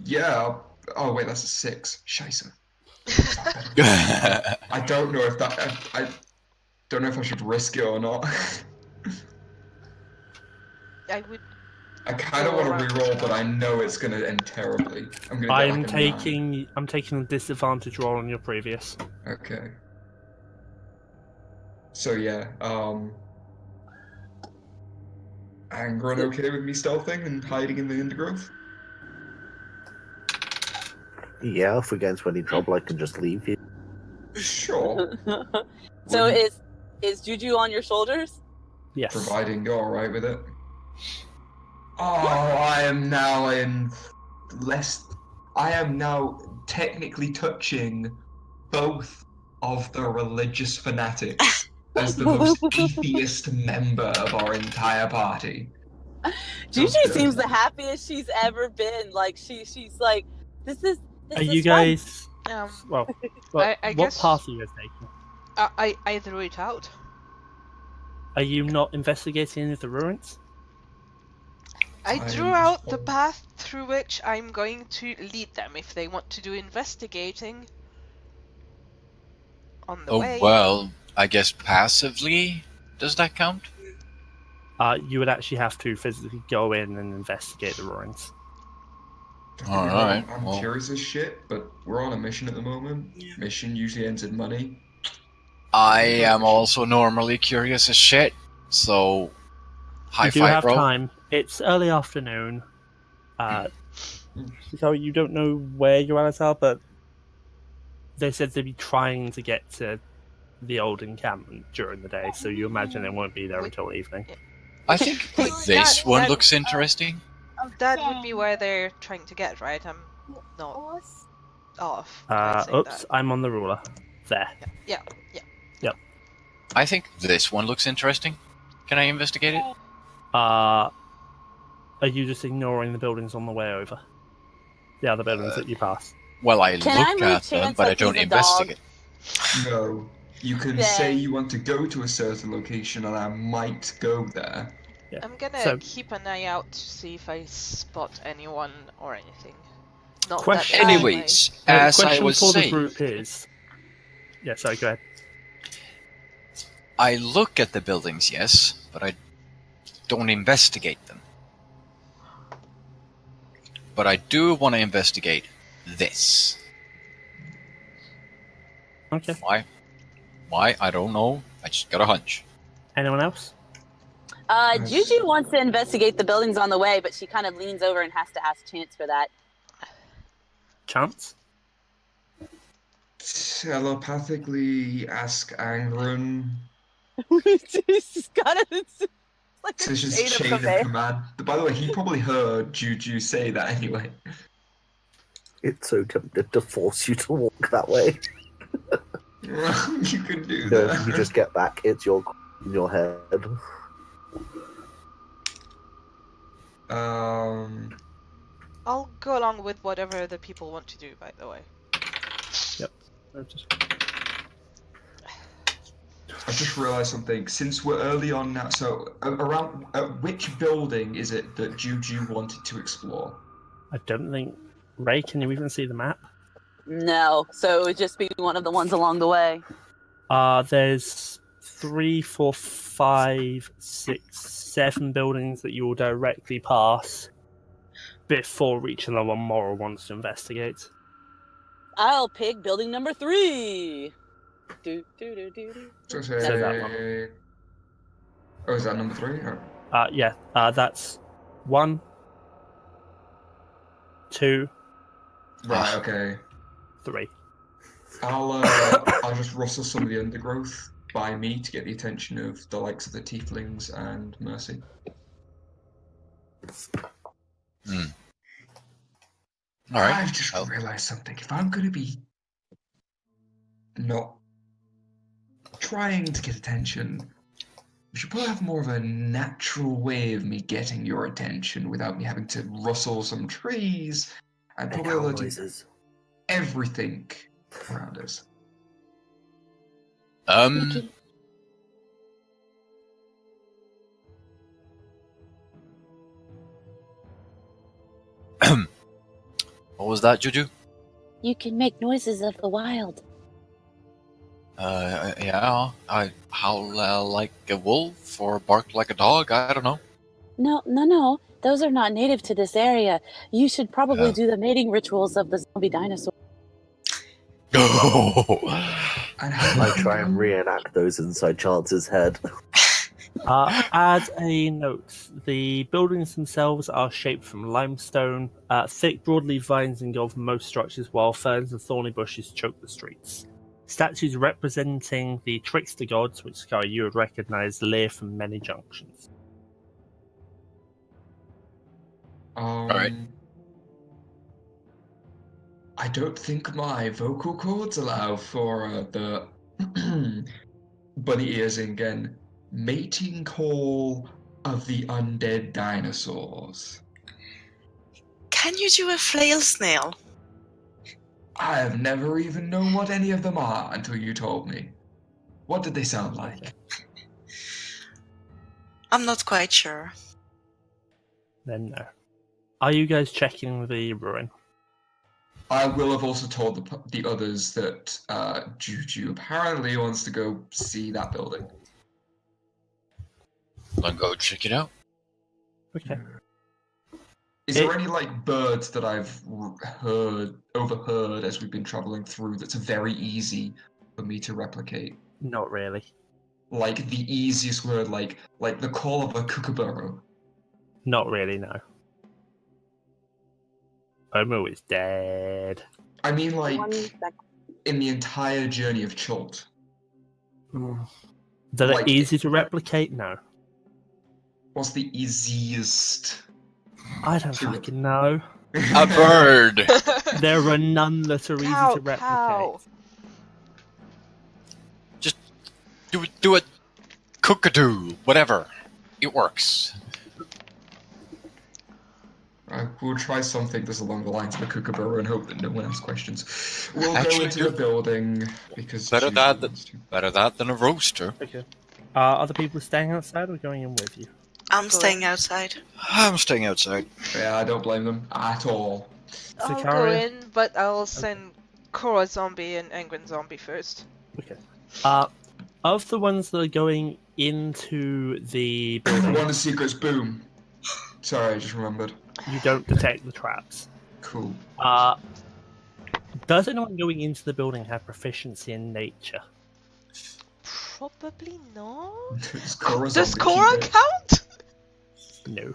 yeah. Oh wait, that's a 6. Scheiße. I don't know if that. I don't know if I should risk it or not. I would. I kind of want to reroll, but I know it's gonna end terribly. I'm gonna get I'm like a 9. taking the disadvantage roll on your previous. Okay. So yeah, Angren okay with me stealthing and hiding in the undergrowth? Yeah, if we get into any trouble, I can just leave you. Sure. So Wouldn't- is Juju on your shoulders? Yes. Providing you're alright with it. Oh, I am now technically touching both of the religious fanatics as the most atheist member of our entire party. Juju good. seems the happiest she's ever been. Like she's like, this is Are you fun. guys? Well, I what guess- path are you guys taking? I threw it out. Are you not investigating any of the ruins? I I drew am out the told- path through which I'm going to lead them if they want to do investigating. On the way. Oh, well, I guess passively, does that count? You would actually have to physically go in and investigate the ruins. Alright, I'm well. curious as shit, but we're on a mission at the moment. Mission usually ends in money. I am also normally curious as shit, so high You do five, have bro. time. It's early afternoon. So you don't know where your allies are, but they said they'd be trying to get to the old encampment during the day, so you imagine it won't be there until evening. I think this That- one that- looks interesting. That would be where they're trying to get, right? I'm not off. Can I say Oops, that? I'm on the ruler. There. Yeah. I think this one looks interesting. Can I investigate it? Are you just ignoring the buildings on the way over? The other buildings that you pass? Well, I Can I look move at them, Chance but I like don't he's a dog? investigate. No. You can Then- say you want to go to a certain location and I might go there. Yeah. I'm gonna So- keep an eye out to see if I spot anyone or anything. Not Question- that Anyways, The as I question was for the saying, group is... Yeah, sorry, go ahead. I look at the buildings, yes, but I don't investigate them. But I do want to investigate this. Okay. Why? Why? I don't know. I just got a hunch. Anyone else? Juju wants to investigate the buildings on the way, but she kind of leans over and has to ask Chance for that. Chance? Telepathically ask Angren. It's kind of it's like a It's just chain chain of of command. command. By the way, he probably heard Juju say that anyway. It's so tempted to force you to walk that way. You can do No, that. you just get back. It's in your head. I'll go along with whatever the people want to do, by the way. I just realised something. Since we're early on now, so around which building is it that Juju wanted to explore? I don't think. Ray, can you even see the map? No, so it would just be one of the ones along the way. There's 3, 4, 5, 6, 7 buildings that you will directly pass before reaching the one Moril wants to investigate. I'll pick building number 3. Do, do, do, do, do. So So that one. say. Oh, is that number 3? Or... Yeah, that's 1, 2, Right. Okay. 3. I'll just rustle some of the undergrowth by me to get the attention of the likes of the tieflings and Mercy. All right. I've just realised something. If I'm going to be not trying to get attention, we should probably have more of a natural way of me getting your attention without me having to rustle some trees and Make probably owl alert noises. everything around us. What was that, Juju? You can make noises of the wild. Yeah. I howl like a wolf or bark like a dog. I don't know. No. Those are not native to this area. You should probably Yeah. do the mating rituals of the zombie dinosaur. And how I try and reenact those inside Chance's head. As a note, the buildings themselves are shaped from limestone. Thick broadleaf vines engulf most structures, while ferns and thorny bushes choke the streets. Statues representing the trickster gods, which Sakaria you would recognize, lay from many junctions. Alright. I don't think my vocal cords allow for the bunny ears again. Mating call of the undead dinosaurs. Can you do a flail snail? I have never even known what any of them are until you told me. What did they sound like? I'm not quite sure. Then no. Are you guys checking the ruin? I will have also told the others that Juju apparently wants to go see that building. Then go check it out. Okay. Is there any like birds that I've overheard as we've been traveling through that's very easy for me to replicate? Not really. Like the easiest word, like the call of a kookaburra. Not really, no. Omo is dead. I mean, like 1 second. in the entire journey of Chult. That are Like- easy to replicate? No. What's the easiest? I don't fucking know. A bird! There are none that are easy Cow, to replicate. cow. Just do it. Cookadoo. Whatever. It works. I will try something that's along the lines of a kookaburra and hope that no one asks questions. We'll go Actually, into good. the building because Better Juju that wants to. Better that than a roaster. Okay. Are other people staying outside or going in with you? I'm staying outside. I'm staying outside. Yeah, I don't blame them at all. I'll go Sakaria? in, but I'll send Korra Zombie and Angren Zombie first. Okay. Of the ones that are going into the One building, of the secrets, boom. Sorry, I just remembered. you don't detect the traps. Cool. Does anyone going into the building have proficiency in nature? Probably not. Does Korra Does zombie Korra keep it? count? No.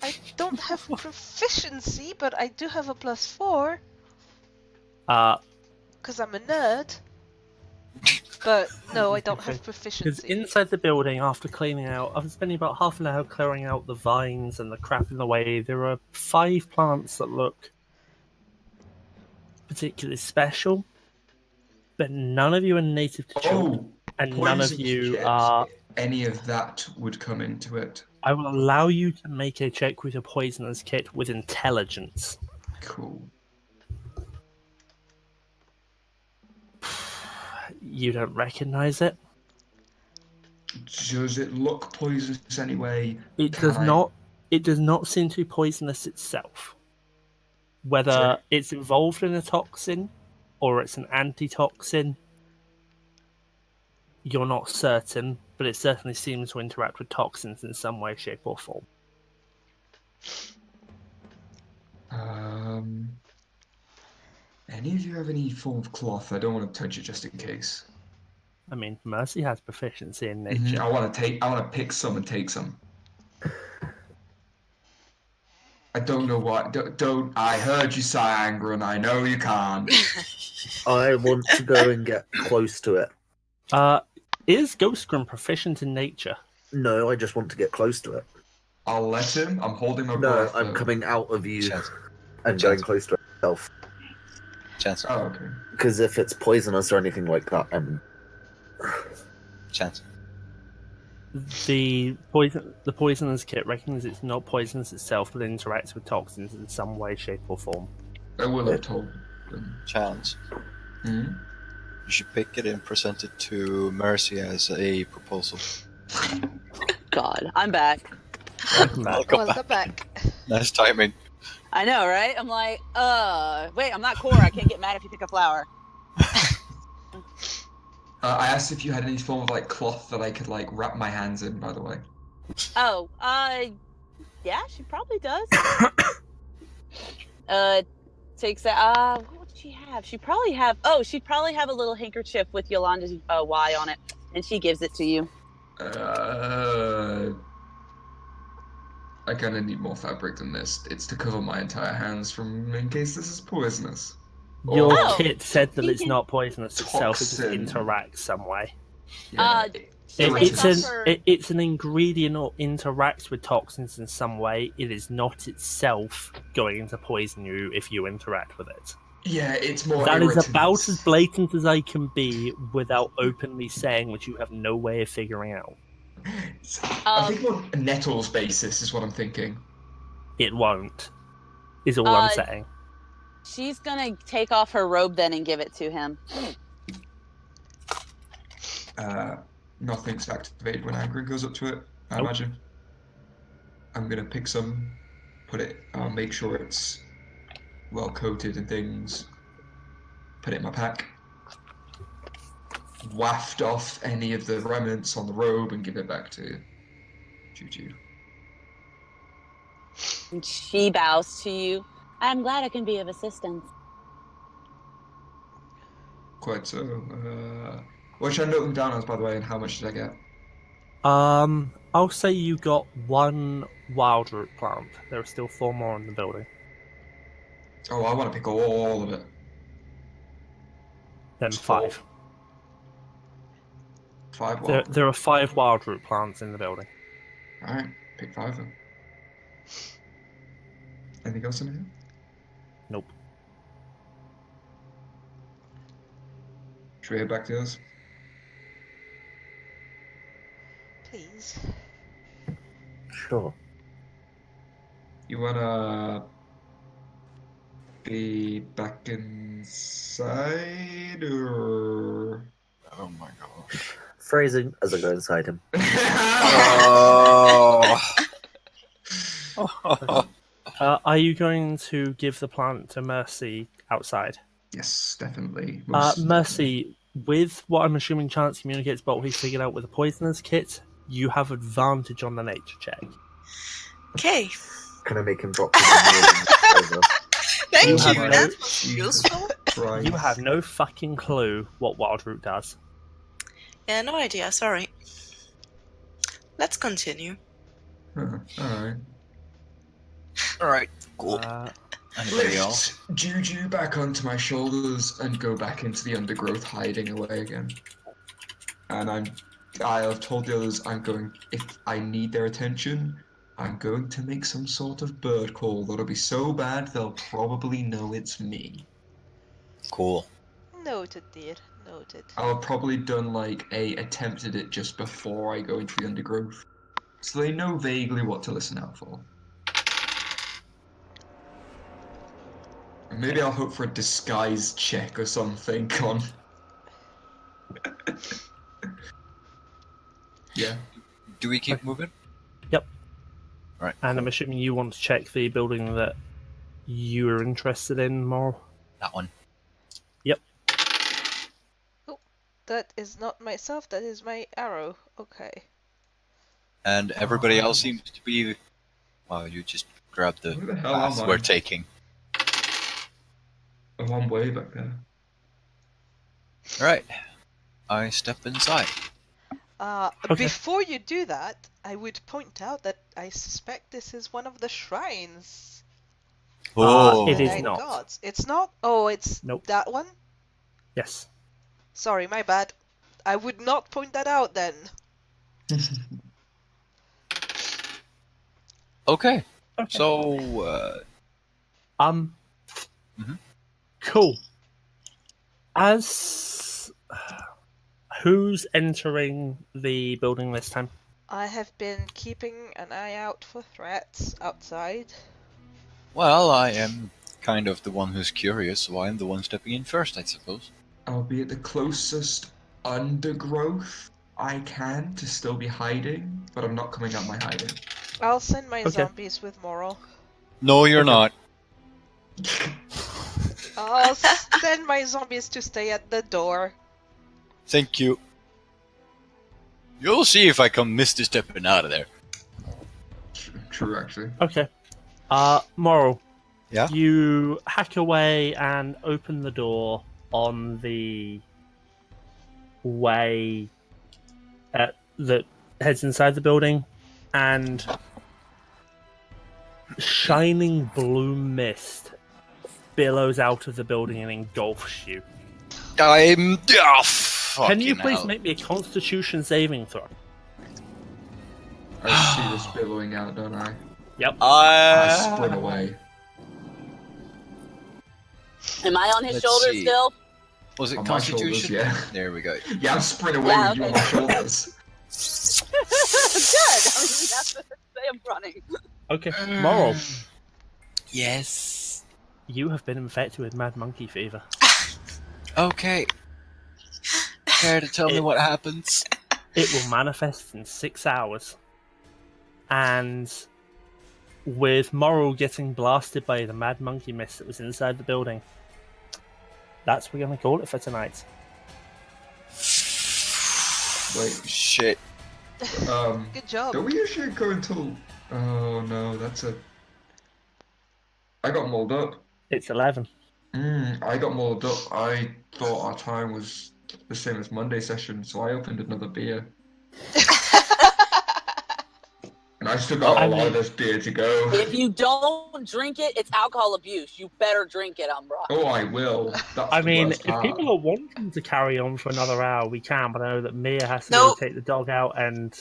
I don't have proficiency, but I do have a +4 because I'm a nerd. But no, I don't have Because proficiency. inside the building, after cleaning out, after spending about half an hour clearing out the vines and the crap in the way, there are 5 plants that look particularly special, but none of you are native to Chult, Oh, and none of poison you checks. are. Any of that would come into it. I will allow you to make a check with your poisoner's kit with intelligence. Cool. You don't recognize it. Does it look poisonous anyway? It Can does I- not. It does not seem to be poisonous itself. Whether Sorry? it's involved in a toxin or it's an antitoxin, you're not certain, but it certainly seems to interact with toxins in some way, shape, or form. Any of you have any form of cloth? I don't want to touch it just in case. I mean, Mercy has proficiency in nature. I want to pick some and take some. I don't know what. Don't. I heard you sigh, Angren. I know you can't. I want to go and get close to it. Is Ghostgrim proficient in nature? No, I just want to get close to it. I'll let him. I'm holding my No, breath. I'm though. coming out of you Chance. and going close to it myself. Chance. Oh, okay. Because if it's poisonous or anything like that, Chance. The poisonous kit reckons it's not poisonous itself, but interacts with toxins in some way, shape, or form. I will have told them. Chance. Hmm? You should pick it and present it to Mercy as a proposal. God, I'm back. Welcome back. Nice timing. I know, right? I'm like, wait, I'm not Cora. I can't get mad if you pick a flower. I asked if you had any form of like cloth that I could like wrap my hands in. By the way. Oh, yeah, she probably does. Takes that. What would she have? She'd probably have a little handkerchief with Yolanda's Y on it, and she gives it to you. I kind of need more fabric than this. It's to cover my entire hands in case this is poisonous. Your Oh, kit said that you it's can- not poisonous itself, it just Toxin. interacts some way. Yeah, She takes off her- It's an ingredient or interacts with toxins in some way. It is not itself going to poison you if you interact with it. yeah, it's more. That is irritants. about as blatant as I can be without openly saying what you have no way of figuring out. I think more nettles basis is what I'm thinking. It won't, is all I'm saying. She's gonna take off her robe then and give it to him. Nothing's activated when Angren goes up to it, I Nope. imagine. I'm gonna pick some, put it, I'll make sure it's well coated and things. Put it in my pack. Waft off any of the remnants on the robe and give it back to Juju. And she bows to you. I'm glad I can be of assistance. Quite so. What should I note them down as, by the way, and how much did I get? I'll say you got 1 wild root plant. There are still 4 more in the building. Oh, I want to pick all of it. Then It's 5. 5 There, wild. there are 5 wild root plants in the building. Alright, pick 5 then. Anything else in here? Nope. Should we head back to us? Please. sure. You wanna be back inside, or? Oh my gosh. Phrasing as I go inside him. Oh. Are you going to give the plant to Mercy outside? Yes, definitely. Most Mercy, with what I'm assuming Chance communicates about what he figured out with the poisonous kit, you have advantage on the nature check. Okay. Can I make him drop his Thank You you. have no- That was useful. Christ. You have no fucking clue what wild root does. Yeah, no idea. Sorry. Let's continue. Alright. Alright, cool. Anybody else? Lift Juju back onto my shoulders and go back into the undergrowth, hiding away again. And I have told the others if I need their attention, I'm going to make some sort of bird call that'll be so bad they'll probably know it's me. Cool. Noted, dear. Noted. I'll have probably done like a attempt at it just before I go into the undergrowth. So they know vaguely what to listen out for. And maybe I'll hope for a disguise check or something on... Yeah. Do we keep moving? Yep. Right. And I'm assuming you want to check the building that you are interested in more. That one. Yep. Oh, that is not myself. That is my arrow. Okay. And everybody else seems to be. Well, you just grabbed the Where the hell path am I? we're taking. Oh, I'm way back there. Alright. I step inside. Okay. Before you do that, I would point out that I suspect this is one of the shrines. Oh. It the is Nine not. Gods. It's not? Oh, it's Nope. that one? Yes. Sorry, my bad. I would not point that out then. Okay. Okay. So, Mhm. Cool. As who's entering the building this time? I have been keeping an eye out for threats outside. well, I am kind of the one who's curious, so I'm the one stepping in first, I suppose. I'll be at the closest undergrowth I can to still be hiding, but I'm not coming out my hiding. I'll send my Okay. zombies with Moril. No, you're Okay. not. I'll send my zombies to stay at the door. Thank you. You'll see if I come misty stepping out of there. True, actually. Okay. Moral. Yeah? You hack away and open the door on the way that heads inside the building, and shining blue mist billows out of the building and engulfs you. I'm. Can you please make me a Constitution saving throw? I see this billowing out, don't I? Yep. I sprint away. Am I on his Let's shoulders see. still? Was it On my shoulders, Constitution? yeah. There we go. Yeah, I'm sprint away Yeah, with you on okay. my shoulders. Good. I mean, you have to say I'm running. Okay. Moral. Yes. You have been infected with mad monkey fever. Okay. Care to tell me what happens? It will manifest in 6 hours. And with Moril getting blasted by the mad monkey mist that was inside the building, that's what we're going to call it for tonight. Wait, Shit. Good job. don't we usually go until... Oh no, that's a... I got mauled up. It's 11. I got mauled up. I thought our time was the same as Monday session, so I opened another beer. And I still got a lot of this beer to go. If you don't drink it, it's alcohol abuse. You better drink it, Umbra. Oh, I will. That's I the mean, worst if part. people are wanting to carry on for another hour, we can, but I know that Miya has to No. go take the dog out and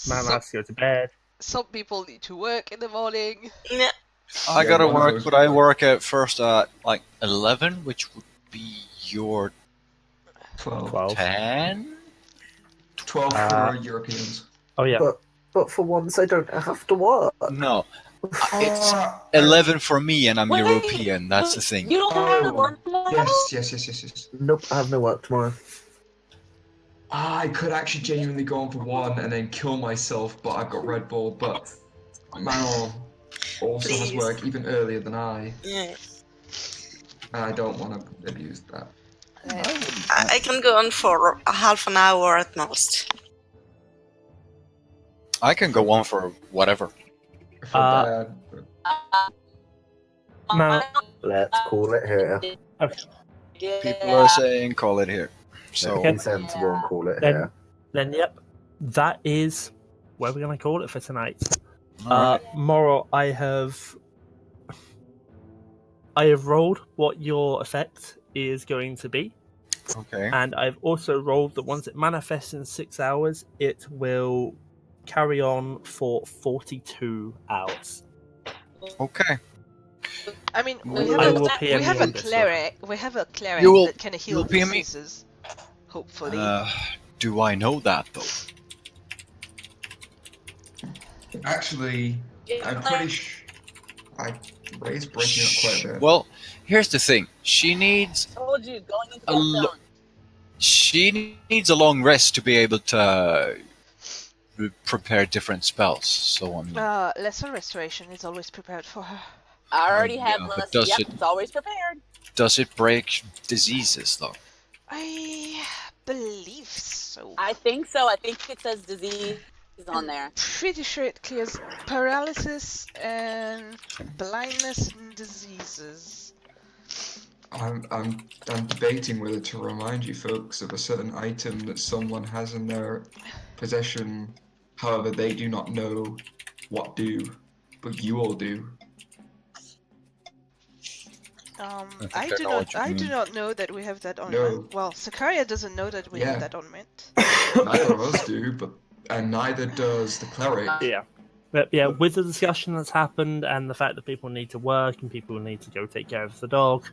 Man has to go to bed. Some people need to work in the morning. Yeah. I Yeah, gotta one of work, those but I guys. work at first at like 11, which would be your 12. 10? 12 for Europeans. Oh, yeah. But for once, I don't have to work. No. It's 11 for me, and I'm Wait. European. That's the thing. You don't have to work tomorrow? Yes. Nope, I have no work tomorrow. I could actually genuinely go on for one and then kill myself, but I've got Red Bull, but Manuel also has Please. work even earlier than I, Yeah. and I don't want to abuse that. I can go on for a half an hour at most. I can go on for whatever. I feel bad, but No. Let's call it here. People are saying call it here. So Be sensible and call it Then- here. Then, yep, that is where we're going to call it for tonight. Alright. Moril, I have rolled what your effect is going to be, Okay. and I've also rolled that once it manifests in 6 hours, it will carry on for 42 hours. Okay. I mean, I we will PM have you a on this, cleric. We have a cleric You will- that can you'll heal PM me? diseases. Hopefully. Do I know that though? actually, I'm pretty sure Ray's breaking up quite a bit. Well, here's the thing. She needs told you, going into A that lo- zone. she needs a long rest to be able to prepare different spells. So I mean, Lesser restoration is always prepared for her. I already have yeah, but less. does Yep, it- it's always prepared. does it break diseases though? I believe so. I think so. I think it says disease on I'm there. pretty sure it clears paralysis and blindness and diseases. I'm debating whether to remind you folks of a certain item that someone has in their possession. However, they do not know what do, but you all do. think I I do know not. what you I do mean. not know that we have that ornament. No. Well, Sakaria doesn't know that we Yeah. have that ornament. Neither of us do, and neither does the cleric. Yeah. But yeah, with the discussion that's happened and the fact that people need to work and people need to go take care of the dog,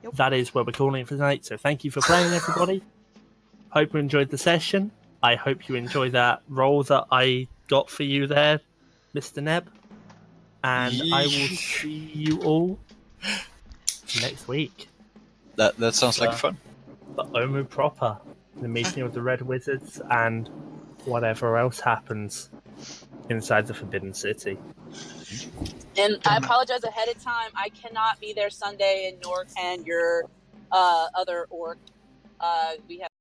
Yep. that is where we're calling it for tonight. So thank you for playing, everybody. Hope you enjoyed the session. I hope you enjoyed that role that I got for you there, Mr. Neb. And I will see you all next week. That sounds like fun. For Omu proper, the meeting of the Red Wizards, and whatever else happens inside the Forbidden City. And I apologize ahead of time. I cannot be there Sunday, and nor can your other orc. We have